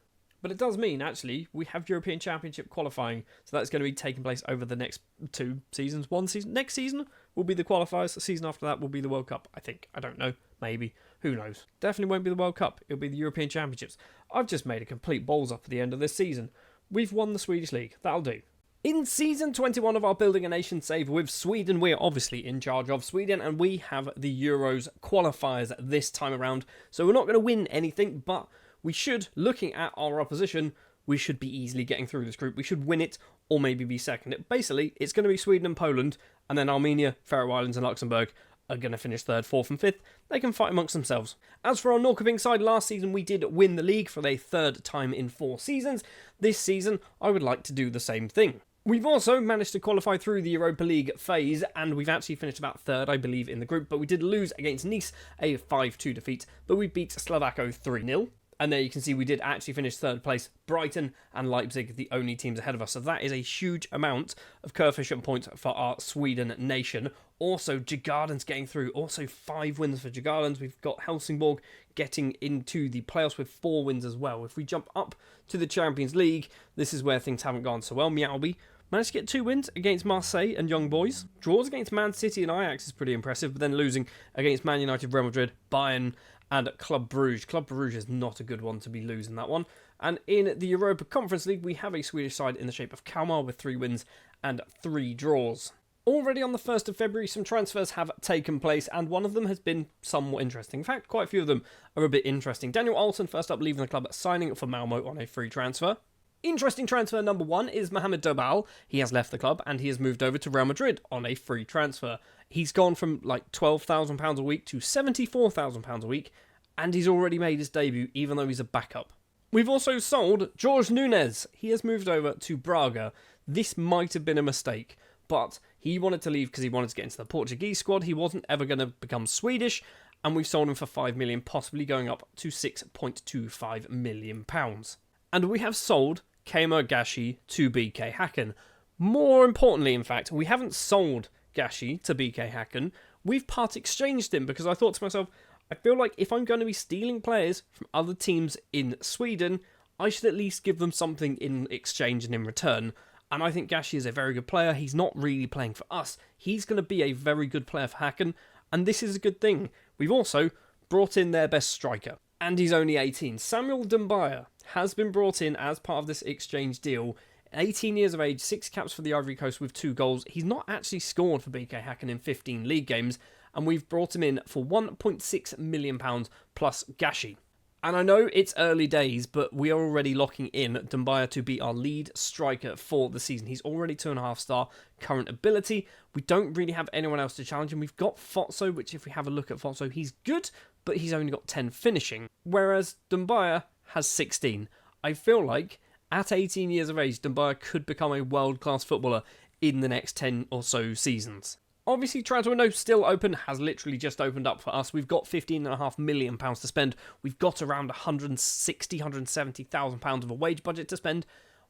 But it does mean, actually, we have European Championship qualifying. So that's going to be taking place over the next 2 seasons. One season. Next season will be the qualifiers. The season after that will be the World Cup, I think. I don't know. Maybe. Who knows? Definitely won't be the World Cup. It'll be the European Championships. I've just made a complete balls up at the end of this season. We've won the Swedish League. That'll do. In Season 21 of our Building a Nation save with Sweden, we're obviously in charge of Sweden, and we have the Euros qualifiers this time around. So we're not going to win anything, but we should, looking at our opposition, we should be easily getting through this group. We should win it, or maybe be second. Basically, it's going to be Sweden and Poland, and then Armenia, Faroe Islands and Luxembourg are going to finish 3rd, 4th and 5th. They can fight amongst themselves. As for our Norrköping side, last season we did win the league for a 3rd time in 4 seasons. This season, I would like to do the same thing. We've also managed to qualify through the Europa League phase, and we've actually finished about 3rd, I believe, in the group, but we did lose against Nice, a 5-2 defeat, but we beat Slovako 3-0. And there you can see we did actually finish 3rd place. Brighton and Leipzig, the only teams ahead of us. So that is a huge amount of coefficient points for our Sweden nation. Also, Djurgården's getting through. Also, 5 wins for Djurgårdens. We've got Helsingborg getting into the playoffs with 4 wins as well. If we jump up to the Champions League, this is where things haven't gone so well. Mjällby managed to get 2 wins against Marseille and Young Boys. Draws against Man City and Ajax is pretty impressive, but then losing against Man United, Real Madrid, Bayern and Club Bruges. Club Bruges is not a good one to be losing that one. And in the Europa Conference League, we have a Swedish side in the shape of Kalmar with 3 wins and 3 draws. Already on the 1st of February, some transfers have taken place, and one of them has been somewhat interesting. In fact, quite a few of them are a bit interesting. Daniel Olsen, first up, leaving the club, signing for Malmo on a free transfer. Interesting transfer number 1 is Mohamed Dobal. He has left the club and he has moved over to Real Madrid on a free transfer. He's gone from like £12,000 a week to £74,000 a week, and he's already made his debut even though he's a backup. We've also sold Jorge Nunes. He has moved over to Braga. This might have been a mistake, but he wanted to leave because he wanted to get into the Portuguese squad. He wasn't ever going to become Swedish, and we've sold him for £5 million, possibly going up to £6.25 million. And we have sold Keimo Gashi to BK Häcken. More importantly, in fact, we haven't sold Gashi to BK Häcken. We've part-exchanged him because I thought to myself, I feel like if I'm going to be stealing players from other teams in Sweden, I should at least give them something in exchange and in return. And I think Gashi is a very good player. He's not really playing for us. He's going to be a very good player for Häcken, and this is a good thing. We've also brought in their best striker, and he's only 18. Samuel Doumbia has been brought in as part of this exchange deal. 18 years of age, 6 caps for the Ivory Coast with 2 goals. He's not actually scored for BK Häcken in 15 league games, and we've brought him in for £1.6 million plus Gashi. And I know it's early days, but we are already locking in Doumbia to be our lead striker for the season. He's already 2.5 star current ability. We don't really have anyone else to challenge him. We've got Fotso, which if we have a look at Fotso, he's good, but he's only got 10 finishing, whereas Doumbia has 16. I feel like at 18 years of age, Doumbia could become a world-class footballer in the next 10 or so seasons. Obviously, transfer window still open, has literally just opened up for us. We've got £15.5 million to spend. We've got around £170,000 of a wage budget to spend.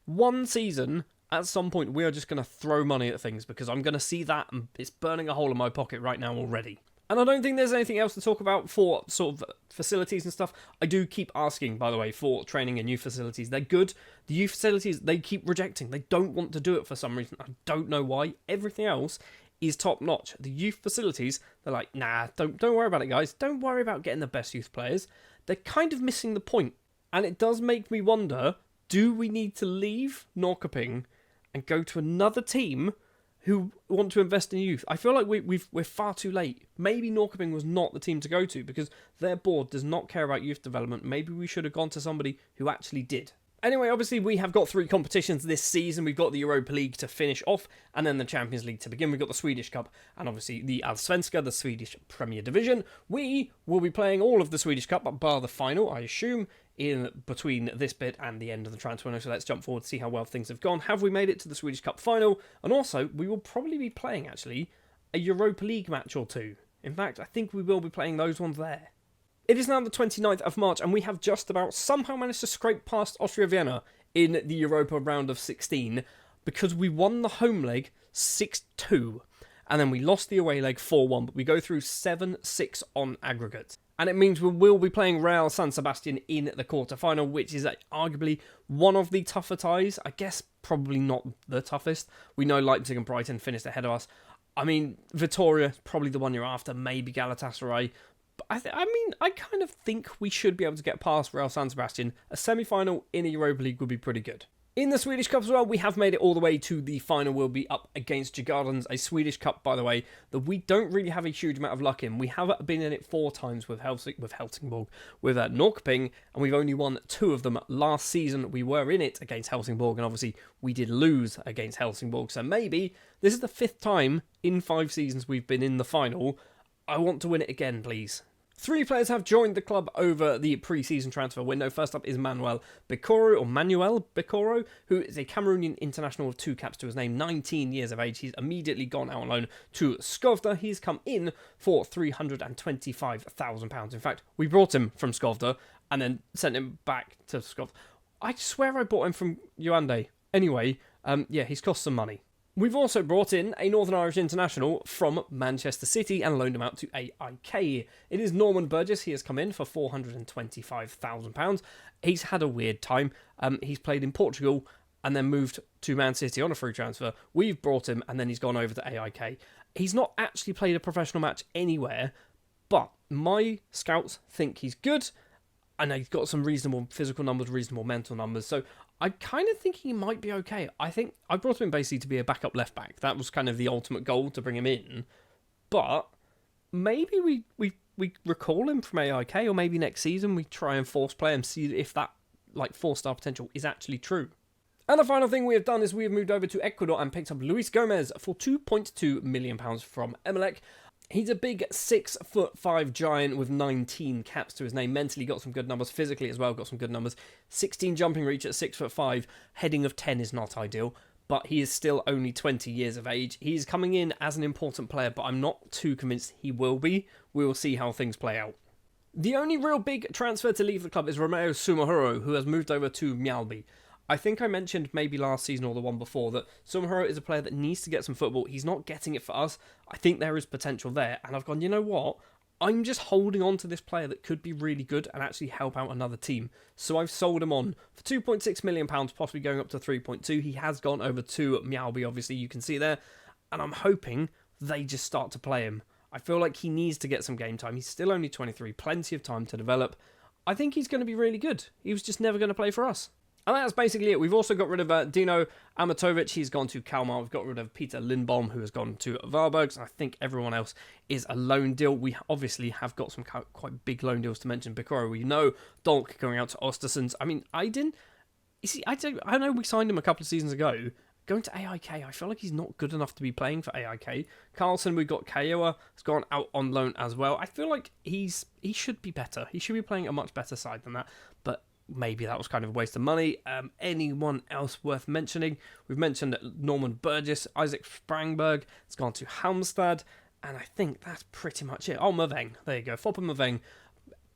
One season, at some point, we are just going to throw money at things because I'm going to see that and it's burning a hole in my pocket right now already. And I don't think there's anything else to talk about for sort of facilities and stuff. I do keep asking, by the way, for training and youth facilities. They're good. The youth facilities, they keep rejecting. They don't want to do it for some reason. I don't know why. Everything else is top notch. The youth facilities, they're like, nah, don't worry about it, guys. Don't worry about getting the best youth players. They're kind of missing the point. And it does make me wonder, do we need to leave Norrköping and go to another team who want to invest in youth? I feel like we're far too late. Maybe Norrköping was not the team to go to because their board does not care about youth development. Maybe we should have gone to somebody who actually did. Anyway, obviously we have got 3 competitions this season. We've got the Europa League to finish off, and then the Champions League to begin. We've got the Swedish Cup, and obviously the Allsvenska, the Swedish Premier Division. We will be playing all of the Swedish Cup, bar the final, I assume, in between this bit and the end of the transfer window. So let's jump forward to see how well things have gone. Have we made it to the Swedish Cup final? And also, we will probably be playing, actually, a Europa League match or 2. In fact, I think we will be playing those ones there. It is now the 29th of March, and we have just about somehow managed to scrape past Austria Vienna in the Europa round of 16 because we won the home leg 6-2, and then we lost the away leg 4-1, but we go through 7-6 on aggregate. And it means we will be playing Real San Sebastian in the quarter-final, which is arguably one of the tougher ties. I guess probably not the toughest. We know Leipzig and Brighton finished ahead of us. I mean, Vitoria, probably the one you're after, maybe Galatasaray. I kind of think we should be able to get past Real San Sebastian. A semi-final in a Europa League would be pretty good. In the Swedish Cup as well, we have made it all the way to the final. We'll be up against Djurgårdens, a Swedish Cup, by the way, that we don't really have a huge amount of luck in. We have been in it 4 times with Helsingborg, with Norrköping, and we've only won 2 of them. Last season, we were in it against Helsingborg, and obviously we did lose against Helsingborg. So maybe this is the 5th time in 5 seasons we've been in the final. I want to win it again, please. 3 players have joined the club over the pre-season transfer window. First up is Manuel Bikoro, who is a Cameroonian international with 2 caps to his name, 19 years of age. He's immediately gone out on loan to Skövde. He's come in for £325,000. In fact, we brought him from Skövde and then sent him back to Skövde. I swear I bought him from Yaoundé. Anyway, he's cost some money. We've also brought in a Northern Irish international from Manchester City and loaned him out to AIK. It is Norman Burgess. He has come in for £425,000. He's had a weird time. He's played in Portugal and then moved to Man City on a free transfer. We've brought him and then he's gone over to AIK. He's not actually played a professional match anywhere, but my scouts think he's good. And he's got some reasonable physical numbers, reasonable mental numbers. So I kind of think he might be okay. I think I brought him in basically to be a backup left back. That was kind of the ultimate goal, to bring him in. But maybe we recall him from AIK, or maybe next season we try and force play and see if that 4-star potential is actually true. And the final thing we have done is we have moved over to Ecuador and picked up Luis Gomez for £2.2 million from Emelec. He's a big 6'5" giant with 19 caps to his name. Mentally got some good numbers. Physically as well got some good numbers. 16 jumping reach at 6'5". Heading of 10 is not ideal, but he is still only 20 years of age. He's coming in as an important player, but I'm not too convinced he will be. We will see how things play out. The only real big transfer to leave the club is Romeo Sumahuro, who has moved over to Mjällby. I think I mentioned maybe last season or the one before that Sumahuro is a player that needs to get some football. He's not getting it for us. I think there is potential there. And I've gone, you know what? I'm just holding on to this player that could be really good and actually help out another team. So I've sold him on for £2.6 million, possibly going up to 3.2. He has gone over to Mjällby, obviously, you can see there. And I'm hoping they just start to play him. I feel like he needs to get some game time. He's still only 23, plenty of time to develop. I think he's going to be really good. He was just never going to play for us. And that's basically it. We've also got rid of Dino Amatovic. He's gone to Kalmar. We've got rid of Peter Lindbom, who has gone to Varberg. And I think everyone else is a loan deal. We obviously have got some quite big loan deals to mention. Bikoro, we know. Dolk going out to Ostersunds. I mean, I know we signed him a couple of seasons ago. Going to AIK, I feel like he's not good enough to be playing for AIK. Carlson, we've got Kayoa, has gone out on loan as well. I feel like he should be better. He should be playing a much better side than that. But maybe that was kind of a waste of money. Anyone else worth mentioning? We've mentioned Norman Burgess, Isaac Sprangberg has gone to Halmstad, and I think that's pretty much it. Oh, Merveng, there you go, Fopper Merveng.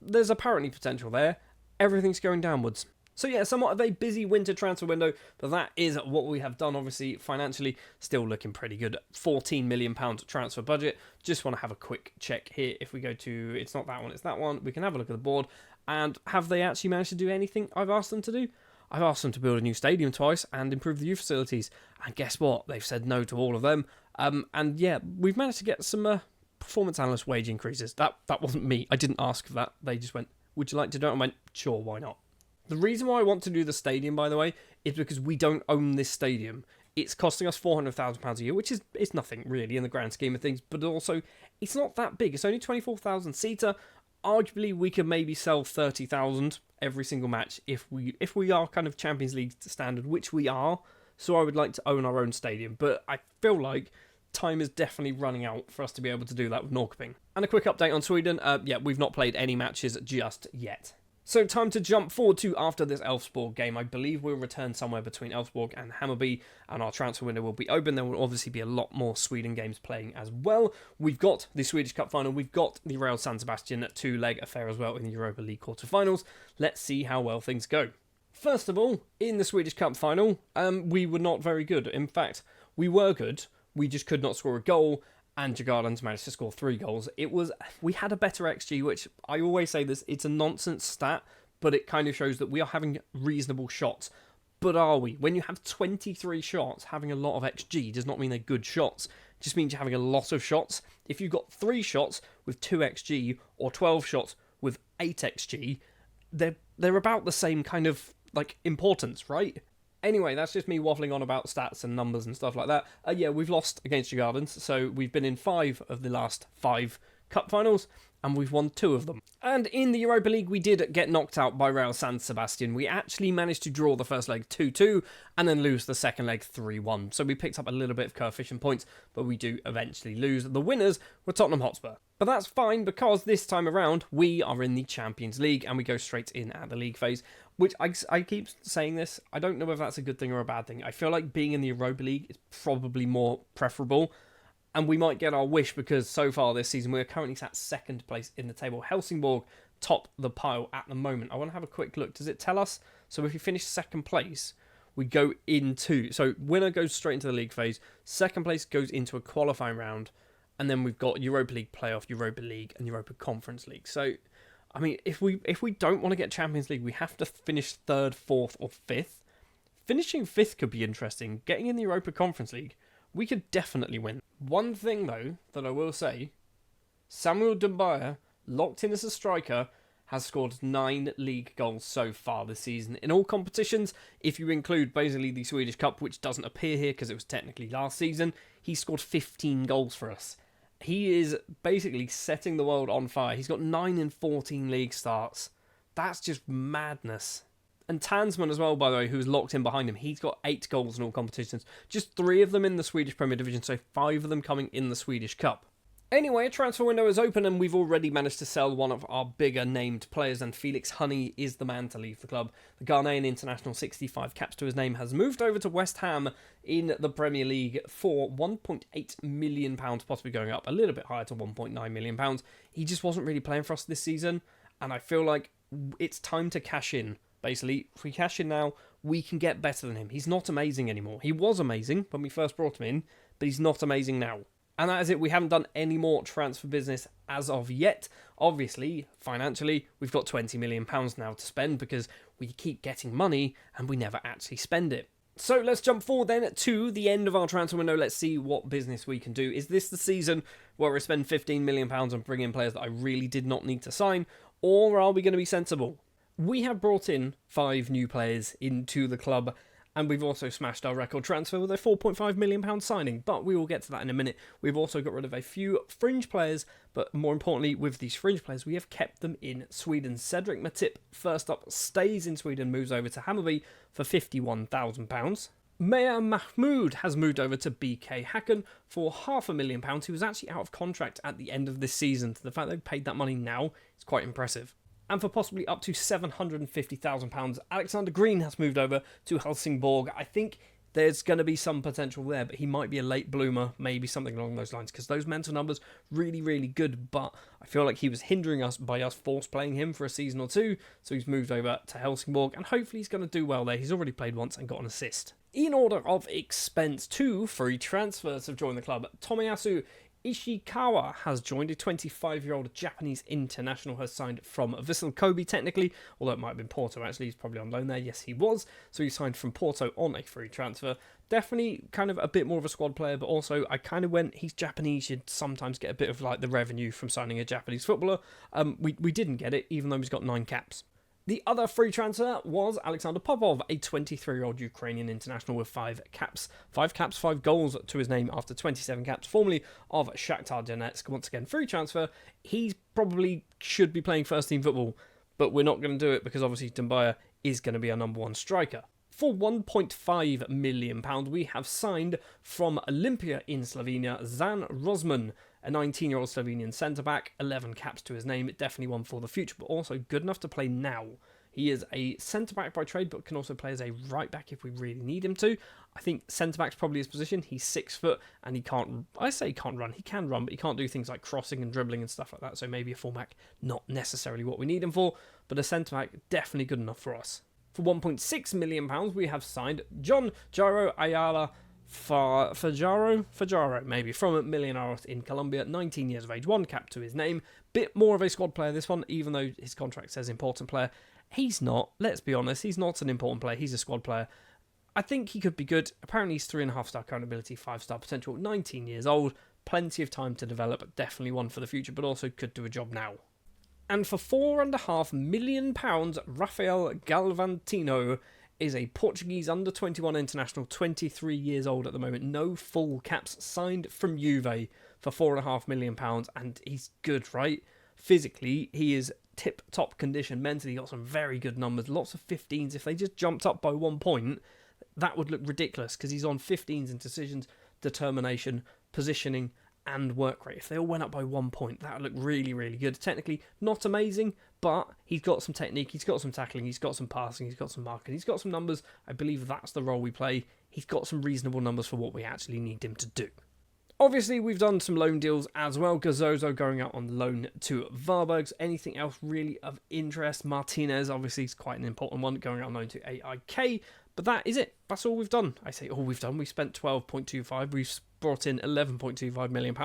There's apparently potential there. Everything's going downwards. So yeah, somewhat of a busy winter transfer window, but that is what we have done. Obviously, financially, still looking pretty good. £14 million transfer budget. Just want to have a quick check here. If we go to, it's not that one, it's that one. We can have a look at the board. And have they actually managed to do anything I've asked them to do? I've asked them to build a new stadium twice and improve the youth facilities. And guess what? They've said no to all of them. And yeah, we've managed to get some performance analyst wage increases. That wasn't me. I didn't ask for that. They just went, would you like to do it? I went, sure, why not? The reason why I want to do the stadium, by the way, is because we don't own this stadium. It's costing us £400,000 a year, which is nothing really in the grand scheme of things, but also it's not that big. It's only 24,000 seater. Arguably, we could maybe sell 30,000 every single match if we are kind of Champions League standard, which we are. So I would like to own our own stadium, but I feel like time is definitely running out for us to be able to do that with Norrköping. And a quick update on Sweden. Yeah, we've not played any matches just yet. So time to jump forward to after this Elfsborg game. I believe we'll return somewhere between Elfsborg and Hammarby, and our transfer window will be open. There will obviously be a lot more Sweden games playing as well. We've got the Swedish Cup final. We've got the Real San Sebastian 2-leg affair as well in the Europa League quarterfinals. Let's see how well things go. First of all, in the Swedish Cup final, we were not very good. In fact, we were good. We just could not score a goal. And Djurgårdens managed to score 3 goals. We had a better XG, which I always say this, it's a nonsense stat, but it kind of shows that we are having reasonable shots. But are we? When you have 23 shots, having a lot of XG does not mean they're good shots. It just means you're having a lot of shots. If you've got 3 shots with 2 XG or 12 shots with 8 XG, they're about the same kind of like importance, right? Anyway, that's just me waffling on about stats and numbers and stuff like that. Yeah, we've lost against Djurgårdens, so we've been in 5 of the last 5 cup finals, and we've won 2 of them. And in the Europa League, we did get knocked out by Real San Sebastian. We actually managed to draw the first leg 2-2, and then lose the second leg 3-1. So we picked up a little bit of coefficient points, but we do eventually lose. The winners were Tottenham Hotspur. But that's fine, because this time around, we are in the Champions League, and we go straight in at the league phase. Which, I keep saying this, I don't know if that's a good thing or a bad thing. I feel like being in the Europa League is probably more preferable. And we might get our wish, because so far this season, we're currently sat 2nd place in the table. Helsingborg top the pile at the moment. I want to have a quick look. Does it tell us? So if you finish 2nd place, we go into... So winner goes straight into the league phase. 2nd place goes into a qualifying round. And then we've got Europa League playoff, Europa League, and Europa Conference League. So... I mean, if we don't want to get Champions League, we have to finish 3rd, 4th, or 5th. Finishing 5th could be interesting. Getting in the Europa Conference League, we could definitely win. One thing, though, that I will say, Samuel Dumbuya, locked in as a striker, has scored 9 league goals so far this season. In all competitions, if you include basically the Swedish Cup, which doesn't appear here because it was technically last season, he scored 15 goals for us. He is basically setting the world on fire. He's got 9 in 14 league starts. That's just madness. And Tansman as well, by the way, who's locked in behind him. He's got 8 goals in all competitions. Just 3 of them in the Swedish Premier Division, so 5 of them coming in the Swedish Cup. Anyway, a transfer window is open and we've already managed to sell one of our bigger named players, and Felix Honey is the man to leave the club. The Ghanaian international, 65 caps to his name, has moved over to West Ham in the Premier League for £1.8 million, possibly going up a little bit higher to £1.9 million. He just wasn't really playing for us this season, and I feel like it's time to cash in. Basically, if we cash in now, we can get better than him. He's not amazing anymore. He was amazing when we first brought him in, but he's not amazing now. And that is it. We haven't done any more transfer business as of yet. Obviously, financially, we've got £20 million now to spend because we keep getting money and we never actually spend it. So let's jump forward then to the end of our transfer window. Let's see what business we can do. Is this the season where we spend £15 million and bring in players that I really did not need to sign? Or are we going to be sensible? We have brought in 5 new players into the club, and we've also smashed our record transfer with a £4.5 million signing, but we will get to that in a minute. We've also got rid of a few fringe players, but more importantly, with these fringe players, we have kept them in Sweden. Cedric Matip, first up, stays in Sweden, moves over to Hammarby for £51,000. Mayor Mahmoud has moved over to BK Häcken for £500,000. He was actually out of contract at the end of this season, so the fact they've paid that money now is quite impressive. And for possibly up to £750,000, Alexander Green has moved over to Helsingborg. I think there's going to be some potential there, but he might be a late bloomer, maybe something along those lines, because those mental numbers, really, really good, but I feel like he was hindering us by us force playing him for a season or two, so he's moved over to Helsingborg, and hopefully he's going to do well there. He's already played once and got an assist. In order of expense, 2 free transfers have joined the club. Tomiyasu Ishikawa has joined. A 25-year-old Japanese international has signed from Vissel Kobe technically, although it might have been Porto actually. He's probably on loan there. Yes, he was. So he signed from Porto on a free transfer. Definitely kind of a bit more of a squad player, but also I kind of went, he's Japanese, you'd sometimes get a bit of like the revenue from signing a Japanese footballer. We didn't get it, even though he's got 9 caps. The other free transfer was Alexander Popov, a 23-year-old Ukrainian international with 5 caps. 5 caps, 5 goals to his name after 27 caps, formerly of Shakhtar Donetsk. Once again, free transfer. He probably should be playing first-team football, but we're not going to do it because obviously Dumbaya is going to be our number 1 striker. For £1.5 million, we have signed from Olympia in Slovenia, Zan Rosman, a 19-year-old Slovenian centre-back, 11 caps to his name, definitely one for the future, but also good enough to play now. He is a centre-back by trade, but can also play as a right-back if we really need him to. I think centre-back's probably his position. He's 6 foot, and he can't, I say he can't run. He can run, but he can't do things like crossing and dribbling and stuff like that, so maybe a full-back, not necessarily what we need him for, but a centre-back, definitely good enough for us. For £1.6 million, we have signed John Jairo Ayala Fajaro, maybe, from Millonarios in Colombia, 19 years of age, 1 cap to his name. Bit more of a squad player, this one, even though his contract says important player. He's not, let's be honest, he's not an important player, he's a squad player. I think he could be good. Apparently he's 3.5-star current ability, 5-star potential, 19 years old, plenty of time to develop, definitely one for the future, but also could do a job now. And for £4.5 million, Rafael Galvantino is a Portuguese under-21 international, 23 years old at the moment, no full caps, signed from Juve for £4.5 million, and he's good, right? Physically, he is tip-top condition. Mentally, got some very good numbers, lots of 15s. If they just jumped up by 1 point, that would look ridiculous, because he's on 15s in decisions, determination, positioning, and work rate. If they all went up by 1 point, that would look really, really good. Technically, not amazing, but he's got some technique, he's got some tackling, he's got some passing, he's got some marking, he's got some numbers. I believe that's the role we play. He's got some reasonable numbers for what we actually need him to do. Obviously, we've done some loan deals as well. Gazozo going out on loan to Varbergs. Anything else really of interest? Martinez, obviously, is quite an important one, going out on loan to AIK. But that is it. That's all we've done. I say all we've done. We spent 12.25. We've brought in £11.25 million.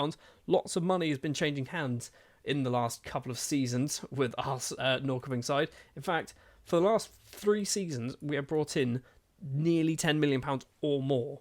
Lots of money has been changing hands in the last couple of seasons with our Norrköping side. In fact, for the last 3 seasons, we have brought in nearly £10 million or more.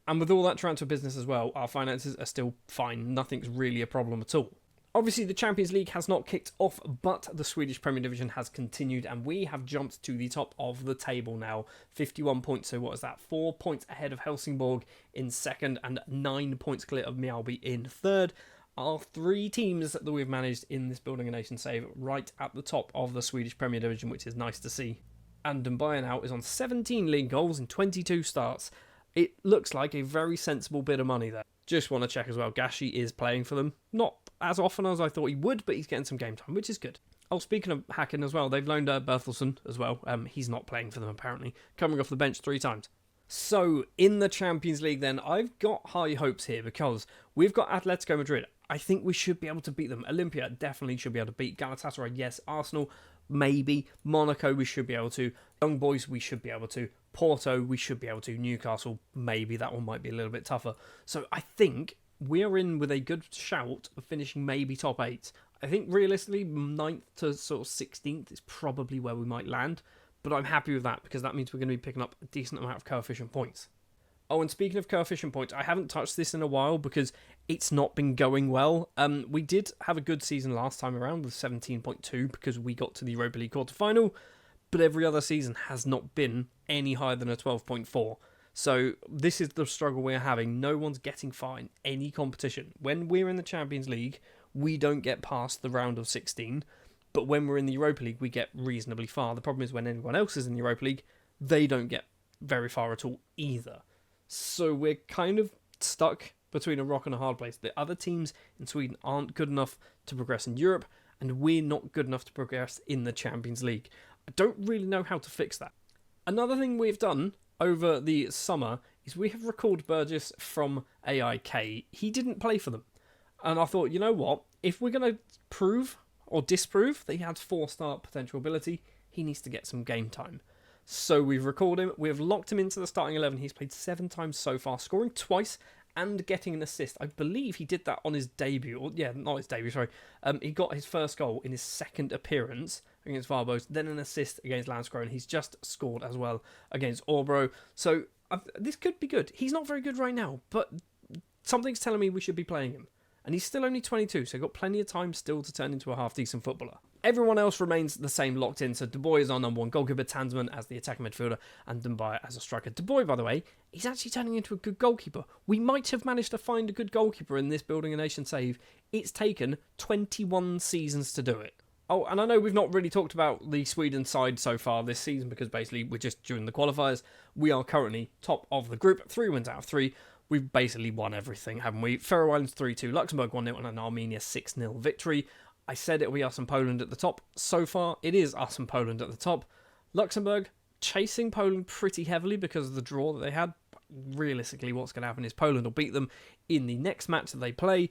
And with all that transfer business as well, our finances are still fine. Nothing's really a problem at all. Obviously, the Champions League has not kicked off, but the Swedish Premier Division has continued, and we have jumped to the top of the table now. 51 points, so what is that? 4 points ahead of Helsingborg in second, and 9 points clear of Mjällby in third. Our 3 teams that we've managed in this Building a Nation save right at the top of the Swedish Premier Division, which is nice to see. And Dumbaya now is on 17 league goals in 22 starts. It looks like a very sensible bit of money there. Just want to check as well, Gashi is playing for them. Not as often as I thought he would, but he's getting some game time, which is good. Oh, speaking of hacking as well, they've loaned Bertelsen as well. He's not playing for them, apparently. Coming off the bench 3 times. So, in the Champions League then, I've got high hopes here because we've got Atletico Madrid. I think we should be able to beat them. Olympia definitely should be able to beat. Galatasaray, yes. Arsenal, maybe. Monaco, we should be able to. Young Boys, we should be able to. Porto, we should be able to. Newcastle, maybe. That one might be a little bit tougher. So, I think we are in with a good shout of finishing maybe top 8. I think realistically, 9th to sort of 16th is probably where we might land. But I'm happy with that because that means we're going to be picking up a decent amount of coefficient points. Oh, and speaking of coefficient points, I haven't touched this in a while because it's not been going well. We did have a good season last time around with 17.2 because we got to the Europa League quarter-final, but every other season has not been any higher than a 12.4. So this is the struggle we're having. No one's getting far in any competition. When we're in the Champions League, we don't get past the round of 16, but when we're in the Europa League, we get reasonably far. The problem is when anyone else is in the Europa League, they don't get very far at all either. So we're kind of stuck between a rock and a hard place. The other teams in Sweden aren't good enough to progress in Europe, and we're not good enough to progress in the Champions League. I don't really know how to fix that. Another thing we've done over the summer is we have recalled Burgess from AIK. He didn't play for them. And I thought, you know what? If we're going to prove or disprove that he has 4-star potential ability, he needs to get some game time. So we've recalled him. We've locked him into the starting 11. He's played 7 times so far, scoring twice and getting an assist. I believe he did that on his debut. Or, yeah, not his debut, sorry. He got his first goal in his second appearance against Varbos, then an assist against Landskrona. He's just scored as well against Orbro. So this could be good. He's not very good right now, but something's telling me we should be playing him. And he's still only 22, so got plenty of time still to turn into a half-decent footballer. Everyone else remains the same, locked in. So Dubois is our number 1 goalkeeper, Tansman as the attacking midfielder, and Dumbaya as a striker. Dubois, by the way, he's actually turning into a good goalkeeper. We might have managed to find a good goalkeeper in this Building a Nation save. It's taken 21 seasons to do it. Oh, and I know we've not really talked about the Sweden side so far this season because basically we're just during the qualifiers. We are currently top of the group, 3 wins out of 3. We've basically won everything, haven't we? Faroe Islands 3-2, Luxembourg 1-0, and an Armenia 6-0 victory. I said it would be us and Poland at the top. So far, it is us and Poland at the top. Luxembourg chasing Poland pretty heavily because of the draw that they had. But realistically, what's going to happen is Poland will beat them in the next match that they play,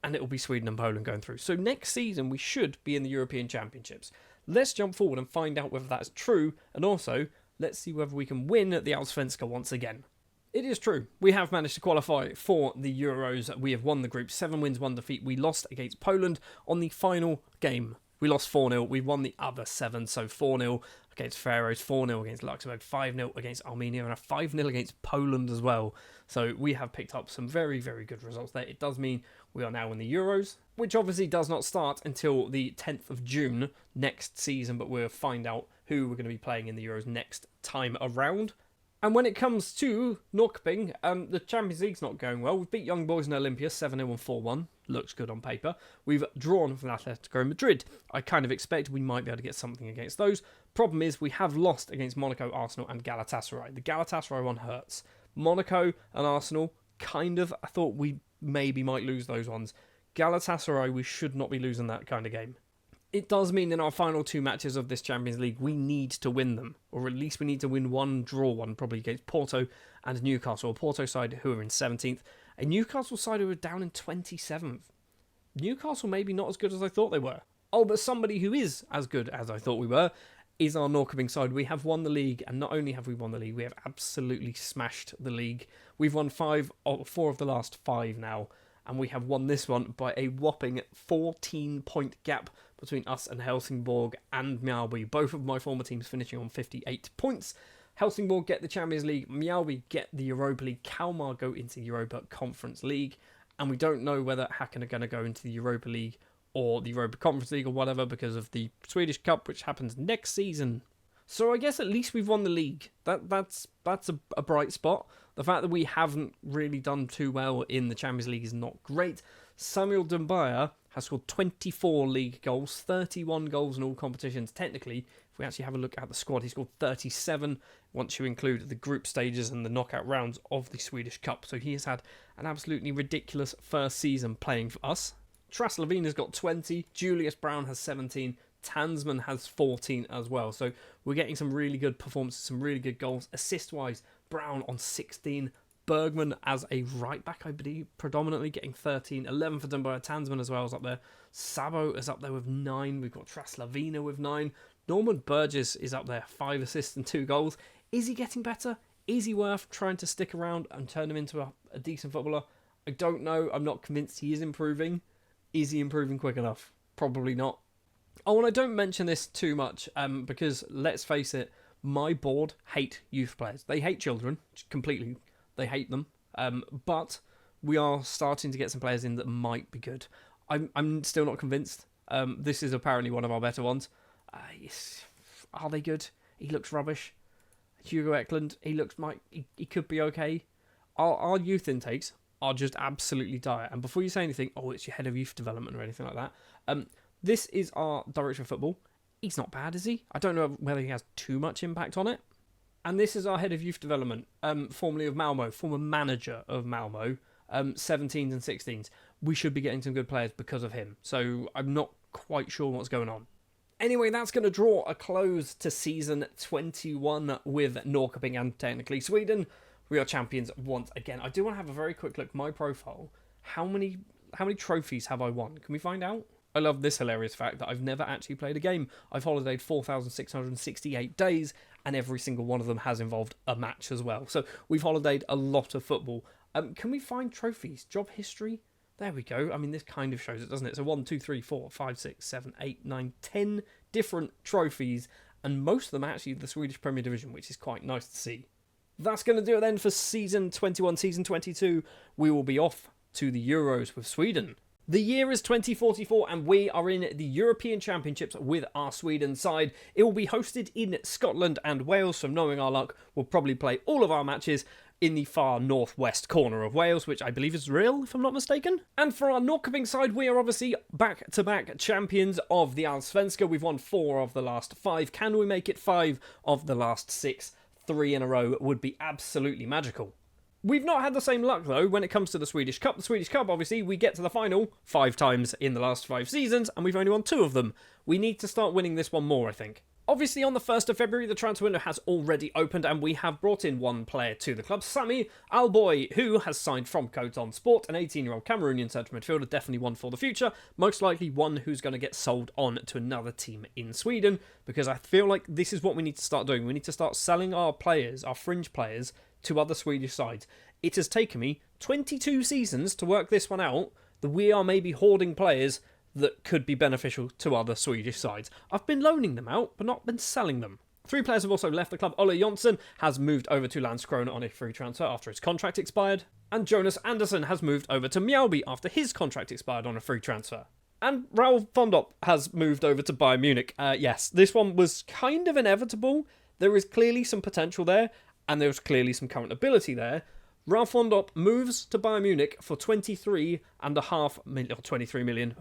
and it will be Sweden and Poland going through. So next season, we should be in the European Championships. Let's jump forward and find out whether that's true, and also, let's see whether we can win at the Allsvenska once again. It is true. We have managed to qualify for the Euros. We have won the group. 7 wins, 1 defeat. We lost against Poland on the final game. We lost 4-0. We won the other 7, so 4-0 against Faroes, 4-0 against Luxembourg, 5-0 against Armenia, and a 5-0 against Poland as well. So we have picked up some very, very good results there. It does mean we are now in the Euros, which obviously does not start until the 10th of June next season, but we'll find out who we're going to be playing in the Euros next time around. And when it comes to Norrköping, the Champions League's not going well. We've beat Young Boys and Olympia 7-0 and 4-1. Looks good on paper. We've drawn from Atletico Madrid. I kind of expect we might be able to get something against those. Problem is, we have lost against Monaco, Arsenal and Galatasaray. The Galatasaray one hurts. Monaco and Arsenal, kind of, I thought we maybe might lose those ones. Galatasaray, we should not be losing that kind of game. It does mean in our final 2 matches of this Champions League, we need to win them. Or at least we need to win one, draw one, probably against Porto and Newcastle. A Porto side who are in 17th. A Newcastle side who are down in 27th. Newcastle maybe not as good as I thought they were. Oh, but somebody who is as good as I thought we were is our Norrköping side. We have won the league, and not only have we won the league, we have absolutely smashed the league. We've won 4 of the last 5 now, and we have won this one by a whopping 14-point gap between us and Helsingborg and Mjällby. Both of my former teams finishing on 58 points. Helsingborg get the Champions League, Mjällby get the Europa League, Kalmar go into the Europa Conference League, and we don't know whether Häcken are going to go into the Europa League or the Europa Conference League or whatever because of the Swedish Cup, which happens next season. So I guess at least we've won the league. That's a bright spot. The fact that we haven't really done too well in the Champions League is not great. Samuel Dumbaya has scored 24 league goals, 31 goals in all competitions. Technically, if we actually have a look at the squad, he scored 37 once you include the group stages and the knockout rounds of the Swedish Cup. So he has had an absolutely ridiculous first season playing for us. Traslevin has got 20, Julius Brown has 17, Tansman has 14 as well. So we're getting some really good performances, some really good goals. Assist-wise, Brown on 16, Bergman as a right-back, I believe, predominantly getting 13, 11 for Dunbar. Tansman as well is up there. Sabo is up there with 9. We've got Traslavina with 9. Norman Burgess is up there, 5 assists and 2 goals. Is he getting better? Is he worth trying to stick around and turn him into a decent footballer? I don't know. I'm not convinced he is improving. Is he improving quick enough? Probably not. Oh, and I don't mention this too much because, let's face it, my board hate youth players. They hate children completely. They hate them. But we are starting to get some players in that might be good. I'm still not convinced. This is apparently one of our better ones. Are they good? He looks rubbish. Hugo Eklund, he could be okay. Our youth intakes are just absolutely dire. And before you say anything, it's your head of youth development or anything like that, this is our director of football. He's not bad, is he? I don't know whether he has too much impact on it. And this is our head of youth development, formerly of Malmo, former manager of Malmo, 17s and 16s. We should be getting some good players because of him. So I'm not quite sure what's going on. Anyway, that's going to draw a close to season 21 with Norrköping and technically Sweden. We are champions once again. I do want to have a very quick look at my profile. How many trophies have I won? Can we find out? I love this hilarious fact that I've never actually played a game. I've holidayed 4,668 days, and every single one of them has involved a match as well. So we've holidayed a lot of football. Can we find trophies? Job history? There we go. I mean, this kind of shows it, doesn't it? So 1, 2, 3, 4, 5, 6, 7, 8, 9, 10 different trophies, and most of them are actually the Swedish Premier Division, which is quite nice to see. That's going to do it then for Season 21. Season 22, we will be off to the Euros with Sweden. The year is 2044 and we are in the European Championships with our Sweden side. It will be hosted in Scotland and Wales, so knowing our luck, we'll probably play all of our matches in the far northwest corner of Wales, which I believe is real, if I'm not mistaken. And for our Norrköping side, we are obviously back-to-back champions of the Allsvenska. We've won 4 of the last 5. Can we make it 5 of the last 6? 3 in a row would be absolutely magical. We've not had the same luck, though, when it comes to the Swedish Cup. The Swedish Cup, obviously, we get to the final 5 times in the last 5 seasons, and we've only won 2 of them. We need to start winning this one more, I think. Obviously, on the 1st of February, the transfer window has already opened, and we have brought in one player to the club, Sami Alboy, who has signed from Coton Sport, an 18-year-old Cameroonian central midfielder, definitely one for the future, most likely one who's going to get sold on to another team in Sweden, because I feel like this is what we need to start doing. We need to start selling our players, our fringe players, to other Swedish sides. It has taken me 22 seasons to work this one out, that we are maybe hoarding players that could be beneficial to other Swedish sides. I've been loaning them out, but not been selling them. 3 players have also left the club. Olle Jonsson has moved over to Landskrona on a free transfer after his contract expired. And Jonas Andersson has moved over to Mjällby after his contract expired on a free transfer. And Raoul Fondop has moved over to Bayern Munich. Yes, this one was kind of inevitable. There is clearly some potential there, and there's clearly some current ability there. Ralf Fondop moves to Bayern Munich for 23.5 million, or 23 million,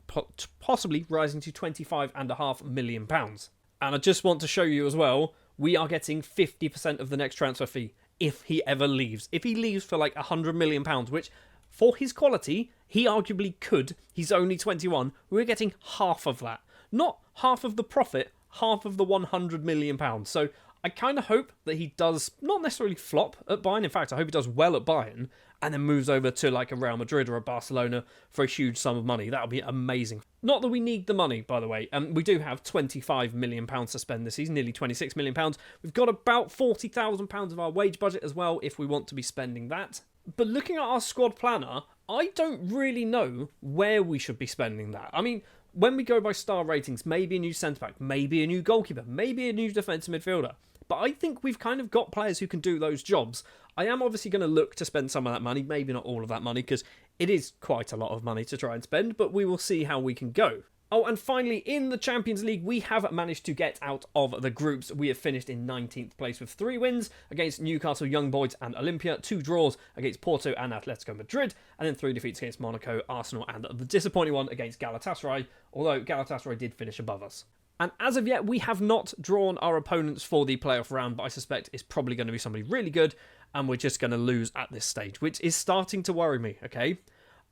possibly rising to 25.5 million pounds. And I just want to show you as well, we are getting 50% of the next transfer fee if he ever leaves. If he leaves for like 100 million pounds, which for his quality, he arguably could, he's only 21, we're getting half of that. Not half of the profit, half of the 100 million pounds. So I kind of hope that he does not necessarily flop at Bayern. In fact, I hope he does well at Bayern and then moves over to like a Real Madrid or a Barcelona for a huge sum of money. That would be amazing. Not that we need the money, by the way. We do have £25 million to spend this season, nearly £26 million. We've got about £40,000 of our wage budget as well if we want to be spending that. But looking at our squad planner, I don't really know where we should be spending that. I mean, when we go by star ratings, maybe a new centre-back, maybe a new goalkeeper, maybe a new defensive midfielder. But I think we've kind of got players who can do those jobs. I am obviously going to look to spend some of that money, maybe not all of that money, because it is quite a lot of money to try and spend, but we will see how we can go. Oh, and finally, in the Champions League, we have managed to get out of the groups. We have finished in 19th place with 3 wins against Newcastle, Young Boys and Olympia, 2 draws against Porto and Atletico Madrid, and then 3 defeats against Monaco, Arsenal, and the disappointing one against Galatasaray, although Galatasaray did finish above us. And as of yet, we have not drawn our opponents for the playoff round, but I suspect it's probably going to be somebody really good, and we're just going to lose at this stage, which is starting to worry me, okay?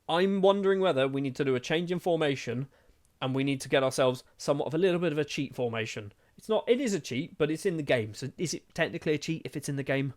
I'm wondering whether we need to do a change in formation, and we need to get ourselves somewhat of a little bit of a cheat formation. It is a cheat, but it's in the game. So is it technically a cheat if it's in the game?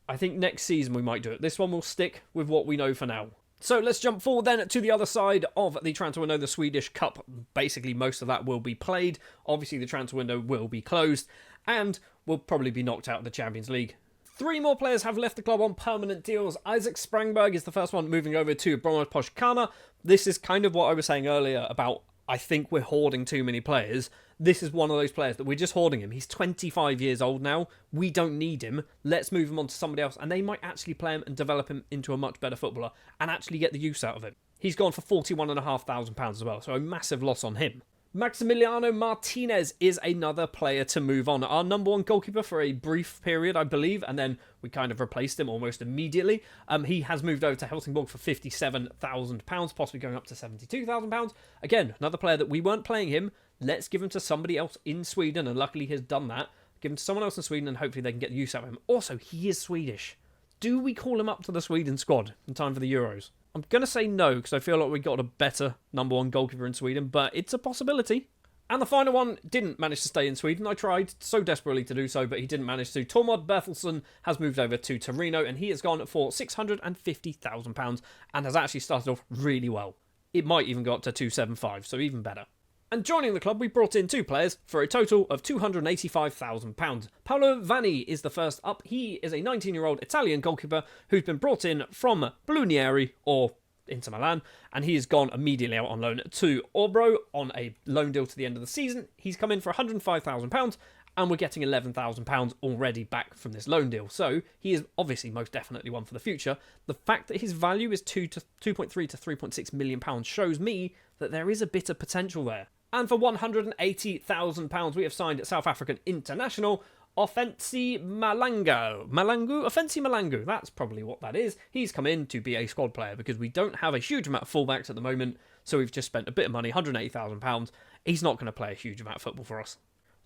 I think next season we might do it. This one will stick with what we know for now. So let's jump forward then to the other side of the transfer window, the Swedish Cup. Basically, most of that will be played. Obviously, the transfer window will be closed, and we'll probably be knocked out of the Champions League. 3 more players have left the club on permanent deals. Isaac Sprangberg is the first one moving over to Bromos Poshkana. This is kind of what I was saying earlier about I think we're hoarding too many players. This is one of those players that we're just hoarding him. He's 25 years old now. We don't need him. Let's move him on to somebody else. And they might actually play him and develop him into a much better footballer and actually get the use out of him. He's gone for £41,500 as well, so a massive loss on him. Maximiliano Martinez is another player to move on. Our number 1 goalkeeper for a brief period, I believe, and then we kind of replaced him almost immediately. He has moved over to Helsingborg for £57,000, possibly going up to £72,000. Again, another player that we weren't playing him. Let's give him to somebody else in Sweden, and luckily he has done that. Give him to someone else in Sweden, and hopefully they can get the use out of him. Also, he is Swedish. Do we call him up to the Sweden squad in time for the Euros? I'm going to say no, because I feel like we got a better number 1 goalkeeper in Sweden, but it's a possibility. And the final one didn't manage to stay in Sweden. I tried so desperately to do so, but he didn't manage to. Tormod Berthelsson has moved over to Torino, and he has gone for £650,000 and has actually started off really well. It might even go up to 275, so even better. And joining the club, we brought in 2 players for a total of £285,000. Paolo Vanni is the first up. He is a 19-year-old Italian goalkeeper who's been brought in from Blunieri, or Inter Milan, and he has gone immediately out on loan to Orbro on a loan deal to the end of the season. He's come in for £105,000, and we're getting £11,000 already back from this loan deal. So he is obviously most definitely one for the future. The fact that his value is 2.3 to £3.6 million shows me that there is a bit of potential there. And for £180,000, we have signed South African international Offensi Malangu, that's probably what that is. He's come in to be a squad player because we don't have a huge amount of fullbacks at the moment, so we've just spent a bit of money, £180,000. He's not going to play a huge amount of football for us.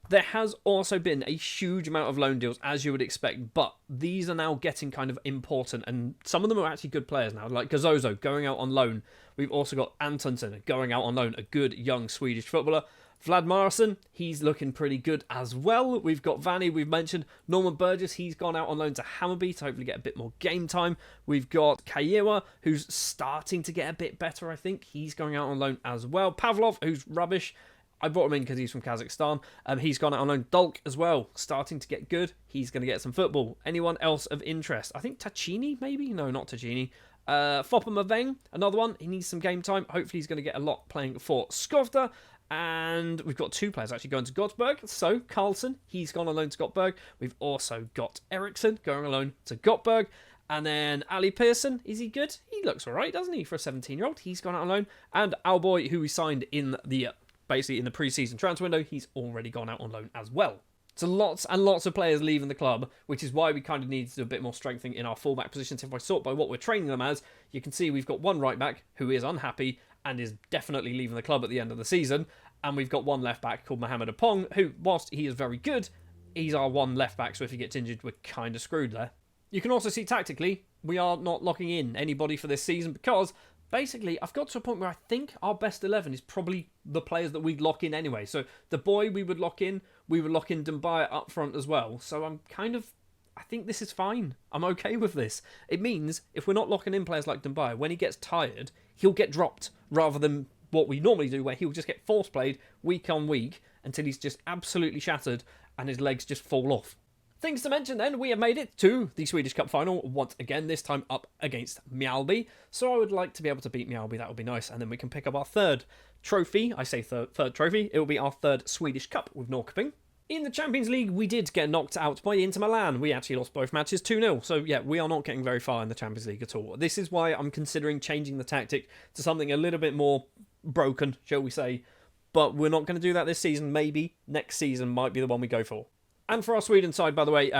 There has also been a huge amount of loan deals, as you would expect, but these are now getting kind of important, and some of them are actually good players now, like Gazozo going out on loan. We've also got Antonsson going out on loan, a good young Swedish footballer. Vlad Marason, he's looking pretty good as well. We've got Vanni, we've mentioned. Norman Burgess, he's gone out on loan to Hammarby to hopefully get a bit more game time. We've got Kayewa, who's starting to get a bit better, I think. He's going out on loan as well. Pavlov, who's rubbish. I brought him in because he's from Kazakhstan. He's gone out on loan. Dulk as well, starting to get good. He's going to get some football. Anyone else of interest? I think Tacchini, maybe? No, not Tacchini. Foppa Maveng, another one. He needs some game time. Hopefully he's going to get a lot playing for Skovda. And we've got 2 players actually going to Göteborg. So, Carlson, he's gone on loan to Göteborg. We've also got Eriksson going on loan to Göteborg. And then Ali Pearson, is he good? He looks alright, doesn't he, for a 17-year-old? He's gone out on loan. And Alboy, who we signed in the basically in the pre-season transfer window, he's already gone out on loan as well. So lots and lots of players leaving the club, which is why we kind of need to do a bit more strengthening in our fullback positions. If I sort by what we're training them as, you can see we've got 1 right back who is unhappy and is definitely leaving the club at the end of the season. And we've got 1 left back called Mohamed Apong, who, whilst he is very good, he's our 1 left back, so if he gets injured, we're kind of screwed there. You can also see tactically, we are not locking in anybody for this season because basically, I've got to a point where I think our best 11 is probably the players that we'd lock in anyway. So the boy we would lock in Dumbaya up front as well. So I think this is fine. I'm okay with this. It means if we're not locking in players like Dumbaya, when he gets tired, he'll get dropped rather than what we normally do where he'll just get force played week on week until he's just absolutely shattered and his legs just fall off. Things to mention then, we have made it to the Swedish Cup final once again, this time up against Mjällby. So I would like to be able to beat Mjällby, that would be nice. And then we can pick up our 3rd trophy. I say third trophy, it will be our 3rd Swedish Cup with Norrköping. In the Champions League, we did get knocked out by Inter Milan. We actually lost both matches 2-0. So yeah, we are not getting very far in the Champions League at all. This is why I'm considering changing the tactic to something a little bit more broken, shall we say. but we're not going to do that this season. Maybe next season might be the one we go for. And for our Sweden side, by the way,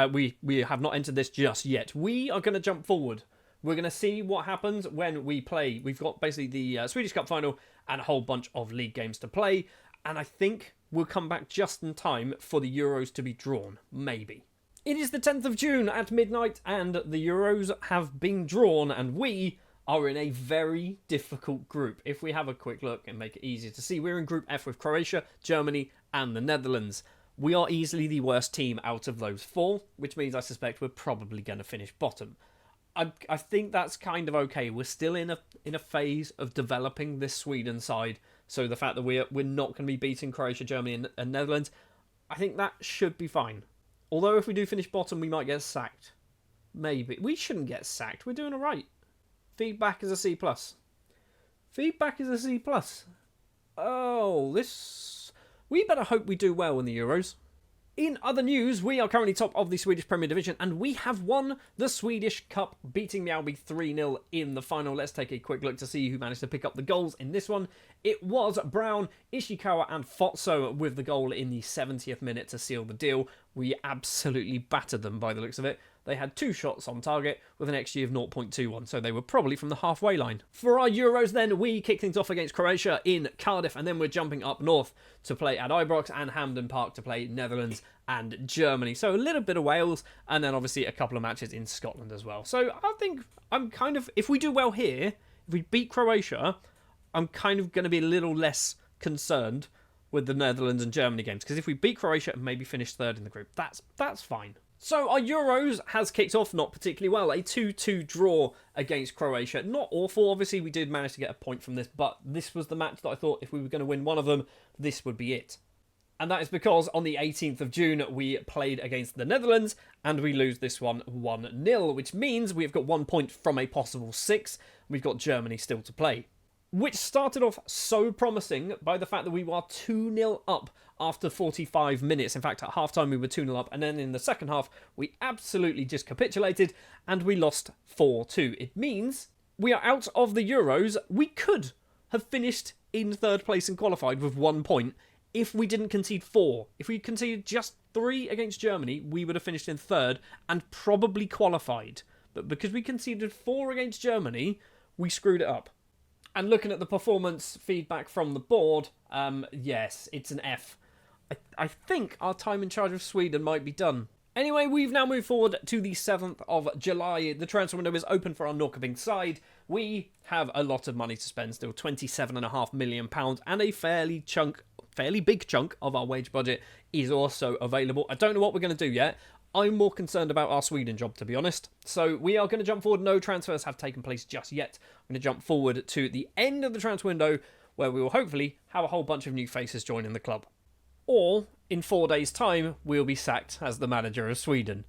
we have not entered this just yet. We are going to jump forward. We're going to see what happens when we play. We've got basically the Swedish Cup final and a whole bunch of league games to play. And I think we'll come back just in time for the Euros to be drawn. Maybe. It is the 10th of June at midnight and the Euros have been drawn and we are in a very difficult group. If we have a quick look and make it easier to see, we're in Group F with Croatia, Germany and the Netherlands. We are easily the worst team out of those four, which means I suspect we're probably going to finish bottom. I think that's kind of okay. We're still in a phase of developing this Sweden side, so the fact that we're not going to be beating Croatia, Germany and Netherlands, I think that should be fine. Although if we do finish bottom, we might get sacked. Maybe. We shouldn't get sacked. We're doing all right. Feedback is a C+. Feedback is a C+. Oh, this... We better hope we do well in the Euros. In other news, we are currently top of the Swedish Premier Division and we have won the Swedish Cup, beating Mjällby 3-0 in the final. Let's take a quick look to see who managed to pick up the goals in this one. It was Brown, Ishikawa and Fotso with the goal in the 70th minute to seal the deal. We absolutely battered them by the looks of it. They had 2 shots on target with an XG of 0.21, so they were probably from the halfway line. For our Euros then, we kick things off against Croatia in Cardiff, and then we're jumping up north to play at Ibrox and Hampden Park to play Netherlands and Germany. So a little bit of Wales, and then obviously a couple of matches in Scotland as well. So I think I'm kind of, if we do well here, if we beat Croatia, I'm kind of going to be a little less concerned with the Netherlands and Germany games, because if we beat Croatia and maybe finish third in the group, that's fine. So our Euros has kicked off not particularly well. A 2-2 draw against Croatia. Not awful. Obviously, we did manage to get a point from this, but this was the match that I thought if we were going to win one of them, this would be it. And that is because on the 18th of June, we played against the Netherlands, and we lose this one 1-0, which means we've got 1 point from a possible 6. We've got Germany still to play. Which started off so promising by the fact that we were 2-0 up after 45 minutes. In fact, at half-time we were 2-0 up, and then in the second half, we absolutely just capitulated, and we lost 4-2. It means we are out of the Euros. We could have finished in third place and qualified with 1 point if we didn't concede 4. If we conceded just 3 against Germany, we would have finished in third and probably qualified. But because we conceded 4 against Germany, we screwed it up. And looking at the performance feedback from the board, yes, it's an F. I think our time in charge of Sweden might be done. Anyway, we've now moved forward to the 7th of July. The transfer window is open for our Norrköping side. We have a lot of money to spend still, £27.5 million, and a fairly big chunk of our wage budget is also available. I don't know what we're going to do yet. I'm more concerned about our Sweden job, to be honest. So we are going to jump forward. No transfers have taken place just yet. I'm going to jump forward to the end of the transfer window, where we will hopefully have a whole bunch of new faces joining the club. Or, in 4 days' time, we'll be sacked as the manager of Sweden.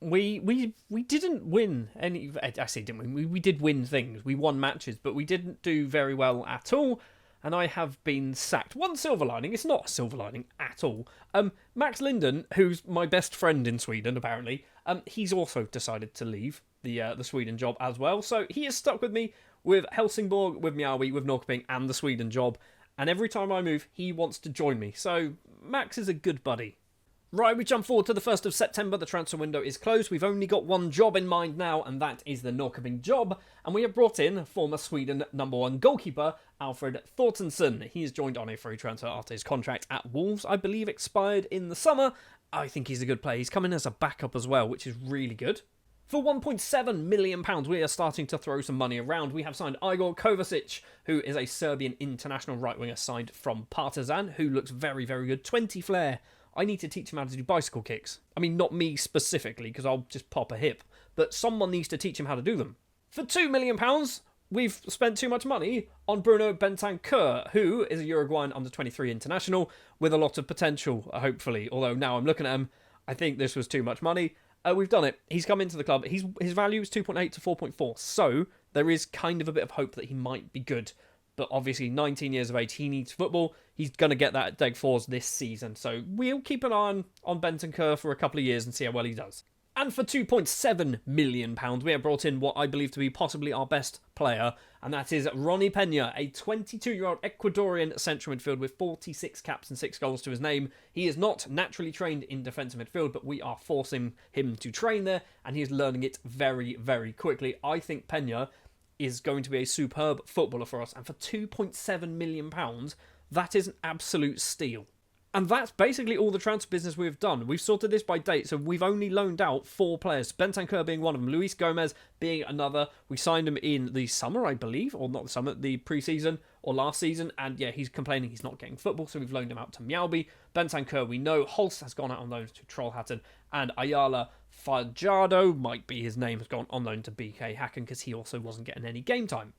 We didn't win any... I say didn't win. We did win things. We won matches, but we didn't do very well at all. And I have been sacked. One silver lining. It's not a silver lining at all. Max Linden, who's my best friend in Sweden, apparently, he's also decided to leave the Sweden job as well. So he is stuck with me with Helsingborg, with Mjällby, with Norrköping, and the Sweden job. And every time I move, he wants to join me. So Max is a good buddy. Right, we jump forward to the 1st of September. The transfer window is closed. We've only got one job in mind now, and that is the Norrköping job. And we have brought in former Sweden #1 goalkeeper, Alfred Thorstensson. He has joined on a free transfer after his contract at Wolves, I believe, expired in the summer. I think he's a good player. He's come in as a backup as well, which is really good. For £1.7 million, we are starting to throw some money around. We have signed Igor Kovacic, who is a Serbian international right-winger signed from Partizan, who looks very, very good. 20 flair. I need to teach him how to do bicycle kicks. I mean, not me specifically, because I'll just pop a hip. But someone needs to teach him how to do them. For £2 million, we've spent too much money on Bruno Bentancur, who is a Uruguayan under-23 international with a lot of potential, hopefully. Although now I'm looking at him, I think this was too much money. We've done it. He's come into the club. His value is 2.8 to 4.4. So there is kind of a bit of hope that he might be good. But obviously, 19 years of age, he needs football. He's going to get that at Deg Fours this season. So we'll keep an eye on Bentancur for a couple of years and see how well he does. And for £2.7 million, we have brought in what I believe to be possibly our best player, and that is Ronnie Pena, a 22-year-old Ecuadorian central midfield with 46 caps and 6 goals to his name. He is not naturally trained in defensive midfield, but we are forcing him to train there, and he is learning it very, very quickly. I think Pena is going to be a superb footballer for us, and for £2.7 million, that is an absolute steal. And that's basically all the transfer business we've done. We've sorted this by date, so we've only loaned out 4 players. Bentancur being one of them, Luis Gomez being another. We signed him in the summer, I believe, or not the summer, the pre-season or last season. And yeah, he's complaining he's not getting football, so we've loaned him out to Mjällby. Bentancur, we know. Holst has gone out on loan to Trollhättan. And Ayala Fajardo, might be his name, has gone on loan to BK Häcken because he also wasn't getting any game time.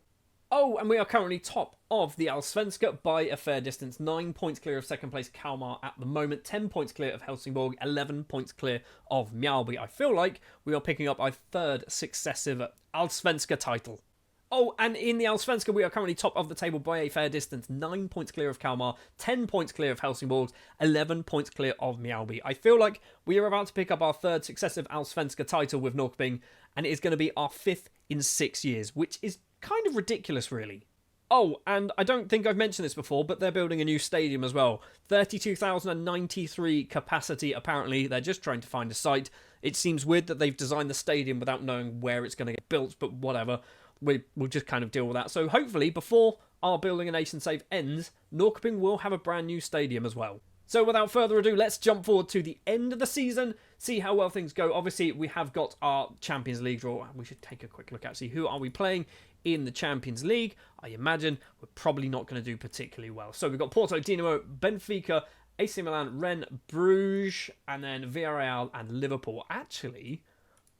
Oh, and we are currently top of the Allsvenska by a fair distance. 9 points clear of second place Kalmar at the moment. 10 points clear of Helsingborg. 11 points clear of Mjällby. I feel like we are picking up our 3rd successive Allsvenska title. Oh, and in the Allsvenska, we are currently top of the table by a fair distance. 9 points clear of Kalmar. 10 points clear of Helsingborg. 11 points clear of Mjällby. I feel like we are about to pick up our 3rd successive Allsvenska title with Norrköping, and it is going to be our 5th in 6 years, which is kind of ridiculous, really. Oh, and I don't think I've mentioned this before, but they're building a new stadium as well. 32,093 capacity, apparently. They're just trying to find a site. It seems weird that they've designed the stadium without knowing where it's going to get built, but whatever. We'll just kind of deal with that. So hopefully, before our Building a Nation save ends, Norrköping will have a brand new stadium as well. So without further ado, let's jump forward to the end of the season, see how well things go. Obviously, we have got our Champions League draw. We should take a quick look at, see who are we playing in the Champions League. I imagine we're probably not going to do particularly well. So we've got Porto, Dinamo, Benfica, AC Milan, Rennes, Bruges, and then Villarreal and Liverpool. Actually,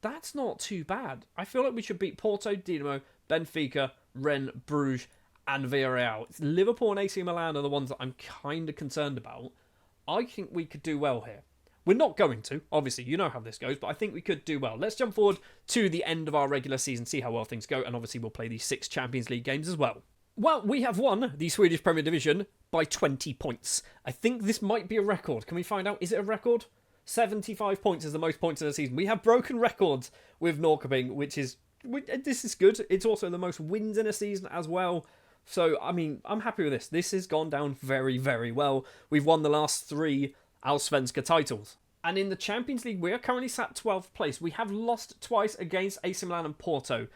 that's not too bad. I feel like we should beat Porto, Dinamo, Benfica, Rennes, Bruges, and Villarreal. It's Liverpool and AC Milan are the ones that I'm kind of concerned about. I think we could do well here. We're not going to, obviously, you know how this goes, but I think we could do well. Let's jump forward to the end of our regular season, see how well things go, and obviously we'll play these 6 Champions League games as well. Well, we have won the Swedish Premier Division by 20 points. I think this might be a record. Can we find out? Is it a record? 75 points is the most points of the season. We have broken records with Norrköping, this is good. It's also the most wins in a season as well. So, I mean, I'm happy with this. This has gone down very, very well. We've won the last 3 Allsvenska titles. And in the Champions League, we are currently sat 12th place. We have lost twice against AC Milan and Porto.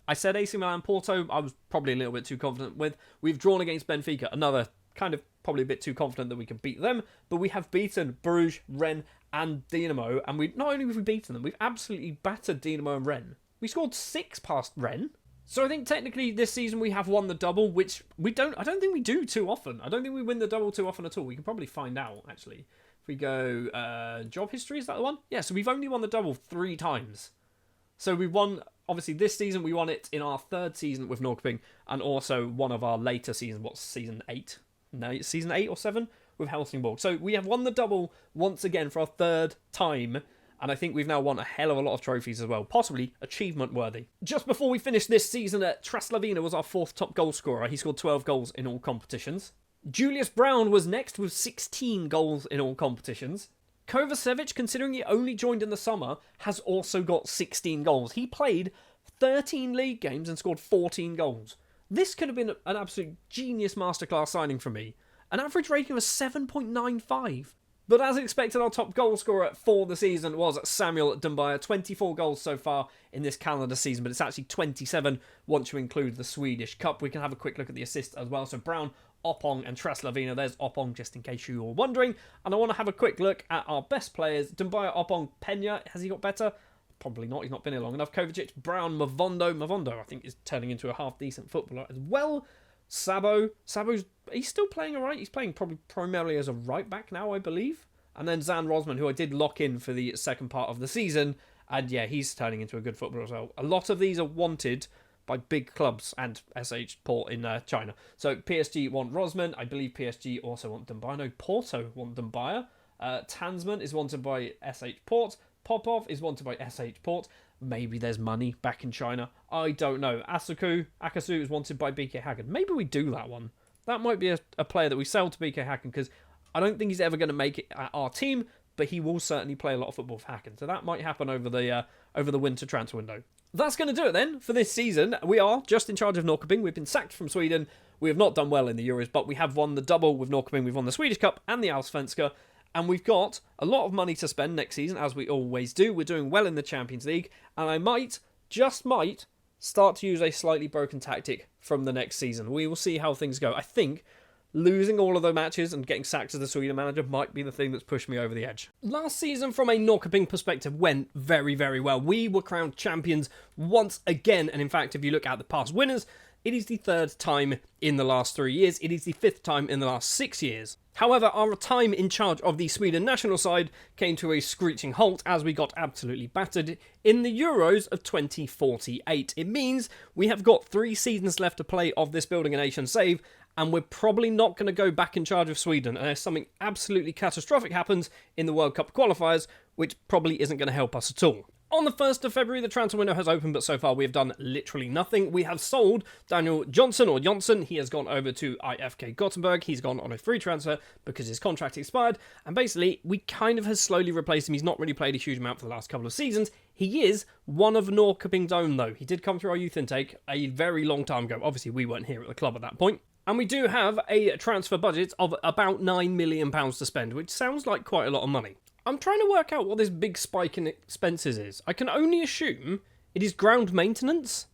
I said AC Milan and Porto, I was probably a little bit too confident with. We've drawn against Benfica, another kind of probably a bit too confident that we can beat them. But we have beaten Bruges, Rennes and Dinamo. And not only have we beaten them, we've absolutely battered Dinamo and Rennes. We scored 6 past Rennes. So I think technically this season we have won the double, which I don't think we do too often. I don't think we win the double too often at all. We can probably find out, actually. If we go job history, is that the one? Yeah, so we've only won the double 3 times. So we won, obviously this season, we won it in our 3rd season with Norrköping, and also one of our later seasons, what's season 8? No, season 8 or 7 with Helsingborg. So we have won the double once again for our 3rd time. And I think we've now won a hell of a lot of trophies as well. Possibly achievement worthy. Just before we finished this season, Traslavina was our 4th top goal scorer. He scored 12 goals in all competitions. Julius Brown was next with 16 goals in all competitions. Kovacevic, considering he only joined in the summer, has also got 16 goals. He played 13 league games and scored 14 goals. This could have been an absolute genius masterclass signing for me. An average rating of 7.95. But as expected, our top goal scorer for the season was Samuel Dumbaya. 24 goals so far in this calendar season, but it's actually 27 once you include the Swedish Cup. We can have a quick look at the assists as well. So Brown, Oppong and Traslavina. There's Oppong, just in case you were wondering. And I want to have a quick look at our best players. Dumbaya, Oppong, Pena. Has he got better? Probably not. He's not been here long enough. Kovacic, Brown, Mavondo. Mavondo, I think, is turning into a half-decent footballer as well. Sabo's, he's still playing alright. He's playing probably primarily as a right back now, I believe. And then Zan Rosman, who I did lock in for the second part of the season. And yeah, he's turning into a good footballer as well. A lot of these are wanted by big clubs and SH Port in China. So PSG want Rosman. I believe PSG also want Dumbaya. No, Porto want Dumbaya. Tansman is wanted by SH Port. Popov is wanted by SH Port. Maybe there's money back in China. I don't know. Akasu is wanted by BK Häcken. Maybe we do that one. That might be a player that we sell to BK Häcken because I don't think he's ever going to make it at our team, but he will certainly play a lot of football for Häcken. So that might happen over the winter transfer window. That's going to do it then for this season. We are just in charge of Norrköping. We've been sacked from Sweden. We have not done well in the Euros, but we have won the double with Norrköping. We've won the Swedish Cup and the Allsvenska. And we've got a lot of money to spend next season, as we always do. We're doing well in the Champions League. And I might, just might, start to use a slightly broken tactic from the next season. We will see how things go. I think losing all of the matches and getting sacked as the Sweden manager might be the thing that's pushed me over the edge. Last season, from a Norrköping perspective, went very, very well. We were crowned champions once again. And in fact, if you look at the past winners, it is the third time in the last 3 years. It is the fifth time in the last 6 years. However, our time in charge of the Sweden national side came to a screeching halt as we got absolutely battered in the Euros of 2048. It means we have got 3 seasons left to play of this Building a Nation save, and we're probably not going to go back in charge of Sweden unless something absolutely catastrophic happens in the World Cup qualifiers, which probably isn't going to help us at all. On the 1st of February, the transfer window has opened, but so far we have done literally nothing. We have sold Daniel Johnson. He has gone over to IFK Gothenburg. He's gone on a free transfer because his contract expired. And basically, we kind of have slowly replaced him. He's not really played a huge amount for the last couple of seasons. He is one of Norrköping's own, though. He did come through our youth intake a very long time ago. Obviously, we weren't here at the club at that point. And we do have a transfer budget of about £9 million to spend, which sounds like quite a lot of money. I'm trying to work out what this big spike in expenses is. I can only assume it is ground maintenance,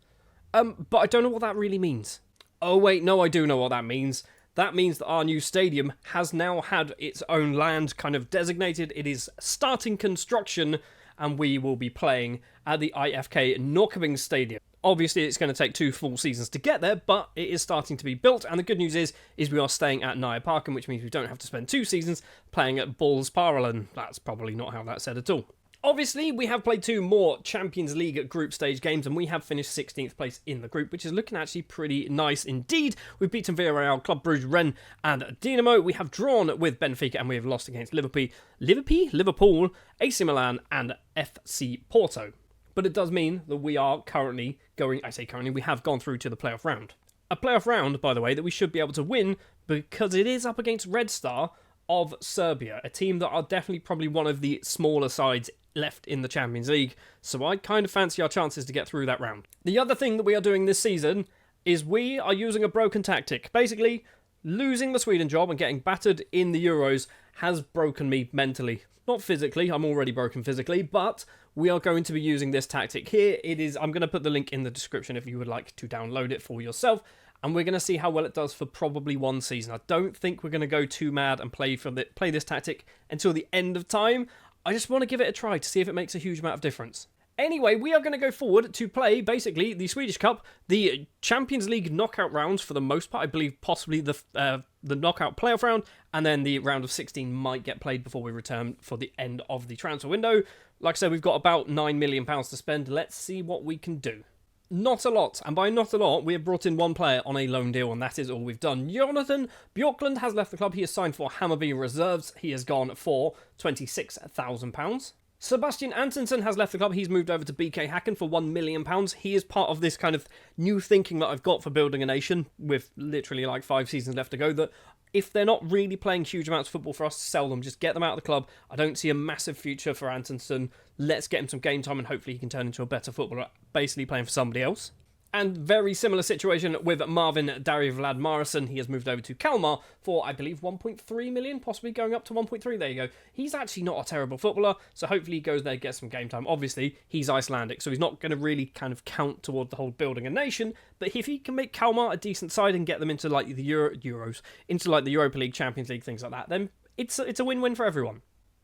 but I don't know what that really means. Oh wait, no, I do know what that means. That means that our new stadium has now had its own land kind of designated. It is starting construction, and we will be playing at the IFK Norrköping Stadium. Obviously, it's going to take 2 full seasons to get there, but it is starting to be built. And the good news is we are staying at Nyaparken, which means we don't have to spend 2 seasons playing at Bollsparalen. That's probably not how that's said at all. Obviously, we have played 2 more Champions League group stage games, and we have finished 16th place in the group, which is looking actually pretty nice indeed. We've beaten Villarreal, Club Brugge, Rennes, and Dinamo. We have drawn with Benfica, and we have lost against Liverpool, AC Milan, and FC Porto. But it does mean that we are currently we have gone through to the playoff round. A playoff round, by the way, that we should be able to win because it is up against Red Star of Serbia, a team that are definitely probably one of the smaller sides left in the Champions League. So I kind of fancy our chances to get through that round. The other thing that we are doing this season is we are using a broken tactic. Basically, losing the Sweden job and getting battered in the Euros has broken me mentally. Not physically, I'm already broken physically, but we are going to be using this tactic here. I'm going to put the link in the description if you would like to download it for yourself, and we're going to see how well it does for probably 1 season. I don't think we're going to go too mad and play this tactic until the end of time. I just want to give it a try to see if it makes a huge amount of difference. Anyway, we are going to go forward to play, basically, the Swedish Cup, the Champions League knockout rounds for the most part. I believe possibly the knockout playoff round, and then the round of 16 might get played before we return for the end of the transfer window. Like I said, we've got about £9 million to spend. Let's see what we can do. Not a lot, and by not a lot, we have brought in 1 player on a loan deal, and that is all we've done. Jonathan Bjorklund has left the club. He has signed for Hammarby Reserves. He has gone for £26,000. Sebastian Antonsen has left the club. He's moved over to BK Häcken for £1 million. He is part of this kind of new thinking that I've got for Building a Nation, with literally like 5 seasons left to go, that if they're not really playing huge amounts of football for us to sell them, just get them out of the club. I don't see a massive future for Antonsen. Let's get him some game time and hopefully he can turn into a better footballer, basically playing for somebody else. And very similar situation with Marvin Darivlad Marison. He has moved over to Kalmar for, I believe, 1.3 million, possibly going up to 1.3. There you go. He's actually not a terrible footballer, so hopefully he goes there, gets some game time. Obviously, he's Icelandic, so he's not going to really kind of count toward the whole Building a Nation. But if he can make Kalmar a decent side and get them into like the Euros, into like the Europa League, Champions League, things like that, then it's a win-win for everyone.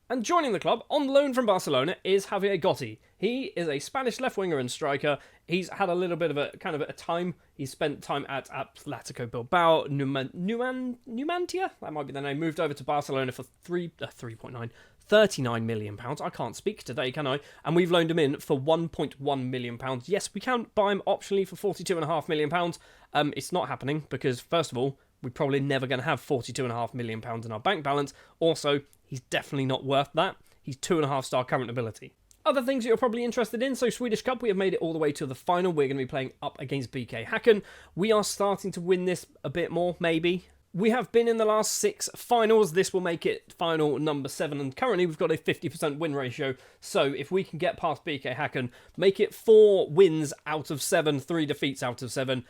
And joining the club, on loan from Barcelona, is Javier Gotti. He is a Spanish left-winger and striker. He's had a little bit of a time. He's spent time at Atletico Bilbao, Numancia, that might be the name. Moved over to Barcelona for 39 million pounds. I can't speak today, can I? And we've loaned him in for 1.1 million pounds. Yes, we can buy him optionally for 42.5 million pounds. It's not happening because, first of all, we're probably never going to have 42.5 million pounds in our bank balance. Also, he's definitely not worth that. He's 2.5-star current ability. Other things that you're probably interested in, so Swedish Cup, we have made it all the way to the final. We're going to be playing up against BK Häcken. We are starting to win this a bit more, maybe. We have been in the last 6 finals. This will make it final number 7, and currently we've got a 50% win ratio. So if we can get past BK Häcken, make it 4 wins out of 7, 3 defeats out of 7,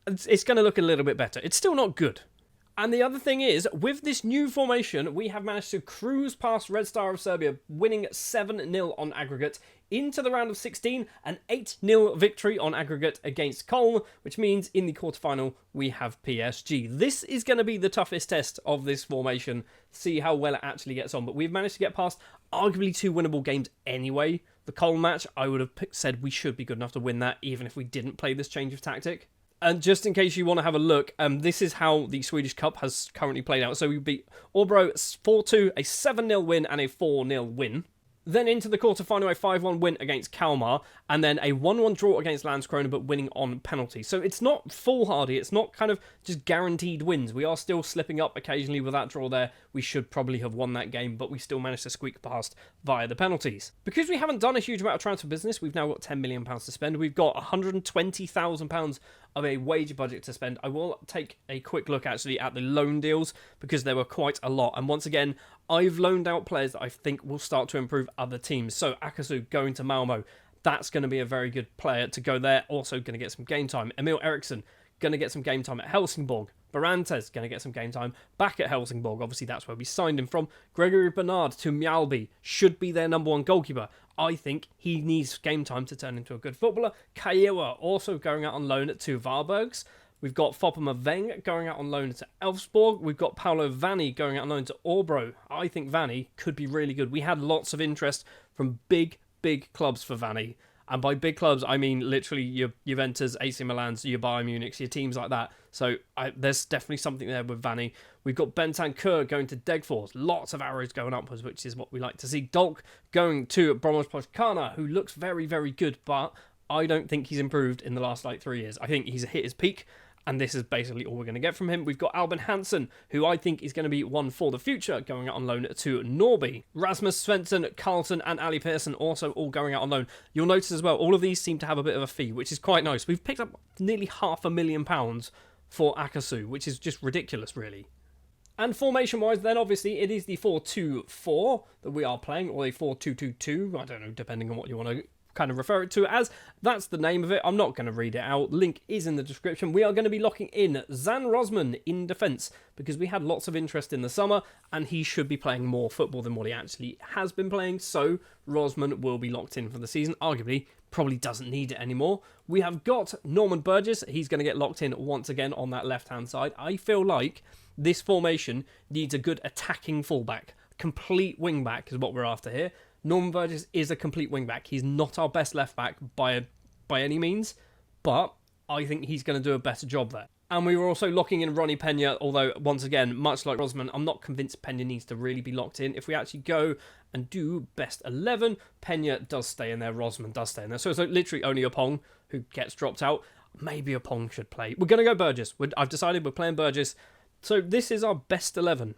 it's going to look a little bit better. It's still not good. And the other thing is, with this new formation, we have managed to cruise past Red Star of Serbia, winning 7-0 on aggregate into the round of 16, an 8-0 victory on aggregate against Köln, which means in the quarterfinal we have PSG. This is going to be the toughest test of this formation, see how well it actually gets on. But we've managed to get past arguably 2 winnable games anyway. The Köln match, I would have said we should be good enough to win that, even if we didn't play this change of tactic. And just in case you want to have a look, this is how the Swedish Cup has currently played out. So we beat Örebro 4-2, a 7-0 win and a 4-0 win. Then into the quarterfinal, a 5-1 win against Kalmar, and then a 1-1 draw against Landskrona, but winning on penalty. So it's not foolhardy, it's not kind of just guaranteed wins. We are still slipping up occasionally with that draw there. We should probably have won that game, but we still managed to squeak past via the penalties. Because we haven't done a huge amount of transfer business, we've now got £10 million to spend. We've got £120,000 of a wage budget to spend. I will take a quick look actually at the loan deals, because there were quite a lot. And once again, I've loaned out players that I think will start to improve other teams. So Akasu going to Malmo, that's going to be a very good player to go there. Also going to get some game time. Emil Eriksson going to get some game time at Helsingborg. Barantes going to get some game time back at Helsingborg. Obviously, that's where we signed him from. Gregory Bernard to Mjällby should be their number 1 goalkeeper. I think he needs game time to turn into a good footballer. Kaiwa also going out on loan to Varbergs. We've got Fopama Veng going out on loan to Elfsborg. We've got Paolo Vanni going out on loan to Örebro. I think Vanni could be really good. We had lots of interest from big clubs for Vanni. And by big clubs, I mean literally your Juventus, AC Milans, your Bayern Munich, your teams like that. So there's definitely something there with Vanni. We've got Bentancur going to Degerfors. Lots of arrows going upwards, which is what we like to see. Dolk going to Bromos Pochkana, who looks very, very good, but I don't think he's improved in the last 3 years. I think he's hit his peak, and this is basically all we're going to get from him. We've got Albin Hansen, who I think is going to be one for the future, going out on loan to Norrby. Rasmus Svensson, Carlton, and Ali Pearson also all going out on loan. You'll notice as well, all of these seem to have a bit of a fee, which is quite nice. We've picked up nearly £500,000 for Akasu, which is just ridiculous, really. And formation-wise, then, obviously, it is the 4-2-4 that we are playing, or the 4-2-2-2, I don't know, depending on what you want to kind of refer it to as. That's the name of it. I'm not going to read it out. Link is in the description. We are going to be locking in Zan Rosman in defence, because we had lots of interest in the summer, and he should be playing more football than what he actually has been playing, so Rosman will be locked in for the season. Arguably, probably doesn't need it anymore. We have got Norman Burgess. He's going to get locked in once again on that left-hand side. I feel like this formation needs a good attacking fullback. Complete wing-back is what we're after here. Norman Burgess is a complete wing-back. He's not our best left-back by any means, but I think he's going to do a better job there. And we were also locking in Ronnie Pena, although, once again, much like Rosman, I'm not convinced Pena needs to really be locked in. If we actually go and do best 11, Pena does stay in there, Rosman does stay in there. So it's literally only Opong who gets dropped out. Maybe Opong should play. We're going to go Burgess. I've decided we're playing Burgess. So this is our best 11.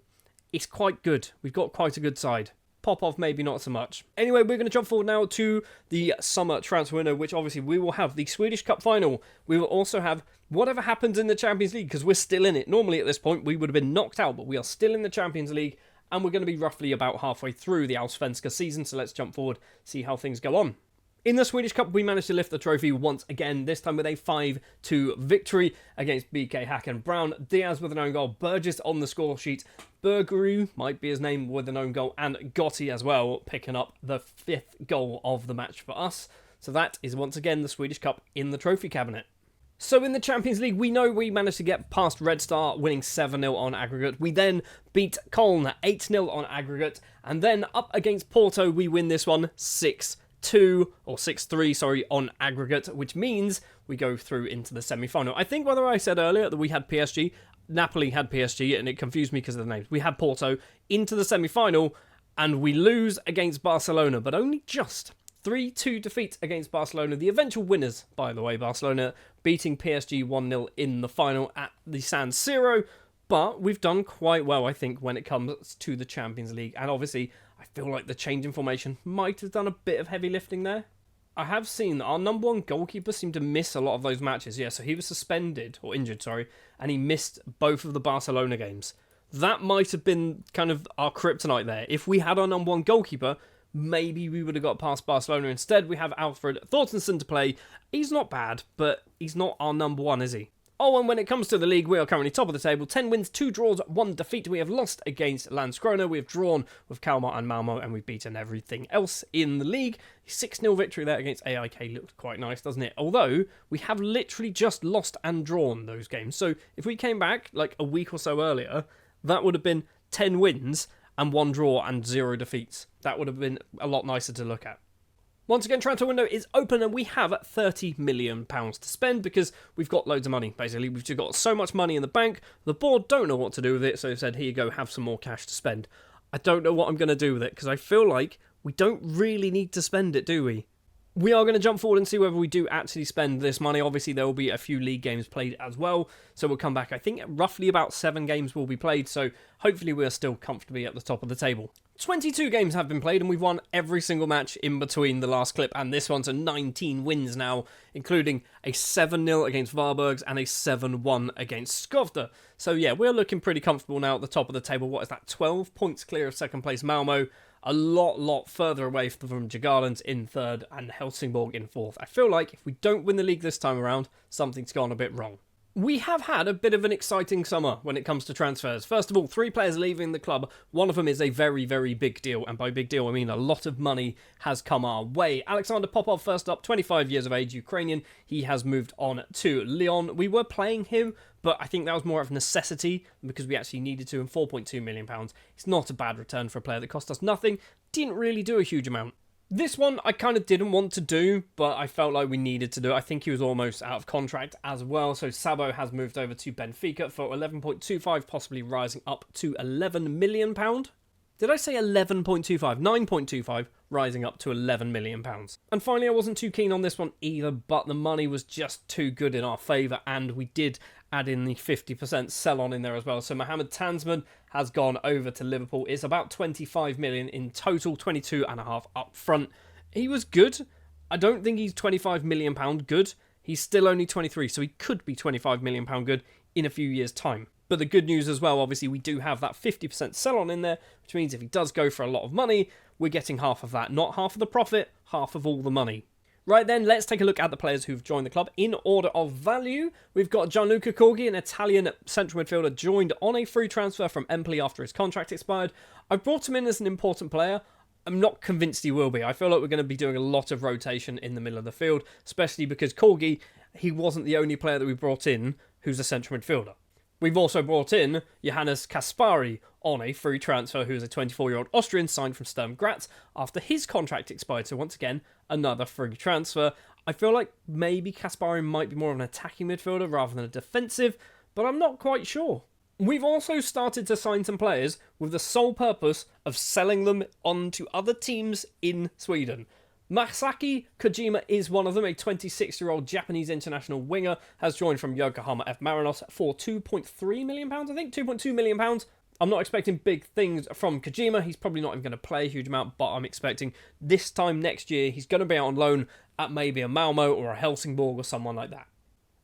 It's quite good. We've got quite a good side. Popov, maybe not so much. Anyway, we're going to jump forward now to the summer transfer window, which obviously we will have the Swedish Cup final. We will also have whatever happens in the Champions League, because we're still in it. Normally at this point, we would have been knocked out, but we are still in the Champions League, and we're going to be roughly about halfway through the Allsvenska season, so let's jump forward, see how things go on. In the Swedish Cup, we managed to lift the trophy once again, this time with a 5-2 victory against BK Häcken. Brown, Diaz with an own goal, Burgess on the score sheet, Bergerud might be his name with an own goal, and Gotti as well, picking up the 5th goal of the match for us. So that is once again the Swedish Cup in the trophy cabinet. So in the Champions League, we know we managed to get past Red Star, winning 7-0 on aggregate. We then beat Köln 8-0 on aggregate, and then up against Porto, we win this one 6-3 on aggregate, which means we go through into the semi-final. I think whether I said earlier that we had PSG, Napoli had PSG, and it confused me because of the names. We had Porto into the semi-final, and we lose against Barcelona, but only just. 3-2 defeat against Barcelona. The eventual winners, by the way, Barcelona beating PSG 1-0 in the final at the San Siro. But we've done quite well, I think, when it comes to the Champions League. And obviously, I feel like the change in formation might have done a bit of heavy lifting there. I have seen that our number one goalkeeper seemed to miss a lot of those matches. Yeah, so he was suspended, or injured, sorry, and he missed both of the Barcelona games. That might have been kind of our kryptonite there. If we had our number one goalkeeper, maybe we would have got past Barcelona. Instead, we have Alfred Thorstensen to play. He's not bad, but he's not our number one, is he? Oh, and when it comes to the league, we are currently top of the table. 10 wins, 2 draws, 1 defeat. We have lost against Landskrona. We have drawn with Kalmar and Malmo, and we've beaten everything else in the league. 6-0 victory there against AIK looked quite nice, doesn't it? Although, we have literally just lost and drawn those games. So, if we came back like a week or so earlier, that would have been 10 wins and 1 draw and 0 defeats. That would have been a lot nicer to look at. Once again, transfer window is open and we have £30 million to spend because we've got loads of money, basically. We've just got so much money in the bank. The board don't know what to do with it, so they said, here you go, have some more cash to spend. I don't know what I'm going to do with it because I feel like we don't really need to spend it, do we? We are going to jump forward and see whether we do actually spend this money. Obviously, there will be a few league games played as well, so we'll come back. I think roughly about 7 games will be played, so hopefully we are still comfortably at the top of the table. 22 games have been played, and we've won every single match in between the last clip and this one, so 19 wins now, including a 7-0 against Varbergs and a 7-1 against Skövde. So yeah, we're looking pretty comfortable now at the top of the table. What is that? 12 points clear of second place Malmo. A lot further away from Djurgårdens in third and Helsingborg in fourth. I feel like if we don't win the league this time around, something's gone a bit wrong. We have had a bit of an exciting summer when it comes to transfers. First of all, 3 players leaving the club. One of them is a very big deal, and by big deal I mean a lot of money has come our way. Alexander Popov, first up, 25 years of age, Ukrainian. He has moved on to Lyon. We were playing him, but I think that was more of a necessity because we actually needed to, and £4.2 million. It's not a bad return for a player that cost us nothing. Didn't really do a huge amount. This one I kind of didn't want to do, but I felt like we needed to do it. I think he was almost out of contract as well. So Sabo has moved over to Benfica for 11.25, possibly rising up to £11 million. Did I say 11.25? 9.25, rising up to £11 million. And finally, I wasn't too keen on this one either, but the money was just too good in our favour, and we did add in the 50% sell-on in there as well. So Mohamed Tansman has gone over to Liverpool. It's about 25 million in total, 22.5 up front. He was good. I don't think he's 25 million pound good. He's still only 23, so he could be 25 million pound good in a few years' time. But the good news as well, obviously, we do have that 50% sell-on in there, which means if he does go for a lot of money, we're getting half of that. Not half of the profit, half of all the money. Right then, let's take a look at the players who've joined the club in order of value. We've got Gianluca Corgi, an Italian central midfielder, joined on a free transfer from Empoli after his contract expired. I've brought him in as an important player. I'm not convinced he will be. I feel like we're going to be doing a lot of rotation in the middle of the field, especially because Corgi, he wasn't the only player that we brought in who's a central midfielder. We've also brought in Johannes Kaspari on a free transfer, who is a 24-year-old Austrian signed from Sturm Graz after his contract expired. So once again, another free transfer. I feel like maybe Kaspari might be more of an attacking midfielder rather than a defensive, but I'm not quite sure. We've also started to sign some players with the sole purpose of selling them on to other teams in Sweden. Masaki Kojima is one of them, a 26-year-old Japanese international winger, has joined from Yokohama F. Marinos for £2.3 million, I think, £2.2 million. I'm not expecting big things from Kojima. He's probably not even going to play a huge amount, but I'm expecting this time next year he's going to be out on loan at maybe a Malmo or a Helsingborg or someone like that.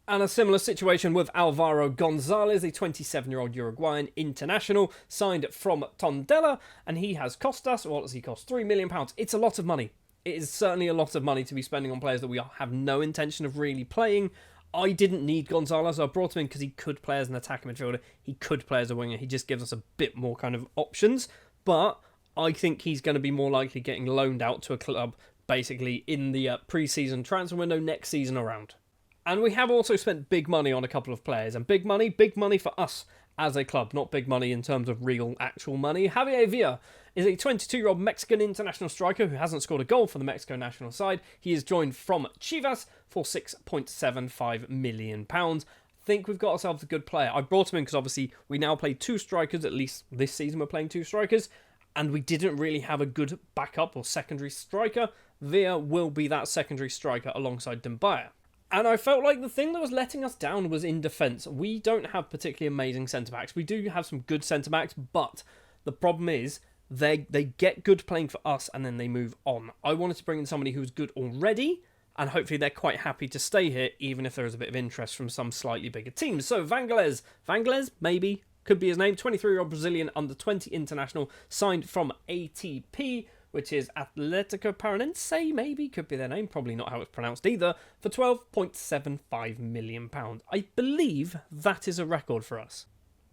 And a similar situation with Alvaro Gonzalez, a 27-year-old Uruguayan international, signed from Tondela, and he has cost us, what does he cost? £3 million. It's a lot of money. It is certainly a lot of money to be spending on players that we have no intention of really playing. I didn't need Gonzalez. I brought him in because he could play as an attacking midfielder. He could play as a winger. He just gives us a bit more kind of options. But I think he's going to be more likely getting loaned out to a club basically in the pre-season transfer window next season around. And we have also spent big money on a couple of players. And big money for us as a club, not big money in terms of real, actual money. Javier Villa is a 22-year-old Mexican international striker who hasn't scored a goal for the Mexico national side. He is joined from Chivas for £6.75 million. I think we've got ourselves a good player. I brought him in because obviously we now play 2 strikers, at least this season we're playing 2 strikers, and we didn't really have a good backup or secondary striker. Villa will be that secondary striker alongside Dembaya. And I felt like the thing that was letting us down was in defence. We don't have particularly amazing centre-backs. We do have some good centre-backs, but the problem is they get good playing for us and then they move on. I wanted to bring in somebody who's good already, and hopefully they're quite happy to stay here, even if there is a bit of interest from some slightly bigger teams. So Vangelis, maybe, could be his name, 23-year-old Brazilian under-20 international, signed from ATP, which is Atletico Paranaense, maybe, could be their name, probably not how it's pronounced either, for £12.75 million. I believe that is a record for us.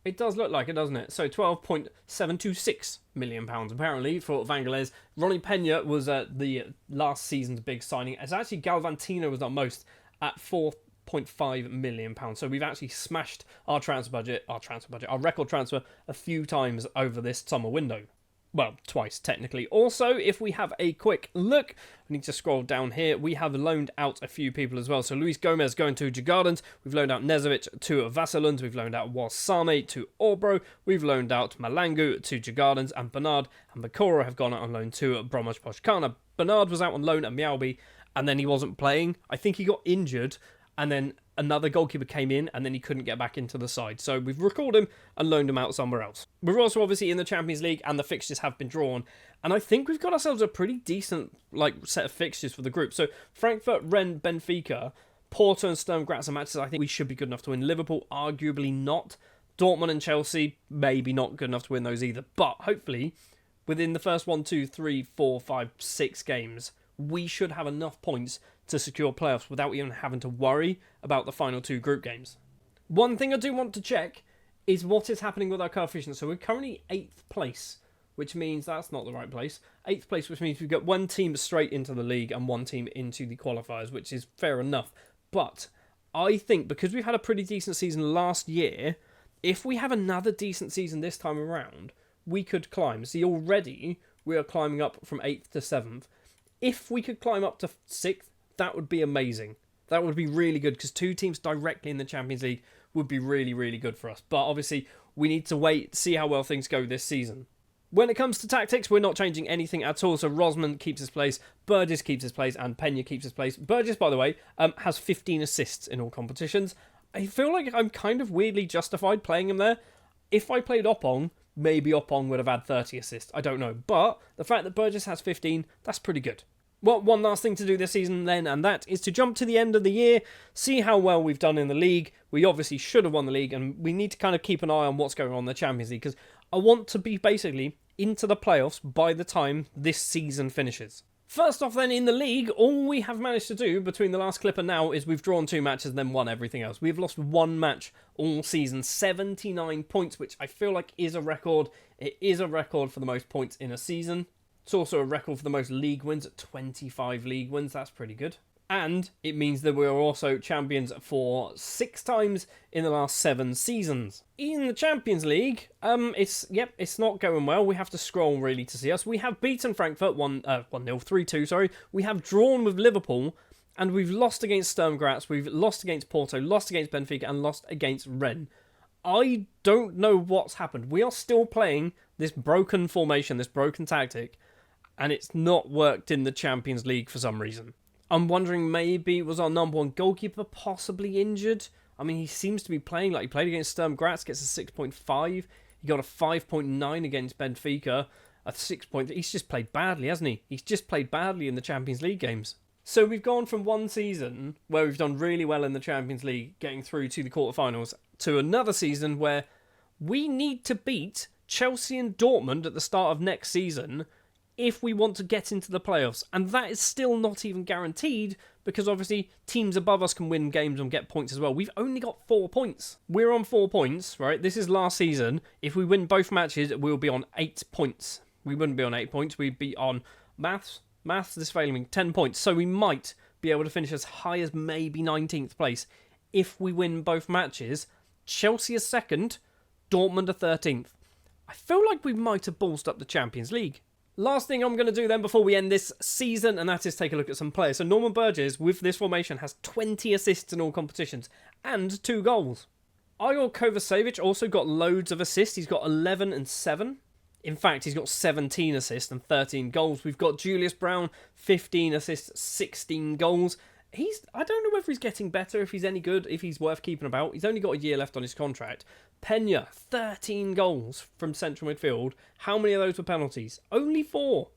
It does look like it, doesn't it? So £12.726 million, apparently, for Vangelis. Ronnie Pena was the last season's big signing. It's actually Galvantino was not most at £4.5 million. So we've actually smashed our record transfer a few times over this summer window. Well, twice, technically. Also, if we have a quick look, we need to scroll down here. We have loaned out a few people as well. So Luis Gomez going to Djurgårdens. We've loaned out Nezovic to Vasalund. We've loaned out Wasame to Orbro. We've loaned out Malangu to Djurgårdens. And Bernard and Bakura have gone out on loan to Bromwich Pochkana. Bernard was out on loan at Mjällby, and then he wasn't playing. I think he got injured, and then another goalkeeper came in, and then he couldn't get back into the side. So we've recalled him and loaned him out somewhere else. We're also obviously in the Champions League, and the fixtures have been drawn. And I think we've got ourselves a pretty decent set of fixtures for the group. So Frankfurt, Rennes, Benfica, Porto and Sturm Graz are matches I think we should be good enough to win. Liverpool, arguably not. Dortmund and Chelsea, maybe not good enough to win those either. But hopefully, within the first 1, 2, 3, 4, 5, 6 games, we should have enough points to secure playoffs without even having to worry about the final 2 group games. One thing I do want to check is what is happening with our coefficients. So we're currently 8th place, which means that's not the right place. 8th place, which means we've got one team straight into the league and one team into the qualifiers, which is fair enough. But I think because we've had a pretty decent season last year, if we have another decent season this time around, we could climb. See, already we are climbing up from 8th to 7th. If we could climb up to 6th, that would be amazing. That would be really good, because 2 teams directly in the Champions League would be really, really good for us. But obviously, we need to wait, see how well things go this season. When it comes to tactics, we're not changing anything at all. So Rosman keeps his place, Burgess keeps his place, and Pena keeps his place. Burgess, by the way, has 15 assists in all competitions. I feel like I'm kind of weirdly justified playing him there. If I played Oppong, maybe Oppong would have had 30 assists. I don't know. But the fact that Burgess has 15, that's pretty good. Well, one last thing to do this season then, and that is to jump to the end of the year, see how well we've done in the league. We obviously should have won the league, and we need to kind of keep an eye on what's going on in the Champions League, because I want to be basically into the playoffs by the time this season finishes. First off then, in the league, all we have managed to do between the last clip and now is we've drawn 2 matches and then won everything else. We've lost 1 match all season, 79 points, which I feel like is a record. It is a record for the most points in a season. It's also a record for the most league wins at 25 league wins. That's pretty good. And it means that we're also champions for 6 times in the last 7 seasons. In the Champions League, it's not going well. We have to scroll really to see us. We have beaten Frankfurt 1-0, 3-2, sorry. We have drawn with Liverpool, and we've lost against Sturm Graz, we've lost against Porto, lost against Benfica, and lost against Rennes. I don't know what's happened. We are still playing this broken formation, this broken tactic, and it's not worked in the Champions League for some reason. I'm wondering, maybe was our number 1 goalkeeper possibly injured? I mean, he seems to be playing like he played against Sturm Graz, gets a 6.5. He got a 5.9 against Benfica, a 6. He's just played badly, hasn't he? He's just played badly in the Champions League games. So we've gone from one season where we've done really well in the Champions League, getting through to the quarterfinals, to another season where we need to beat Chelsea and Dortmund at the start of next season if we want to get into the playoffs. And that is still not even guaranteed, because obviously teams above us can win games and get points as well. We've only got 4 points. We're on 4 points, right? This is last season. If we win both matches, we'll be on 8 points. We wouldn't be on 8 points. We'd be on maths is failing me, 10 points. So we might be able to finish as high as maybe 19th place if we win both matches. Chelsea is 2nd, Dortmund are 13th. I feel like we might have ballsed up the Champions League. Last thing I'm going to do then before we end this season, and that is take a look at some players. So Norman Burgess, with this formation, has 20 assists in all competitions and 2 goals. Igor Kovacevic also got loads of assists. He's got 11 and 7. In fact, he's got 17 assists and 13 goals. We've got Julius Brown, 15 assists, 16 goals. I don't know whether he's getting better, if he's any good, if he's worth keeping about. He's only got a year left on his contract. Pena, 13 goals from central midfield. How many of those were penalties? Only 4.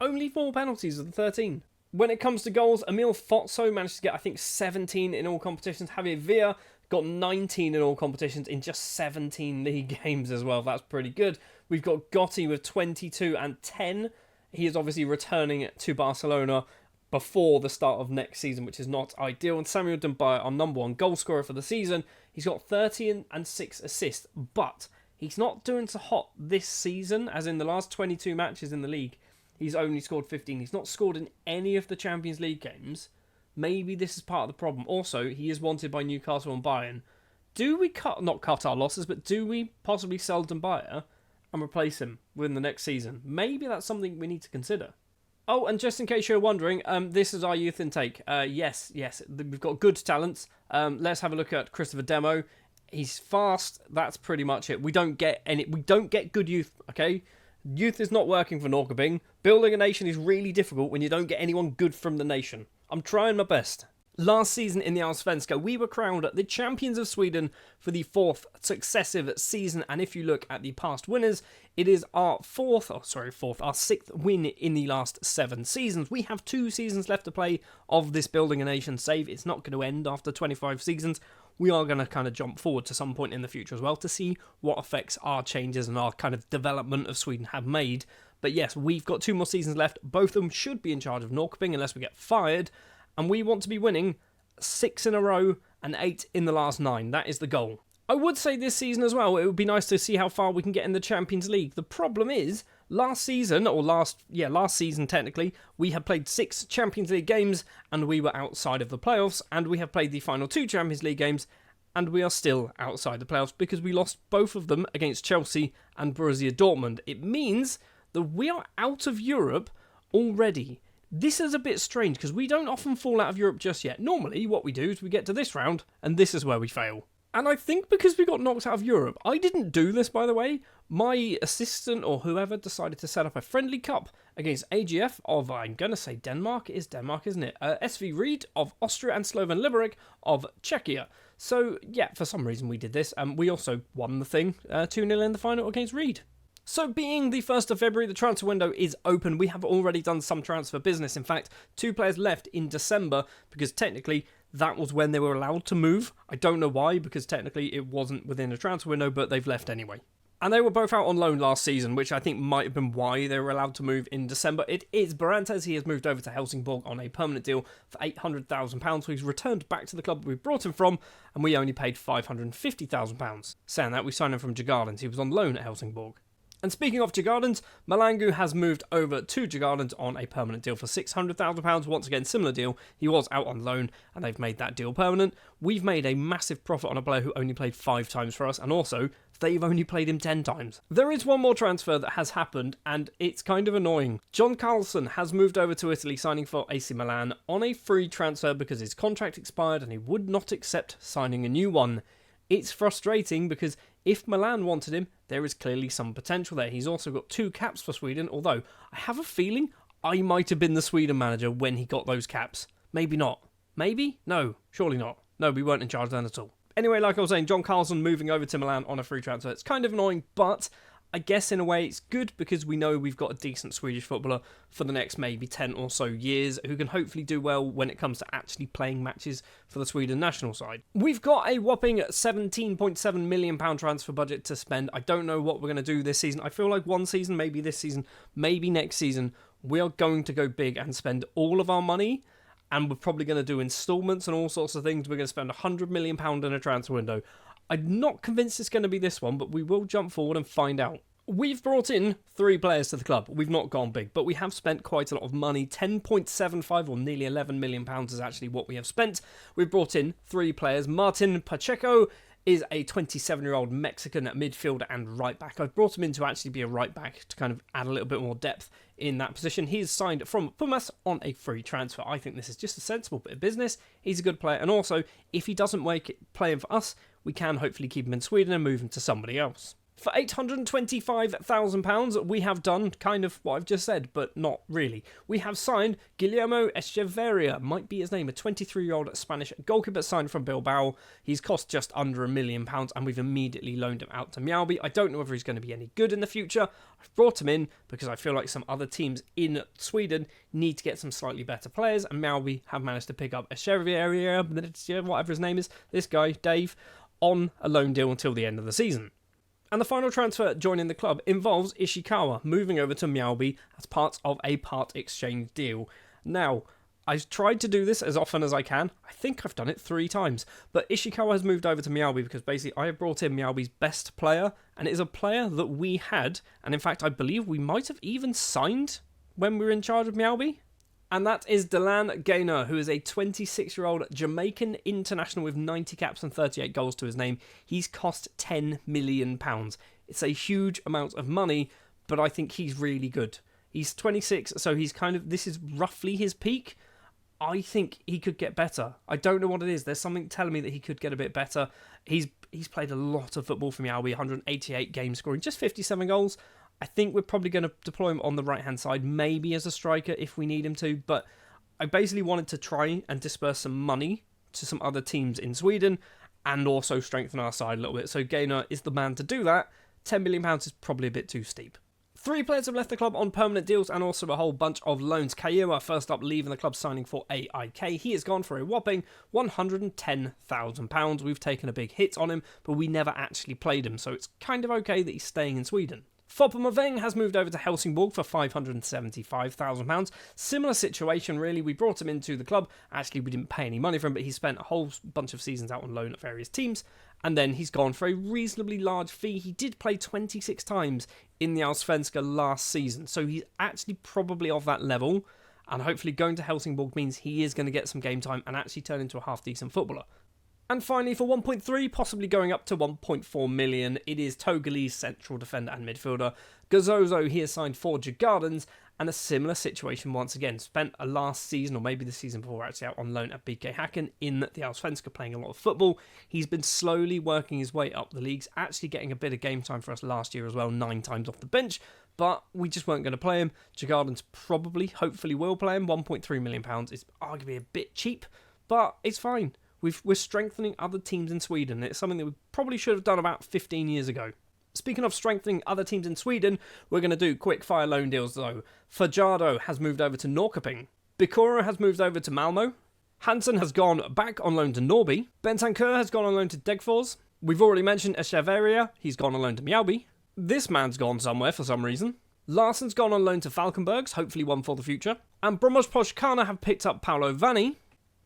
Only 4 penalties of the 13. When it comes to goals, Emil Fotso managed to get, I think, 17 in all competitions. Javier Villa got 19 in all competitions in just 17 league games as well. That's pretty good. We've got Gotti with 22 and 10. He is obviously returning to Barcelona before the start of next season, which is not ideal. And Samuel Dembele, our number 1 goal scorer for the season, he's got 30 and 6 assists, but he's not doing so hot this season, as in the last 22 matches in the league, he's only scored 15. He's not scored in any of the Champions League games. Maybe this is part of the problem. Also, he is wanted by Newcastle and Bayern. Do we not cut our losses, but do we possibly sell Dembele and replace him within the next season? Maybe that's something we need to consider. Oh, and just in case you're wondering, this is our youth intake. Yes, we've got good talents. Let's have a look at Christopher Demo. He's fast. That's pretty much it. We don't get good youth, okay? Youth is not working for Norrköping. Building a nation is really difficult when you don't get anyone good from the nation. I'm trying my best. Last season in the Allsvenskan, we were crowned the champions of Sweden for the 4th successive season. And if you look at the past winners, it is our 6th win in the last 7 seasons. We have 2 seasons left to play of this Building a Nation save. It's not going to end after 25 seasons. We are going to kind of jump forward to some point in the future as well to see what effects our changes and our kind of development of Sweden have made. But yes, we've got 2 more seasons left. Both of them should be in charge of Norrköping unless we get fired. And we want to be winning 6 in a row and 8 in the last 9. That is the goal. I would say this season as well, it would be nice to see how far we can get in the Champions League. The problem is, last season technically, we had played 6 Champions League games and we were outside of the playoffs, and we have played the final 2 Champions League games and we are still outside the playoffs because we lost both of them against Chelsea and Borussia Dortmund. It means that we are out of Europe already. This is a bit strange because we don't often fall out of Europe just yet. Normally, what we do is we get to this round, and this is where we fail. And I think because we got knocked out of Europe, I didn't do this, by the way. My assistant or whoever decided to set up a friendly cup against AGF of, I'm going to say Denmark. It is Denmark, isn't it? SV Ried of Austria and Slovan Liberec of Czechia. So, yeah, for some reason we did this. And we also won the thing 2-0 in the final against Ried. So being the 1st of February, the transfer window is open. We have already done some transfer business. In fact, 2 players left in December because technically that was when they were allowed to move. I don't know why, because technically it wasn't within a transfer window, but they've left anyway. And they were both out on loan last season, which I think might have been why they were allowed to move in December. It is Barantes. He has moved over to Helsingborg on a permanent deal for £800,000. So he's returned back to the club we brought him from, and we only paid £550,000. Saying that, we signed him from Djurgården. He was on loan at Helsingborg. And speaking of Djurgårdens, Malangu has moved over to Djurgårdens on a permanent deal for £600,000. Once again, similar deal. He was out on loan, and they've made that deal permanent. We've made a massive profit on a player who only played 5 times for us, and also, they've only played him 10 times. There is one more transfer that has happened, and it's kind of annoying. John Carlson has moved over to Italy, signing for AC Milan on a free transfer because his contract expired, and he would not accept signing a new one. It's frustrating because if Milan wanted him, there is clearly some potential there. He's also got 2 caps for Sweden, although I have a feeling I might have been the Sweden manager when he got those caps. Maybe not. Maybe? No, surely not. No, we weren't in charge then at all. Anyway, like I was saying, John Carlson moving over to Milan on a free transfer. It's kind of annoying, but I guess in a way it's good because we know we've got a decent Swedish footballer for the next maybe 10 or so years who can hopefully do well when it comes to actually playing matches for the Sweden national side. We've got a whopping £17.7 million transfer budget to spend. I don't know what we're going to do this season. I feel like one season, maybe this season, maybe next season, we are going to go big and spend all of our money, and we're probably going to do installments and all sorts of things. We're going to spend £100 million in a transfer window. I'm not convinced it's going to be this one, but we will jump forward and find out. We've brought in 3 players to the club. We've not gone big, but we have spent quite a lot of money. 10.75 or nearly £11 million is actually what we have spent. We've brought in 3 players. Martin Pacheco is a 27-year-old Mexican midfielder and right back. I've brought him in to actually be a right back to kind of add a little bit more depth in that position. He's signed from Pumas on a free transfer. I think this is just a sensible bit of business. He's a good player, and also, if he doesn't make it playing for us, we can hopefully keep him in Sweden and move him to somebody else. For £825,000, we have done kind of what I've just said, but not really. We have signed Guillermo Echeverria, might be his name, a 23-year-old Spanish goalkeeper signed from Bilbao. He's cost just under £1 million, and we've immediately loaned him out to Mjällby. I don't know whether he's going to be any good in the future. I've brought him in because I feel like some other teams in Sweden need to get some slightly better players, and Mjällby have managed to pick up Echeverria, whatever his name is, this guy, Dave, on a loan deal until the end of the season. And the final transfer joining the club involves Ishikawa moving over to Mjällby as part of a part exchange deal. Now, I've tried to do this as often as I can. I think I've done it 3 times. But Ishikawa has moved over to Mjällby because basically I have brought in Mjällby's best player, and it is a player that we had, and in fact I believe we might have even signed when we were in charge of Mjällby. And that is Delan Gaynor, who is a 26-year-old Jamaican international with 90 caps and 38 goals to his name. He's cost £10 million. It's a huge amount of money, but I think he's really good. He's 26, so he's this is roughly his peak. I think he could get better. I don't know what it is. There's something telling me that he could get a bit better. He's played a lot of football for Mjällby, 188 games, scoring just 57 goals. I think we're probably going to deploy him on the right-hand side, maybe as a striker if we need him to, but I basically wanted to try and disperse some money to some other teams in Sweden and also strengthen our side a little bit. So Gaynor is the man to do that. £10 million is probably a bit too steep. 3 players have left the club on permanent deals and also a whole bunch of loans. Kaiwa, first up, leaving the club, signing for AIK. He has gone for a whopping £110,000. We've taken a big hit on him, but we never actually played him, so it's kind of okay that he's staying in Sweden. Foppemaveng has moved over to Helsingborg for £575,000. Similar situation, really. We brought him into the club. Actually, we didn't pay any money for him, but he spent a whole bunch of seasons out on loan at various teams. And then he's gone for a reasonably large fee. He did play 26 times in the Allsvenska last season, so he's actually probably of that level. And hopefully going to Helsingborg means he is going to get some game time and actually turn into a half-decent footballer. And finally, for 1.3, possibly going up to 1.4 million, it is Togolese central defender and midfielder Gazozo. He has signed for Djurgårdens, and a similar situation once again. Spent a last season, or maybe the season before, actually out on loan at BK Häcken in the Allsvenska, playing a lot of football. He's been slowly working his way up the leagues, actually getting a bit of game time for us last year as well, 9 times off the bench, but we just weren't going to play him. Djurgårdens probably, hopefully will play him. £1.3 million is arguably a bit cheap, but it's fine. We're strengthening other teams in Sweden. It's something that we probably should have done about 15 years ago. Speaking of strengthening other teams in Sweden, we're going to do quick fire loan deals though. Fajardo has moved over to Norrköping. Bikoro has moved over to Malmo. Hansen has gone back on loan to Norrby. Bentancur has gone on loan to Degerfors. We've already mentioned Echeverria. He's gone on loan to Mjällby. This man's gone somewhere for some reason. Larsson's gone on loan to Falkenbergs, hopefully one for the future. And Bromos Poshkana have picked up Paolo Vanni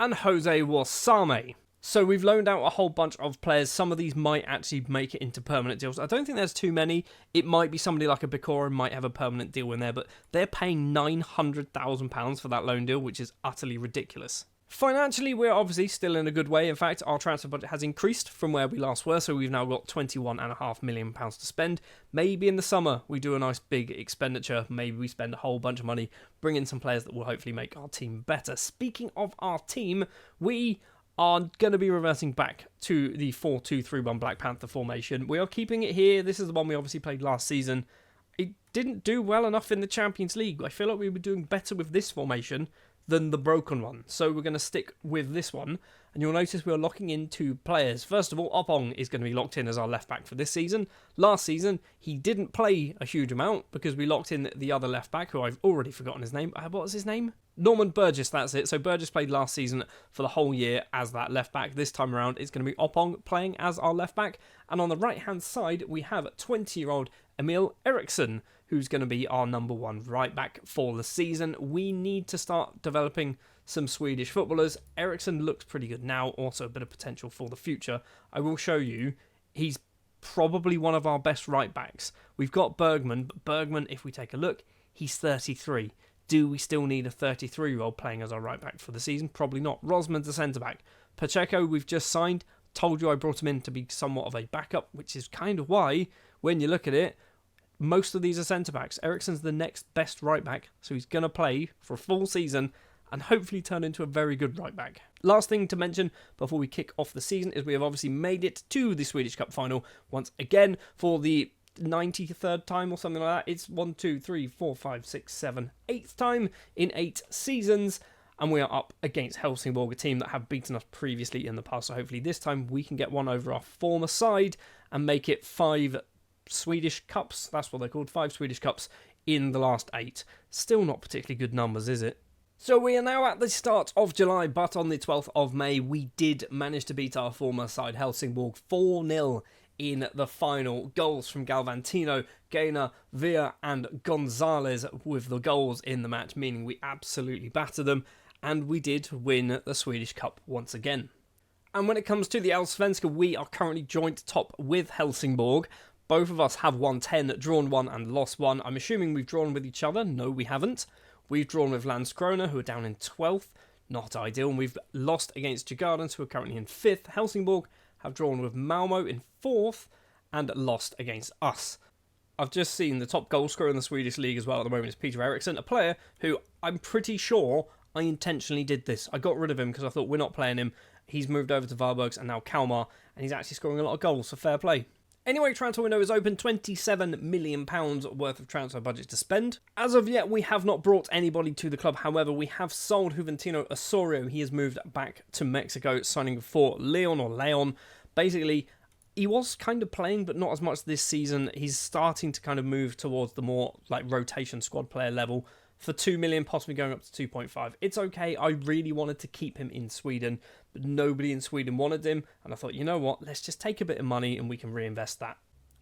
and Jose Wasame. So we've loaned out a whole bunch of players. Some of these might actually make it into permanent deals. I don't think there's too many. It might be somebody like a Bikoro might have a permanent deal in there, but they're paying £900,000 for that loan deal, which is utterly ridiculous. Financially, we're obviously still in a good way. In fact, our transfer budget has increased from where we last were, so we've now got £21.5 million to spend. Maybe in the summer we do a nice big expenditure. Maybe we spend a whole bunch of money, bring in some players that will hopefully make our team better. Speaking of our team, we are going to be reversing back to the 4-2-3-1 Black Panther formation. We are keeping it here. This is the one we obviously played last season. It didn't do well enough in the Champions League. I feel like we were doing better with this formation than the broken one. So we're going to stick with this one. And you'll notice we're locking in 2 players. First of all, Opong is going to be locked in as our left back for this season. Last season, he didn't play a huge amount because we locked in the other left back, who I've already forgotten his name. What was his name? Norman Burgess, that's it. So Burgess played last season for the whole year as that left back. This time around, it's going to be Opong playing as our left back. And on the right-hand side, we have 20-year-old Emil Eriksson, who's going to be our number 1 right back for the season. We need to start developing some Swedish footballers. Eriksson looks pretty good now, also a bit of potential for the future. I will show you, he's probably one of our best right backs. We've got Bergman, but Bergman, if we take a look, he's 33. Do we still need a 33-year-old playing as our right back for the season? Probably not. Rosman's a centre-back. Pacheco, we've just signed. Told you I brought him in to be somewhat of a backup, which is kind of why, when you look at it, most of these are centre-backs. Eriksson's the next best right-back, so he's going to play for a full season and hopefully turn into a very good right-back. Last thing to mention before we kick off the season is we have obviously made it to the Swedish Cup final once again for the 93rd time or something like that. It's 1, 2, 3, 4, 5, 6, 7, 8th time in 8 seasons. And we are up against Helsingborg, a team that have beaten us previously in the past. So hopefully this time we can get one over our former side and make it 5 Swedish Cups. That's what they're called, 5 Swedish Cups in the last 8. Still not particularly good numbers, is it? So we are now at the start of July, but on the 12th of May, we did manage to beat our former side, Helsingborg, 4-0 in the final. Goals from Galvantino, Gainer, Villa and Gonzalez with the goals in the match, meaning we absolutely battered them. And we did win the Swedish Cup once again. And when it comes to the Allsvenska, we are currently joint top with Helsingborg. Both of us have won 10, drawn 1 and lost 1. I'm assuming we've drawn with each other. No, we haven't. We've drawn with Landskrona, who are down in 12th. Not ideal. And we've lost against Djurgårdens, who are currently in 5th. Helsingborg have drawn with Malmo in 4th and lost against us. I've just seen the top goal scorer in the Swedish league as well at the moment is Peter Eriksson, a player who I'm pretty sure I intentionally did this. I got rid of him because I thought we're not playing him. He's moved over to Varbergs and now Kalmar, and he's actually scoring a lot of goals, so fair play. Anyway, transfer window is open, £27 million worth of transfer budget to spend. As of yet, we have not brought anybody to the club. However, we have sold Juventino Osorio. He has moved back to Mexico, signing for Leon. Basically, he was kind of playing, but not as much this season. He's starting to kind of move towards the more like rotation squad player level. For 2 million, possibly going up to 2.5. It's okay. I really wanted to keep him in Sweden, but nobody in Sweden wanted him. And I thought, you know what? Let's just take a bit of money and we can reinvest that.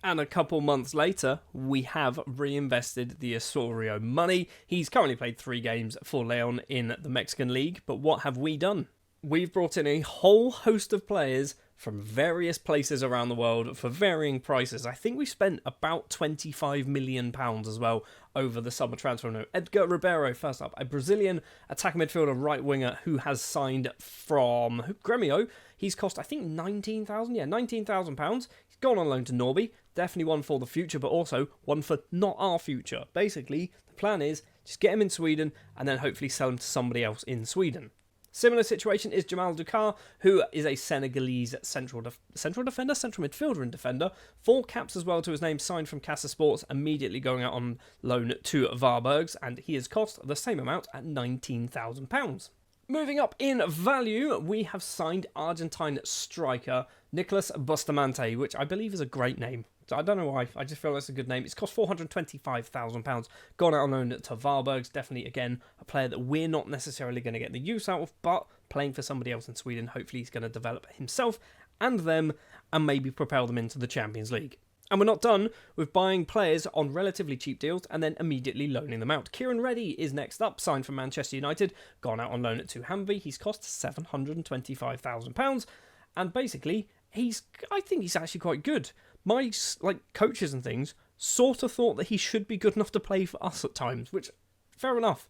And a couple months later, we have reinvested the Osorio money. He's currently played 3 games for Leon in the Mexican League. But what have we done? We've brought in a whole host of players from various places around the world for varying prices. I think we spent about £25 million as well over the summer transfer window. Edgar Ribeiro, first up, a Brazilian attacking midfielder, right winger who has signed from Gremio. He's cost, I think, £19,000. He's gone on loan to Norby. Definitely one for the future, but also one for not our future. Basically, the plan is just get him in Sweden and then hopefully sell him to somebody else in Sweden. Similar situation is Jamal Dukar, who is a Senegalese central midfielder and defender. 4 caps as well to his name, signed from Casa Sports, immediately going out on loan to Varbergs, and he has cost the same amount at £19,000. Moving up in value, we have signed Argentine striker Nicolas Bustamante, which I believe is a great name. I don't know why, I just feel that's a good name. It's cost £425,000. Gone out on loan to Varbergs. Definitely, again, a player that we're not necessarily going to get the use out of, but playing for somebody else in Sweden, hopefully he's going to develop himself and them and maybe propel them into the Champions League. And we're not done with buying players on relatively cheap deals and then immediately loaning them out. Kieran Reddy is next up, signed from Manchester United, gone out on loan to Hamby. He's cost £725,000. And basically, I think he's actually quite good. My coaches and things sort of thought that he should be good enough to play for us at times, which, fair enough.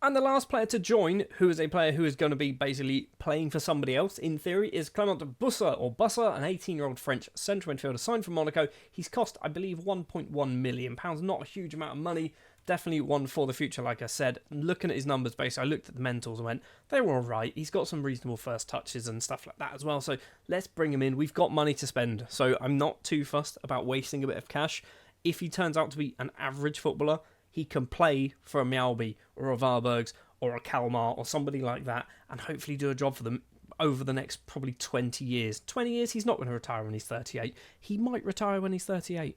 And the last player to join, who is a player who is going to be basically playing for somebody else, in theory, is Clement Busser, an 18-year-old French central midfielder signed from Monaco. He's cost, I believe, £1.1 million. Not a huge amount of money. Definitely one for the future, like I said. Looking at his numbers, basically, I looked at the mentals and went, they were all right. He's got some reasonable first touches and stuff like that as well. So let's bring him in. We've got money to spend. So I'm not too fussed about wasting a bit of cash. If he turns out to be an average footballer, he can play for a Mjällby or a Varbergs or a Kalmar or somebody like that and hopefully do a job for them over the next probably 20 years. 20 years, he's not going to retire when he's 38. He might retire when he's 38.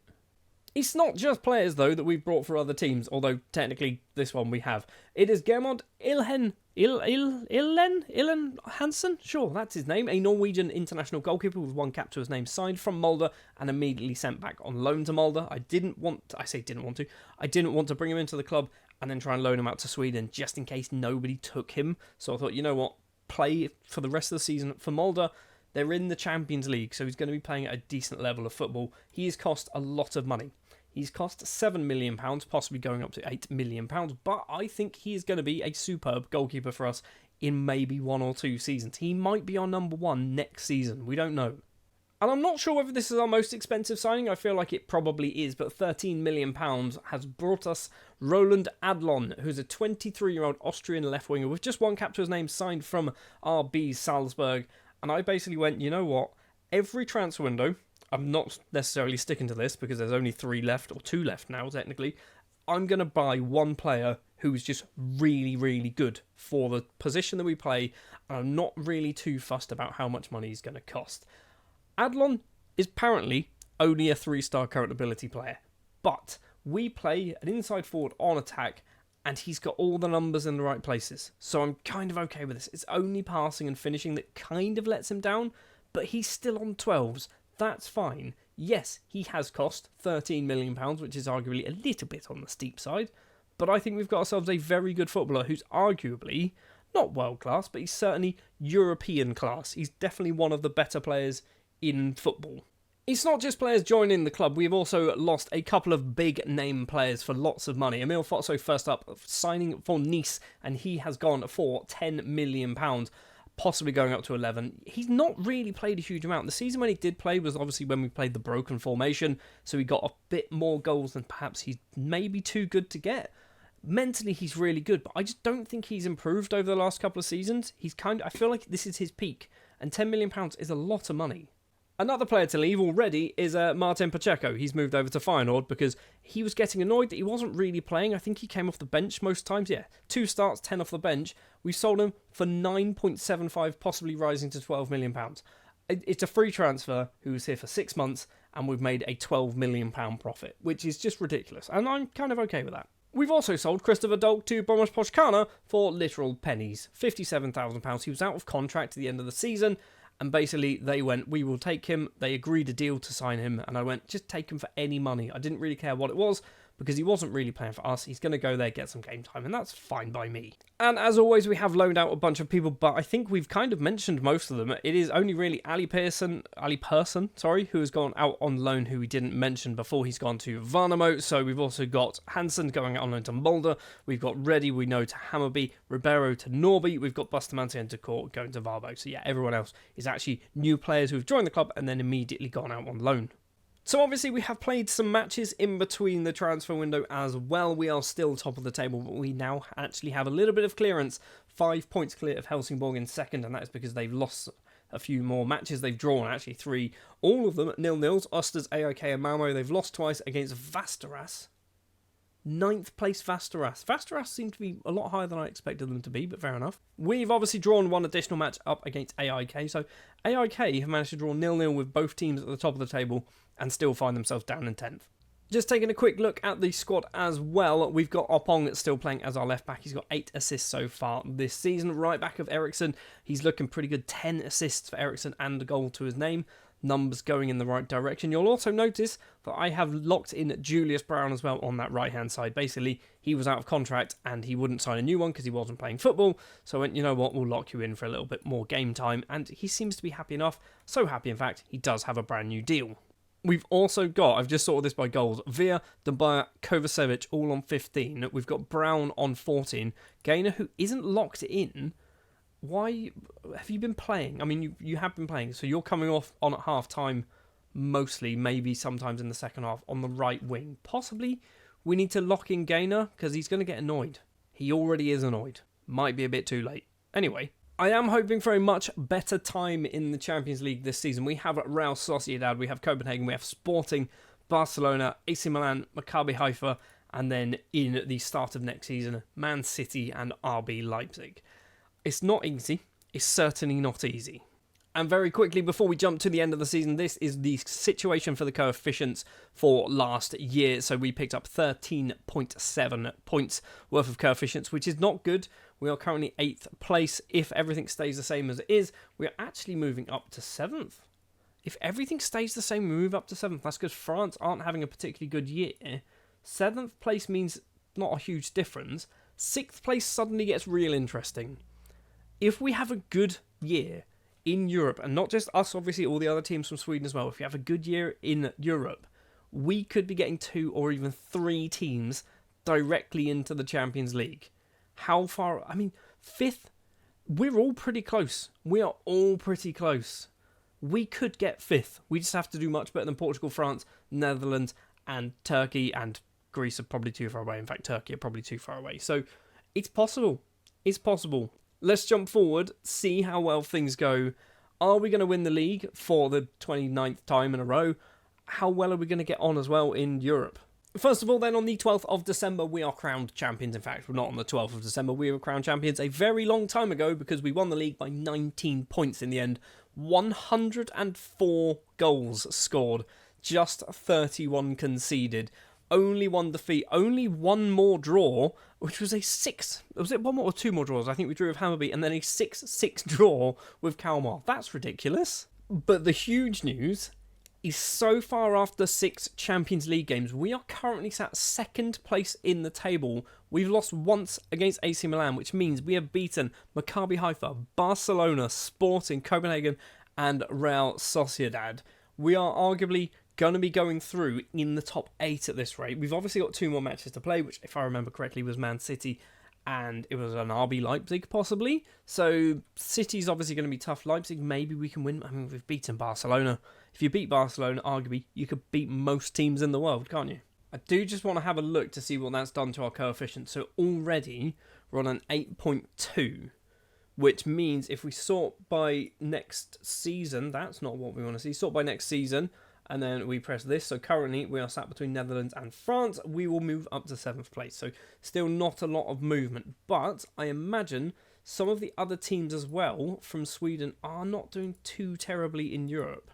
It's not just players, though, that we've brought for other teams, although technically this one we have. It is Germod Ilhen Hansen? Sure, that's his name. A Norwegian international goalkeeper with 1 cap to his name, signed from Molde and immediately sent back on loan to Molde. I didn't want to bring him into the club and then try and loan him out to Sweden just in case nobody took him. So I thought, you know what, play for the rest of the season for Molde. They're in the Champions League, so he's going to be playing at a decent level of football. He has cost a lot of money. He's cost £7 million, possibly going up to £8 million, but I think he is going to be a superb goalkeeper for us in maybe 1 or 2 seasons. He might be our number 1 next season. We don't know. And I'm not sure whether this is our most expensive signing. I feel like it probably is, but £13 million has brought us Roland Adlon, who's a 23-year-old Austrian left winger with just 1 cap to his name, signed from RB Salzburg. And I basically went, you know what? Every transfer window, I'm not necessarily sticking to this because there's only 3 left, or 2 left now, technically. I'm going to buy one player who's just really, really good for the position that we play, and I'm not really too fussed about how much money he's going to cost. Adlon is apparently only a 3-star current ability player, but we play an inside forward on attack, and he's got all the numbers in the right places, so I'm kind of okay with this. It's only passing and finishing that kind of lets him down, but he's still on 12s. That's fine. Yes, he has cost £13 million, which is arguably a little bit on the steep side, but I think we've got ourselves a very good footballer who's arguably not world class, but he's certainly European class. He's definitely one of the better players in football. It's not just players joining the club, we've also lost a couple of big name players for lots of money. Emil Fotso first up, signing for Nice, and he has gone for £10 million, possibly going up to 11. He's not really played a huge amount. The season when he did play was obviously when we played the broken formation, so he got a bit more goals than perhaps he's maybe too good to get. Mentally, he's really good, but I just don't think he's improved over the last couple of seasons. I feel like this is his peak, and £10 million is a lot of money. Another player to leave already is Martin Pacheco. He's moved over to Feyenoord because he was getting annoyed that he wasn't really playing. I think he came off the bench most times. Yeah, 2 starts, 10 off the bench. We sold him for 9.75, possibly rising to £12 million. It's a free transfer who was here for 6 months, and we've made a £12 million profit, which is just ridiculous, and I'm kind of okay with that. We've also sold Christopher Dolk to Bomas Pochkana for literal pennies, £57,000. He was out of contract at the end of the season, and basically they went, we will take him. They agreed a deal to sign him, and I went, just take him for any money. I didn't really care what it was, because he wasn't really playing for us. He's going to go there, get some game time, and that's fine by me. And as always, we have loaned out a bunch of people, but I think we've kind of mentioned most of them. It is only really Ali Persson, who has gone out on loan, who we didn't mention before. He's gone to Varnamo. So we've also got Hansen going out on loan to Mulder. We've got Reddy, we know, to Hammarby, Ribeiro to Norby. We've got Bustamante and Decor going to Varbo. So yeah, everyone else is actually new players who have joined the club and then immediately gone out on loan. So obviously we have played some matches in between the transfer window as well. We are still top of the table, but we now actually have a little bit of clearance. 5 points clear of Helsingborg in second, and that is because they've lost a few more matches. They've drawn actually 3, all of them at 0-0. Osters, AIK and Malmo. They've lost twice against Västerås. 9th place Västerås. Västerås seem to be a lot higher than I expected them to be, but fair enough. We've obviously drawn one additional match up against AIK, so AIK have managed to draw 0-0 with both teams at the top of the table and still find themselves down in 10th. Just taking a quick look at the squad as well, we've got Opong still playing as our left back. He's got 8 assists so far this season. Right back of Eriksson, he's looking pretty good. 10 assists for Eriksson and a goal to his name. Numbers going in the right direction. You'll also notice that I have locked in Julius Brown as well on that right-hand side. Basically, he was out of contract and he wouldn't sign a new one because he wasn't playing football. So I went, you know what, we'll lock you in for a little bit more game time. And he seems to be happy enough. So happy, in fact, he does have a brand new deal. We've also got, I've just sorted this by goals, Via, Dembaya, Kovacevic all on 15. We've got Brown on 14. Gaynor, who isn't locked in. Why have you been playing? I mean, you have been playing, so you're coming off on at half-time mostly, maybe sometimes in the second half, on the right wing. Possibly we need to lock in Gaynor, because he's going to get annoyed. He already is annoyed. Might be a bit too late. Anyway, I am hoping for a much better time in the Champions League this season. We have Real Sociedad, we have Copenhagen, we have Sporting, Barcelona, AC Milan, Maccabi Haifa, and then in the start of next season, Man City and RB Leipzig. It's not easy. It's certainly not easy. And very quickly, before we jump to the end of the season, this is the situation for the coefficients for last year. So we picked up 13.7 points worth of coefficients, which is not good. We are currently 8th place. If everything stays the same as it is, we are actually moving up to 7th. If everything stays the same, we move up to 7th. That's because France aren't having a particularly good year. 7th place means not a huge difference. 6th place suddenly gets real interesting. If we have a good year in Europe, and not just us, obviously all the other teams from Sweden as well, if we have a good year in Europe, we could be getting 2 or even 3 teams directly into the Champions League. How far? I mean, 5th, we're all pretty close. We are all pretty close. We could get 5th. We just have to do much better than Portugal, France, Netherlands, and Turkey, and Greece are probably too far away. In fact, Turkey are probably too far away. So it's possible. It's possible. Let's jump forward, see how well things go Are we going to win the league for the 29th time in a row? How well are we going to get on as well in Europe? First of all, then, on the 12th of December, we are crowned champions. In fact, we're not on the 12th of December. We were crowned champions a very long time ago because we won the league by 19 points in the end. 104 goals scored, just 31 conceded. Only one defeat, only one more draw, which was a 6. Was it one more or 2 more draws? I think we drew with Hammarby and then a 6-6 draw with Kalmar. That's ridiculous. But the huge news is so far after 6 Champions League games, we are currently sat 2nd place in the table. We've lost once against AC Milan, which means we have beaten Maccabi Haifa, Barcelona, Sporting Copenhagen, and Real Sociedad. We are arguably going to be going through in the top 8 at this rate. We've obviously got 2 more matches to play, which, if I remember correctly, was Man City and it was an RB Leipzig, possibly. So City's obviously going to be tough. Leipzig, maybe we can win. I mean, we've beaten Barcelona. If you beat Barcelona, arguably, you could beat most teams in the world, can't you? I do just want to have a look to see what that's done to our coefficient. So already, we're on an 8.2, which means if we sort by next season, that's not what we want to see. Sort by next season, and then we press this. So currently, we are sat between Netherlands and France. We will move up to 7th place. So still not a lot of movement. But I imagine some of the other teams as well from Sweden are not doing too terribly in Europe.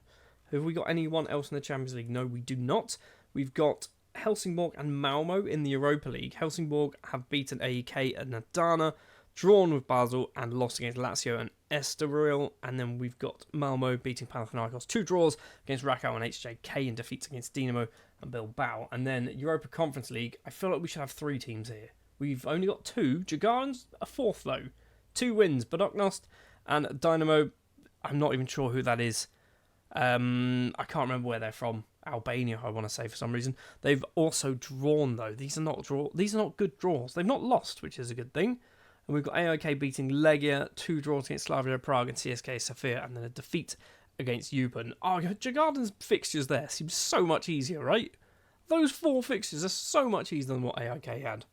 Have we got anyone else in the Champions League? No, we do not. We've got Helsingborg and Malmo in the Europa League. Helsingborg have beaten AEK and Adana, drawn with Basel, and lost against Lazio and Estoril. And then we've got Malmo beating Panathinaikos. 2 draws against Rakow and HJK, and defeats against Dinamo and Bilbao. And then Europa Conference League, I feel like we should have 3 teams here. We've only got 2. Djurgården's a 4th though. 2 wins. Budoknost and Dynamo, I'm not even sure who that is. I can't remember where they're from. Albania, I want to say, for some reason. They've also drawn, though. These are not good draws. They've not lost, which is a good thing. And we've got AIK beating Legia, 2 draws against Slavia Prague and CSKA Sofia, and then a defeat against Eupen. Oh, Djurgården's fixtures there seem so much easier, right? Those 4 fixtures are so much easier than what AIK had.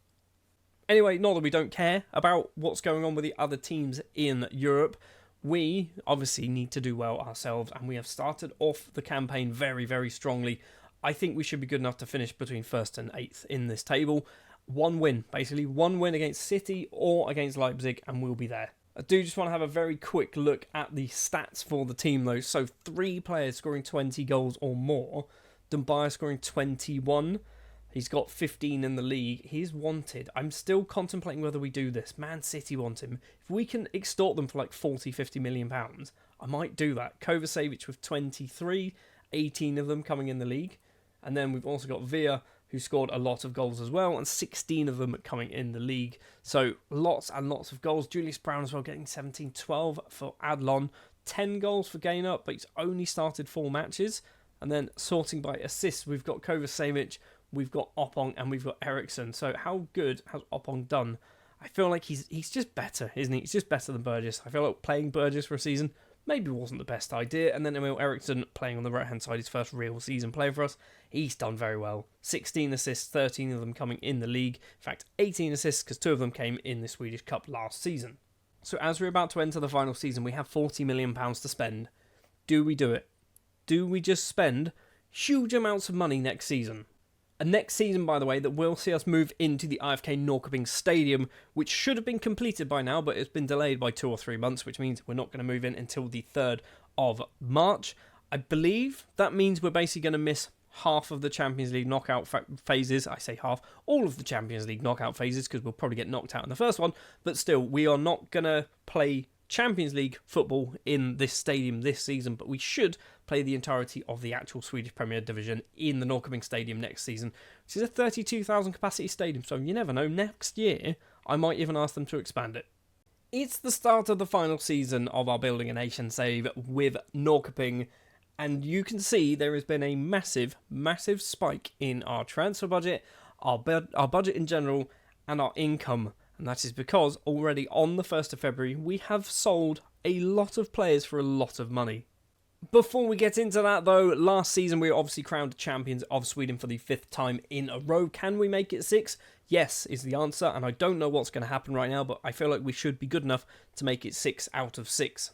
Anyway, not that we don't care about what's going on with the other teams in Europe. We obviously need to do well ourselves, and we have started off the campaign very, very strongly. I think we should be good enough to finish between 1st and 8th in this table. 1 win, basically. 1 win against City or against Leipzig, and we'll be there. I do just want to have a very quick look at the stats for the team, though. So 3 players scoring 20 goals or more. Dumbaya scoring 21. He's got 15 in the league. He's wanted. I'm still contemplating whether we do this. Man City want him. If we can extort them for like 40, 50 million pounds, I might do that. Kovacevic with 23, 18 of them coming in the league. And then we've also got Villa, who scored a lot of goals as well, and 16 of them coming in the league. So lots and lots of goals. Julius Brown as well getting 17, 12 for Adlon. 10 goals for Gainer, but he's only started 4 matches. And then sorting by assists, we've got Kovacevic, we've got Oppong, and we've got Eriksson. So how good has Oppong done? I feel like he's just better, isn't he? He's just better than Burgess. I feel like playing Burgess for a season maybe wasn't the best idea. And then Emil Eriksson playing on the right-hand side, his first real season play for us. He's done very well. 16 assists, 13 of them coming in the league. In fact, 18 assists because 2 of them came in the Swedish Cup last season. So as we're about to enter the final season, we have £40 million to spend. Do we do it? Do we just spend huge amounts of money next season? A next season, by the way, that will see us move into the IFK Norrköping Stadium, which should have been completed by now, but it's been delayed by 2 or 3 months, which means we're not going to move in until the 3rd of March. I believe that means we're basically going to miss half of the Champions League knockout phases. I say half, all of the Champions League knockout phases, because we'll probably get knocked out in the first one, but still, we are not going to play Champions League football in this stadium this season, but we should play the entirety of the actual Swedish Premier Division in the Norrköping Stadium next season, which is a 32,000 capacity stadium, so you never know, next year I might even ask them to expand it. It's the start of the final season of our Building a Nation save with Norrköping, and you can see there has been a massive, massive spike in our transfer budget, our budget in general, and our income. And that is because already on the 1st of February, we have sold a lot of players for a lot of money. Before we get into that though, last season we were obviously crowned champions of Sweden for the 5th time in a row. Can we make it 6? Yes is the answer, and I don't know what's going to happen right now, but I feel like we should be good enough to make it 6 out of 6.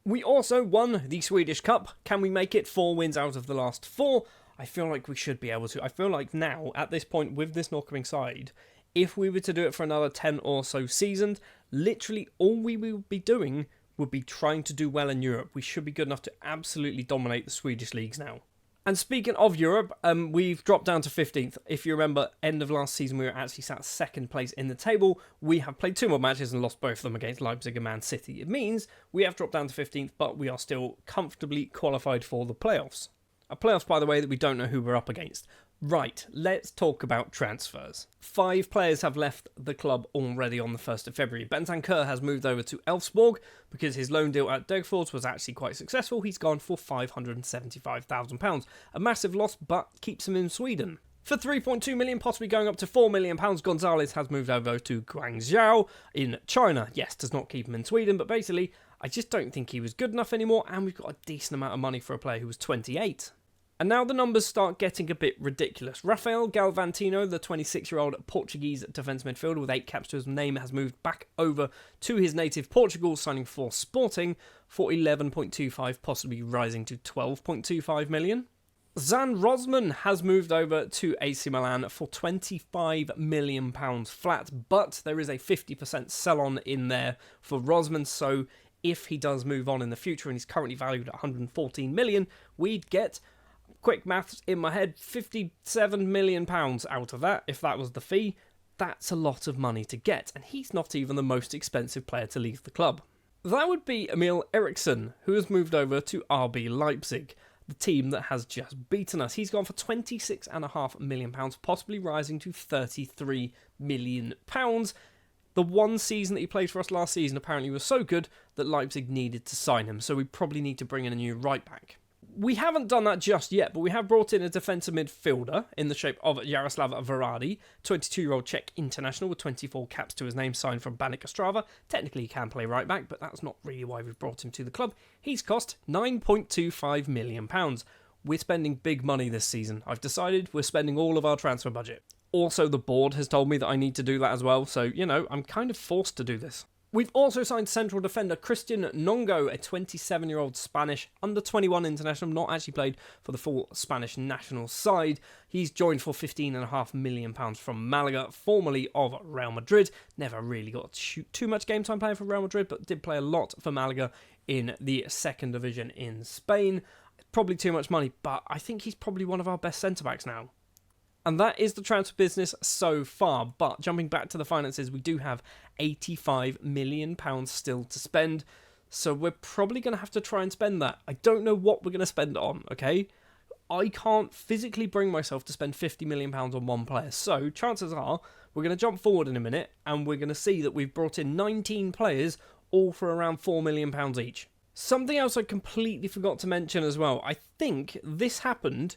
We also won the Swedish Cup. Can we make it 4 wins out of the last 4? I feel like we should be able to. I feel like now, at this point with this Norrköping side, if we were to do it for another 10 or so seasons, literally all we would be doing would be trying to do well in Europe. We should be good enough to absolutely dominate the Swedish leagues now. And speaking of Europe, we've dropped down to 15th. If you remember, end of last season, we were actually sat 2nd place in the table. We have played 2 more matches and lost both of them against Leipzig and Man City. It means we have dropped down to 15th, but we are still comfortably qualified for the playoffs. A playoffs, by the way, that we don't know who we're up against. Right, let's talk about transfers. 5 players have left the club already on the 1st of February. Bentancur has moved over to Elfsborg because his loan deal at Degerfors was actually quite successful. He's gone for £575,000. A massive loss, but keeps him in Sweden. For £3.2 million, possibly going up to £4 million, Gonzalez has moved over to Guangzhou in China. Yes, does not keep him in Sweden, but basically, I just don't think he was good enough anymore, and we've got a decent amount of money for a player who was 28. And now the numbers start getting a bit ridiculous. Rafael Galvantino, the 26-year-old Portuguese defence midfielder with 8 caps to his name, has moved back over to his native Portugal, signing for Sporting for 11.25, possibly rising to 12.25 million. Zan Rosman has moved over to AC Milan for £25 million flat, but there is a 50% sell-on in there for Rosman, so if he does move on in the future and he's currently valued at £114 million, we'd get, quick maths in my head, £57 million out of that. If that was the fee, that's a lot of money to get, and he's not even the most expensive player to leave the club. That would be Emil Eriksson, who has moved over to RB Leipzig, the team that has just beaten us. He's gone for £26.5 million, possibly rising to £33 million. The one season that he played for us last season apparently was so good that Leipzig needed to sign him, so we probably need to bring in a new right-back. We haven't done that just yet, but we have brought in a defensive midfielder in the shape of Jaroslav Varady, 22-year-old Czech international with 24 caps to his name, signed from Baník Ostrava. Technically he can play right back, but that's not really why we've brought him to the club. He's cost £9.25 million. We're spending big money this season. I've decided we're spending all of our transfer budget. Also, the board has told me that I need to do that as well, so, I'm kind of forced to do this. We've also signed central defender Christian Nongo, a 27-year-old Spanish under-21 international, not actually played for the full Spanish national side. He's joined for £15.5 million from Malaga, formerly of Real Madrid. Never really got too much game time playing for Real Madrid, but did play a lot for Malaga in the second division in Spain. Probably too much money, but I think he's probably one of our best centre-backs now. And that is the transfer business so far. But jumping back to the finances, we do have £85 million still to spend. So we're probably going to have to try and spend that. I don't know what we're going to spend it on, okay? I can't physically bring myself to spend £50 million on one player. So chances are we're going to jump forward in a minute and we're going to see that we've brought in 19 players, all for around £4 million each. Something else I completely forgot to mention as well. I think this happened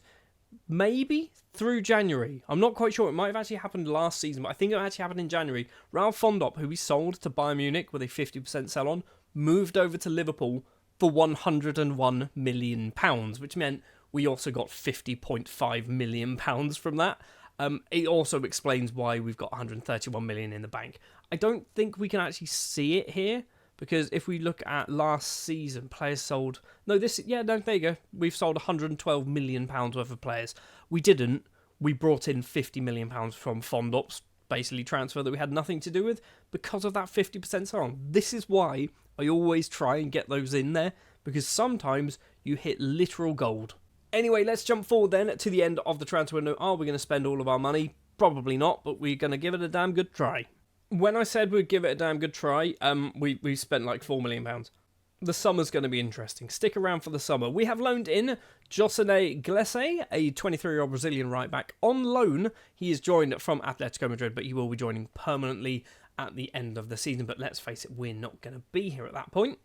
maybe through January. I'm not quite sure. It might have actually happened last season, but I think it actually happened in January. Ralph Fondop, who we sold to Bayern Munich with a 50% sell-on, moved over to Liverpool for £101 million, which meant we also got £50.5 million from that. It also explains why we've got £131 million in the bank. I don't think we can actually see it here, because if we look at last season, players sold... there you go. We've sold £112 million worth of players. We didn't. We brought in £50 million from Fondop's basically transfer that we had nothing to do with because of that 50% sell-on. This is why I always try and get those in there, because sometimes you hit literal gold. Anyway, let's jump forward then to the end of the transfer window. Are we going to spend all of our money? Probably not, but we're going to give it a damn good try. When I said we'd give it a damn good try, we spent like £4 million. The summer's going to be interesting. Stick around for the summer. We have loaned in Josene Glesse, a 23-year-old Brazilian right-back, on loan. He is joined from Atletico Madrid, but he will be joining permanently at the end of the season. But let's face it, we're not going to be here at that point.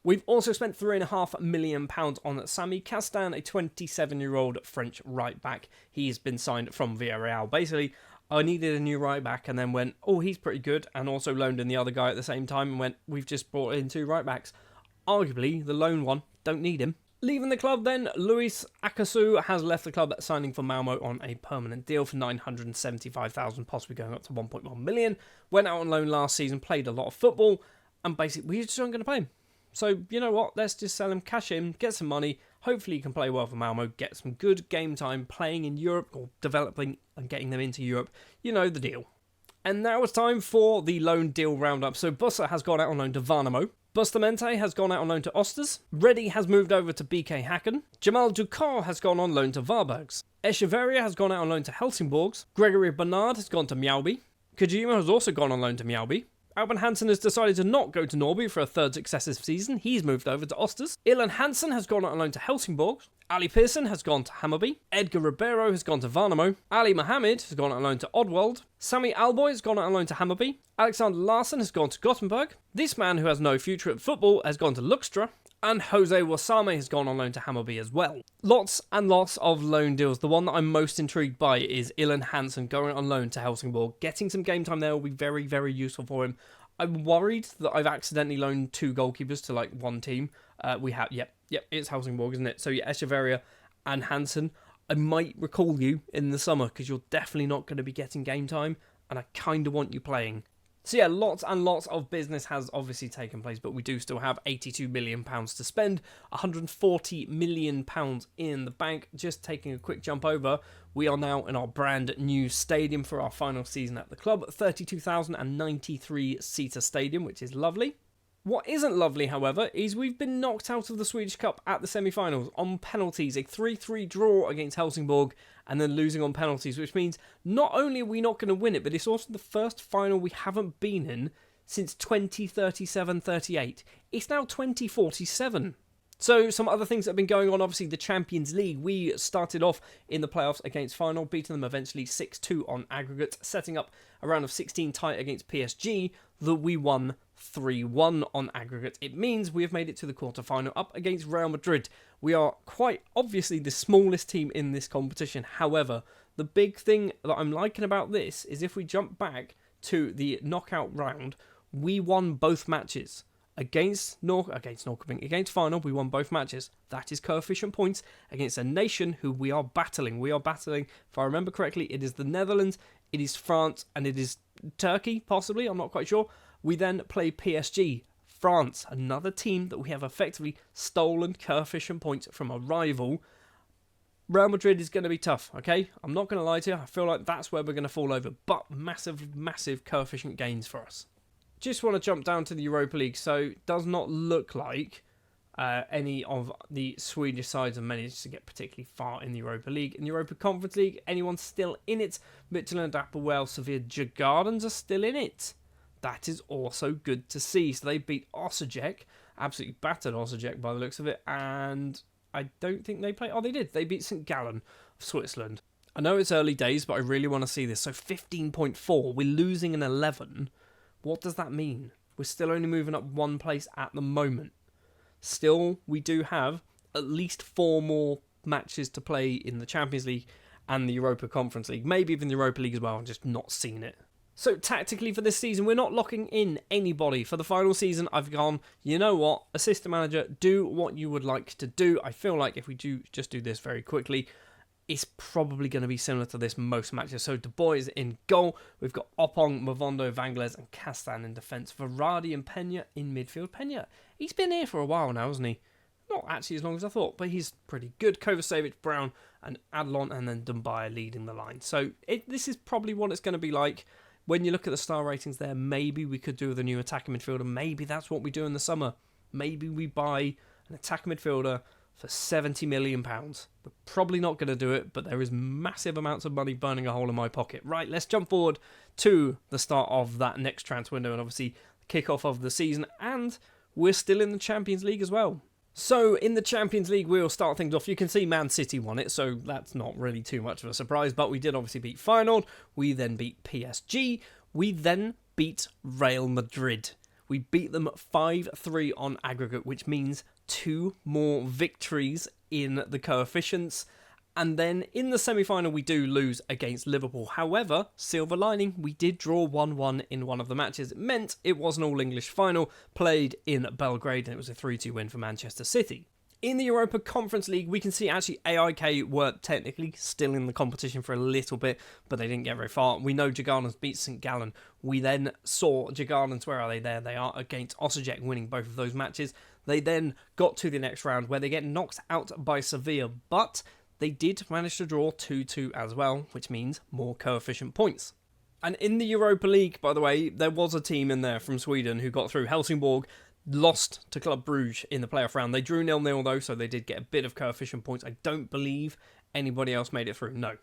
We've also spent £3.5 million on Sami Castan, a 27-year-old French right-back. He's been signed from Villarreal. Basically, I needed a new right-back and then went, oh, he's pretty good, and also loaned in the other guy at the same time and went, we've just brought in 2 right-backs. Arguably, the loan one, don't need him. Leaving the club then, Luis Akasu has left the club, signing for Malmo on a permanent deal for $975,000, possibly going up to $1.1 million. Went out on loan last season, played a lot of football, and basically we just aren't going to play him. So, you know what? Let's just sell him, cash in, get some money. Hopefully he can play well for Malmo, get some good game time playing in Europe or developing and getting them into Europe. You know the deal. And now it's time for the loan deal roundup. So Bussa has gone out on loan to Varnamo. Bustamante has gone out on loan to Osters. Reddy has moved over to BK Häcken. Jamal Dukar has gone on loan to Varbergs. Echeverria has gone out on loan to Helsingborgs. Gregory Bernard has gone to Mjällby. Kojima has also gone on loan to Mjällby. Albin Hansen has decided to not go to Norrby for a third successive season. He's moved over to Osters. Ilan Hansen has gone on loan to Helsingborg. Ali Pearson has gone to Hammarby. Edgar Ribeiro has gone to Varnamo. Ali Mohammed has gone on loan to Oddwald. Sami Alboy has gone on loan to Hammarby. Alexander Larsson has gone to Gothenburg. This man who has no future at football has gone to Luxtra. And Jose Wasame has gone on loan to Hammarby as well. Lots and lots of loan deals. The one that I'm most intrigued by is Ilan Hansen going on loan to Helsingborg. Getting some game time there will be very, very useful for him. I'm worried that I've accidentally loaned 2 goalkeepers to like one team. We have, yep, it's Helsingborg, isn't it? So yeah, Echeverria and Hansen. I might recall you in the summer because you're definitely not going to be getting game time, and I kind of want you playing. So yeah, lots and lots of business has obviously taken place, but we do still have £82 million to spend, £140 million in the bank. Just taking a quick jump over, we are now in our brand new stadium for our final season at the club, 32,093-seater stadium, which is lovely. What isn't lovely, however, is we've been knocked out of the Swedish Cup at the semi-finals on penalties, a 3-3 draw against Helsingborg, and then losing on penalties, which means not only are we not going to win it, but it's also the first final we haven't been in since 2037-38. It's now 2047. So some other things that have been going on, obviously the Champions League. We started off in the playoffs against Feyenoord, beating them eventually 6-2 on aggregate, setting up a round of 16 tie against PSG that we won 3-1 on aggregate. It means we have made it to the quarter-final up against Real Madrid. We are quite obviously the smallest team in this competition. However, the big thing that I'm liking about this is if we jump back to the knockout round, we won both matches. Against Norrköping, against Feyenoord, we won both matches. That is coefficient points against a nation who we are battling. We are battling, if I remember correctly, it is the Netherlands, it is France, and it is Turkey, possibly, I'm not quite sure. We then play PSG, France, another team that we have effectively stolen coefficient points from a rival. Real Madrid is going to be tough, okay? I'm not going to lie to you, I feel like that's where we're going to fall over, but massive, massive coefficient gains for us. Just want to jump down to the Europa League. So it does not look like any of the Swedish sides have managed to get particularly far in the Europa League. In the Europa Conference League, anyone still in it? Midtjylland, Applewell, Sevilla, Djurgårdens are still in it. That is also good to see. So they beat Osijek, absolutely battered Osijek by the looks of it. And I don't think they played. Oh, they did. They beat St. Gallen of Switzerland. I know it's early days, but I really want to see this. So 15.4, we're losing an 11. What does that mean? We're still only moving up one place at the moment. Still, we do have at least 4 more matches to play in the Champions League and the Europa Conference League. Maybe even the Europa League as well. I'm just not seeing it. So tactically for this season, we're not locking in anybody. For the final season, I've gone, you know what? Assistant manager, do what you would like to do. I feel like if we do just do this very quickly, it's probably going to be similar to this most matches. So Du Bois in goal. We've got Opong, Mavondo, Vangles and Castan in defence. Varadi and Pena in midfield. Pena, he's been here for a while now, hasn't he? Not actually as long as I thought, but he's pretty good. Kovacevic, Brown and Adlon, and then Dumbaya leading the line. So this is probably what it's going to be like. When you look at the star ratings there, maybe we could do with a new attacking midfielder. Maybe that's what we do in the summer. Maybe we buy an attacking midfielder for £70 million. We're probably not going to do it, but there is massive amounts of money burning a hole in my pocket. Right, let's jump forward to the start of that next transfer window and obviously the kickoff of the season. And we're still in the Champions League as well. So in the Champions League, we'll start things off. You can see Man City won it, so that's not really too much of a surprise. But we did obviously beat Feyenoord. We then beat PSG. We then beat Real Madrid. We beat them 5-3 on aggregate, which means 2 more victories in the coefficients. And then in the semi-final, we do lose against Liverpool. However, silver lining, we did draw 1-1 in one of the matches. It meant it was an all-English final played in Belgrade, and it was a 3-2 win for Manchester City. In the Europa Conference League, we can see actually AIK were technically still in the competition for a little bit, but they didn't get very far. We know Jagardans beat St. Gallen. We then saw Jagardans, where are they? There they are, against Osijek, winning both of those matches. They then got to the next round where they get knocked out by Sevilla, but they did manage to draw 2-2 as well, which means more coefficient points. And in the Europa League, by the way, there was a team in there from Sweden who got through. Helsingborg lost to Club Brugge in the playoff round. They drew 0-0 though, so they did get a bit of coefficient points. I don't believe anybody else made it through, no.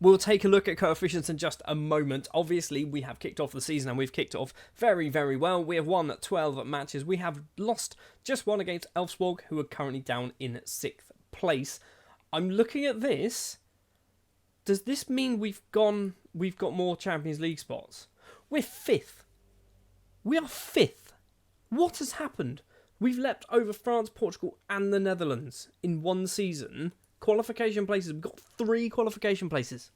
We'll take a look at coefficients in just a moment. Obviously, we have kicked off the season and we've kicked it off very, very well. We have won 12 matches. We have lost just one against Elfsborg, who are currently down in 6th place. I'm looking at this. Does this mean we've got more Champions League spots? We're 5th. We are 5th. What has happened? We've leapt over France, Portugal and the Netherlands in one season. Qualification places. We've got 3 qualification places.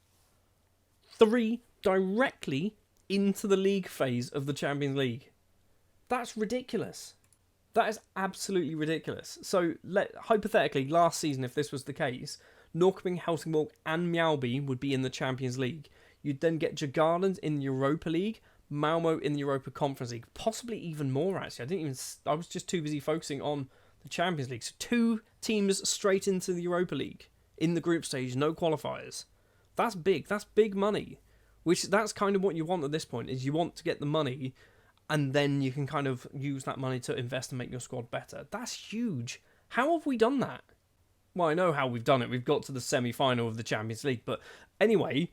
3 directly into the league phase of the Champions League. That's ridiculous. That is absolutely ridiculous. So, hypothetically, last season, if this was the case, Norrköping, Helsingborg and Mjällby would be in the Champions League. You'd then get Djurgårdens in the Europa League, Malmo in the Europa Conference League, possibly even more actually. I was just too busy focusing on the Champions League. So 2 teams straight into the Europa League in the group stage, no qualifiers. That's big. That's big money. That's kind of what you want at this point, is you want to get the money and then you can kind of use that money to invest and make your squad better. That's huge. How have we done that? Well, I know how we've done it. We've got to the semi-final of the Champions League. But anyway,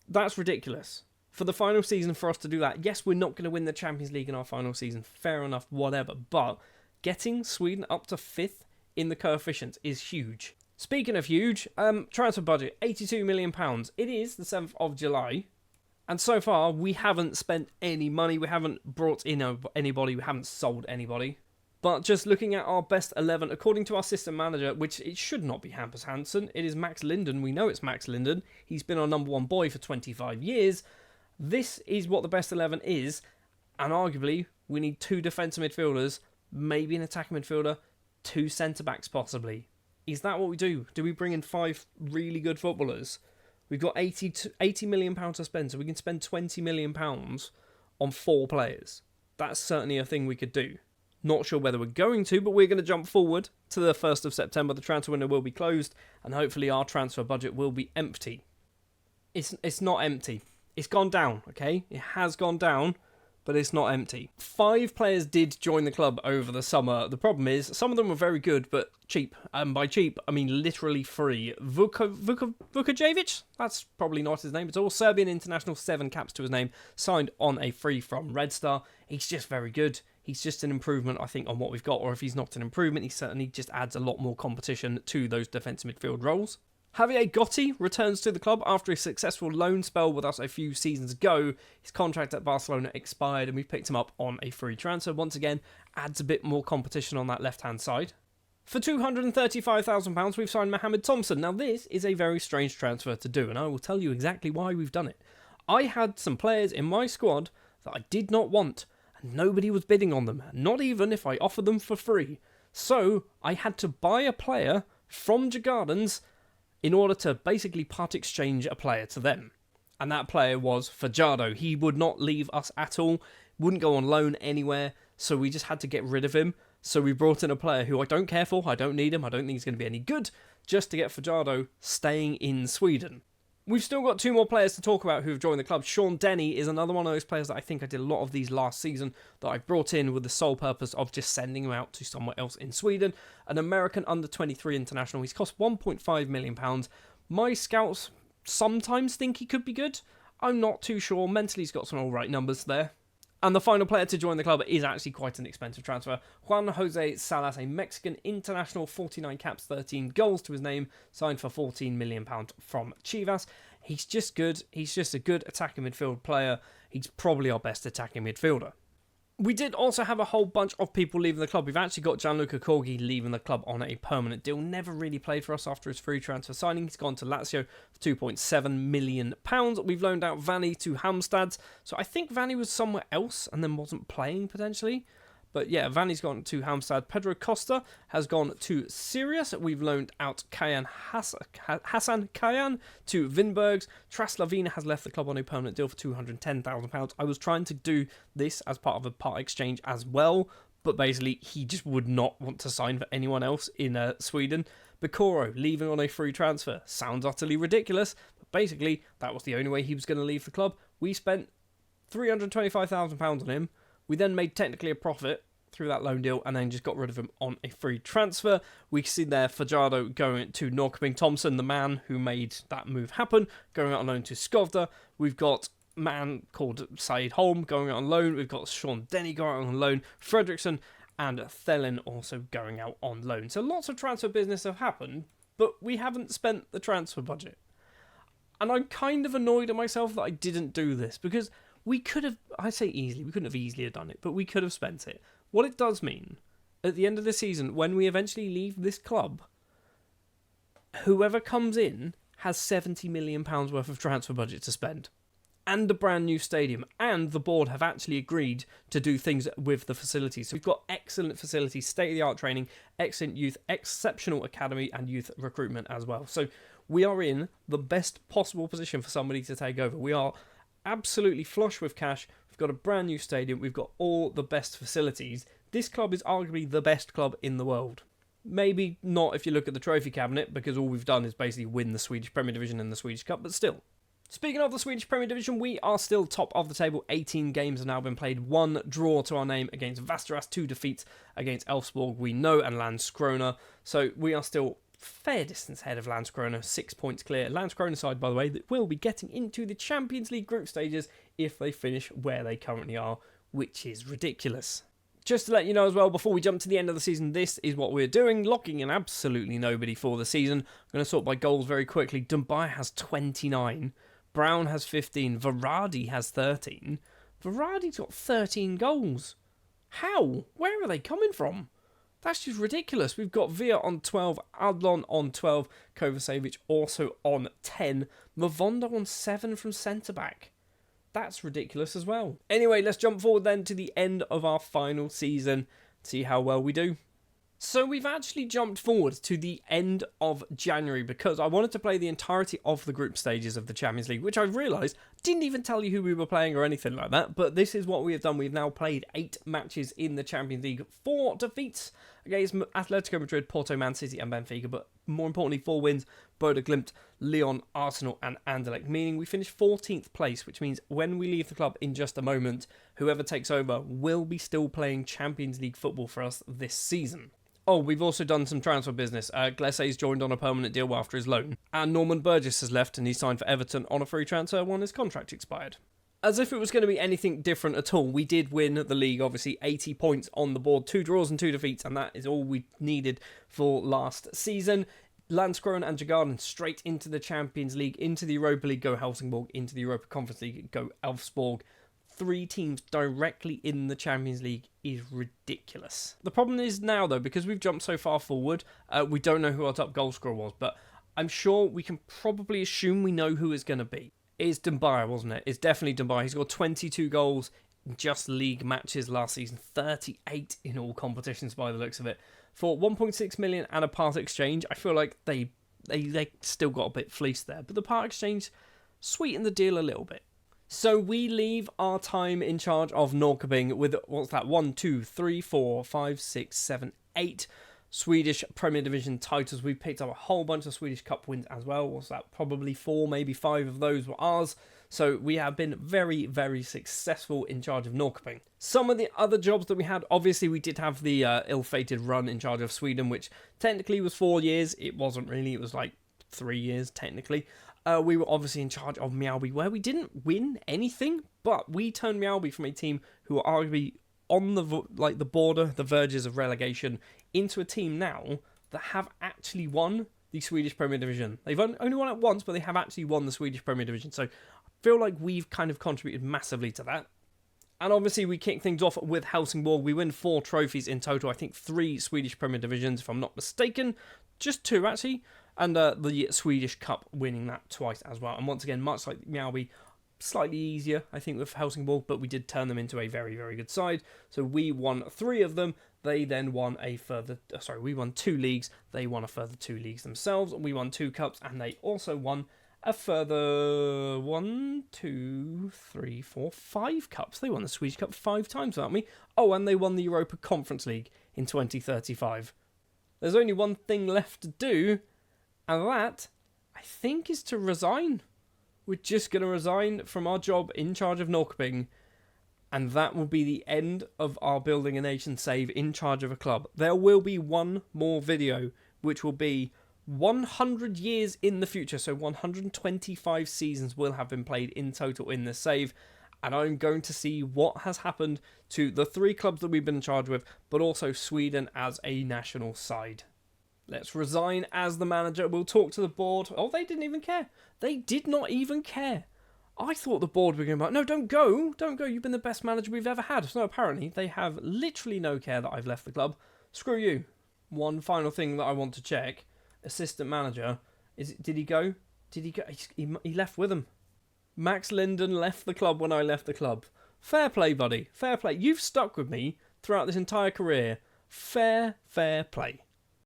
that's ridiculous. For the final season, for us to do that, yes, we're not going to win the Champions League in our final season. Fair enough, whatever. But getting Sweden up to 5th in the coefficient is huge. Speaking of huge, transfer budget, £82 million. It is the 7th of July. And so far, we haven't spent any money. We haven't brought in anybody. We haven't sold anybody. But just looking at our best 11, according to our system manager, which it should not be Hampus Hansen, it is Max Linden. We know it's Max Linden. He's been our number 1 boy for 25 years. This is what the best 11 is. And arguably, we need 2 defensive midfielders, maybe an attacking midfielder, 2 centre-backs possibly. Is that what we do? Do we bring in 5 really good footballers? We've got £80 million to spend, so we can spend £20 million on 4 players. That's certainly a thing we could do. Not sure whether we're going to, but we're going to jump forward to the 1st of September. The transfer window will be closed, and hopefully our transfer budget will be empty. It's not empty. It's gone down, okay? It has gone down, but it's not empty. 5 players did join the club over the summer. The problem is, some of them were very good, but cheap. And by cheap, I mean literally free. Vukojevic? That's probably not his name at all. Serbian international, 7 caps to his name. Signed on a free from Red Star. He's just very good. He's just an improvement, I think, on what we've got. Or if he's not an improvement, he certainly just adds a lot more competition to those defensive midfield roles. Javier Gotti returns to the club after a successful loan spell with us a few seasons ago. His contract at Barcelona expired and we picked him up on a free transfer. Once again, adds a bit more competition on that left-hand side. For £235,000, we've signed Mohamed Thompson. Now, this is a very strange transfer to do, and I will tell you exactly why we've done it. I had some players in my squad that I did not want, and nobody was bidding on them, not even if I offered them for free. So, I had to buy a player from Djurgårdens in order to basically part exchange a player to them. And that player was Fajardo. He would not leave us at all, wouldn't go on loan anywhere, so we just had to get rid of him. So we brought in a player who I don't care for, I don't need him, I don't think he's going to be any good, just to get Fajardo staying in Sweden. We've still got 2 more players to talk about who have joined the club. Sean Denny is another one of those players that I think I did a lot of these last season that I brought in with the sole purpose of just sending him out to somewhere else in Sweden. An American under-23 international. He's cost £1.5 million. My scouts sometimes think he could be good. I'm not too sure. Mentally, he's got some alright numbers there. And the final player to join the club is actually quite an expensive transfer. Juan Jose Salas, a Mexican international, 49 caps, 13 goals to his name, signed for £14 million from Chivas. He's just good. He's just a good attacking midfield player. He's probably our best attacking midfielder. We did also have a whole bunch of people leaving the club. We've actually got Gianluca Corgi leaving the club on a permanent deal. Never really played for us after his free transfer signing. He's gone to Lazio for £2.7 million. We've loaned out Vanni to Halmstad. So I think Vanni was somewhere else and then wasn't playing potentially. But yeah, Vanni's gone to Halmstad. Pedro Costa has gone to Sirius. We've loaned out Hassan Kayan to Vinbergs. Traslavina has left the club on a permanent deal for £210,000. I was trying to do this as part of a part exchange as well, but basically he just would not want to sign for anyone else in Sweden. Bikoro leaving on a free transfer. Sounds utterly ridiculous, but basically that was the only way he was going to leave the club. We spent £325,000 on him. We then made technically a profit through that loan deal and then just got rid of him on a free transfer. We see there Fajardo going to Norrköping. Thompson, the man who made that move happen, going out on loan to Skovda. We've got a man called Saeed Holm going out on loan. We've got Sean Denny going out on loan. Fredriksson and Thelen also going out on loan. So lots of transfer business have happened, but we haven't spent the transfer budget. And I'm kind of annoyed at myself that I didn't do this, because we could have, I say easily, we couldn't have easily done it, but we could have spent it. What it does mean, at the end of the season, when we eventually leave this club, whoever comes in has £70 million worth of transfer budget to spend. And a brand new stadium, and the board have actually agreed to do things with the facilities. So we've got excellent facilities, state-of-the-art training, excellent youth, exceptional academy and youth recruitment as well. So we are in the best possible position for somebody to take over. We are absolutely flush with cash. We've got a brand new stadium. We've got all the best facilities. This club is arguably the best club in the world. Maybe not if you look at the trophy cabinet, because all we've done is basically win the Swedish Premier Division and the Swedish Cup, but still. Speaking of the Swedish Premier Division, we are still top of the table. 18 games have now been played. 1 draw to our name against Västerås, 2 defeats against Elfsborg, we know, and Landskrona. So we are still fair distance ahead of Landskrona, 6 points clear. Landskrona side, by the way, that will be getting into the Champions League group stages if they finish where they currently are, which is ridiculous. Just to let you know as well, before we jump to the end of the season, this is what we're doing, locking in absolutely nobody for the season. I'm going to sort by goals very quickly. Dumbai has 29. Brown has 15. Varadi has 13. Varadi's got 13 goals. How? Where are they coming from? That's just ridiculous. We've got Via on 12, Adlon on 12, Kovacevic also on 10, Mavondo on 7 from centre-back. That's ridiculous as well. Anyway, let's jump forward then to the end of our final season, see how well we do. So we've actually jumped forward to the end of January because I wanted to play the entirety of the group stages of the Champions League, which I've realised didn't even tell you who we were playing or anything like that, but this is what we have done. We've now played 8 matches in the Champions League, 4 defeats against Atletico Madrid, Porto, Man City and Benfica, but more importantly 4 wins, Bodo Glimt, Lyon, Arsenal and Anderlecht, meaning we finished 14th place, which means when we leave the club in just a moment, whoever takes over will be still playing Champions League football for us this season. Oh, we've also done some transfer business. Glesse's joined on a permanent deal after his loan. And Norman Burgess has left and he signed for Everton on a free transfer when his contract expired. As if it was going to be anything different at all, we did win the league, obviously 80 points on the board, 2 draws and 2 defeats, and that is all we needed for last season. Landskrona and Djurgården straight into the Champions League, into the Europa League, go Helsingborg, into the Europa Conference League, go Elfsborg. 3 teams directly in the Champions League is ridiculous. The problem is now, though, because we've jumped so far forward, we don't know who our top goal scorer was, but I'm sure we can probably assume we know who it's going to be. It's Dumbai, wasn't it? It's definitely Dumbai. He's got 22 goals in just league matches last season, 38 in all competitions by the looks of it. For 1.6 million and a part exchange, I feel like they still got a bit fleeced there, but the part exchange sweetened the deal a little bit. So we leave our time in charge of Norrköping with, what's that, 1, 2, 3, 4, 5, 6, 7, 8 Swedish Premier Division titles. We picked up a whole bunch of Swedish Cup wins as well. What's that, probably 4, maybe 5 of those were ours. So we have been very, very successful in charge of Norrköping. Some of the other jobs that we had, obviously we did have the ill-fated run in charge of Sweden, which technically was 4 years. It wasn't really, it was like 3 years technically. We were obviously in charge of Mjällby, where we didn't win anything, but we turned Mjällby from a team who are arguably on the border, the verges of relegation, into a team now that have actually won the Swedish Premier Division. They've only won it once, but they have actually won the Swedish Premier Division. So I feel like we've kind of contributed massively to that. And obviously we kick things off with Helsingborg. We win 4 trophies in total. I think 3 Swedish Premier Divisions, if I'm not mistaken. Just 2, actually. And the Swedish Cup, winning that twice as well. And once again, much like Mjällby, slightly easier, I think, with Helsingborg, but we did turn them into a very, very good side. So we won 3 of them. They then won we won 2 leagues. They won a further 2 leagues themselves. We won 2 cups, and they also won a further 5 cups. They won the Swedish Cup 5 times without me. Oh, and they won the Europa Conference League in 2035. There's only one thing left to do, and that, I think, is to resign. We're just going to resign from our job in charge of Norrköping, and that will be the end of our Building a Nation save in charge of a club. There will be one more video, which will be 100 years in the future, so 125 seasons will have been played in total in this save, and I'm going to see what has happened to the 3 clubs that we've been in charge with, but also Sweden as a national side. Let's resign as the manager. We'll talk to the board. Oh, they didn't even care. They did not even care. I thought the board were going to be like, no, don't go. Don't go. You've been the best manager we've ever had. No, apparently they have literally no care that I've left the club. Screw you. One final thing that I want to check. Assistant manager. Did he go? Did he go? He left with them. Max Linden left the club when I left the club. Fair play, buddy. Fair play. You've stuck with me throughout this entire career. Fair play.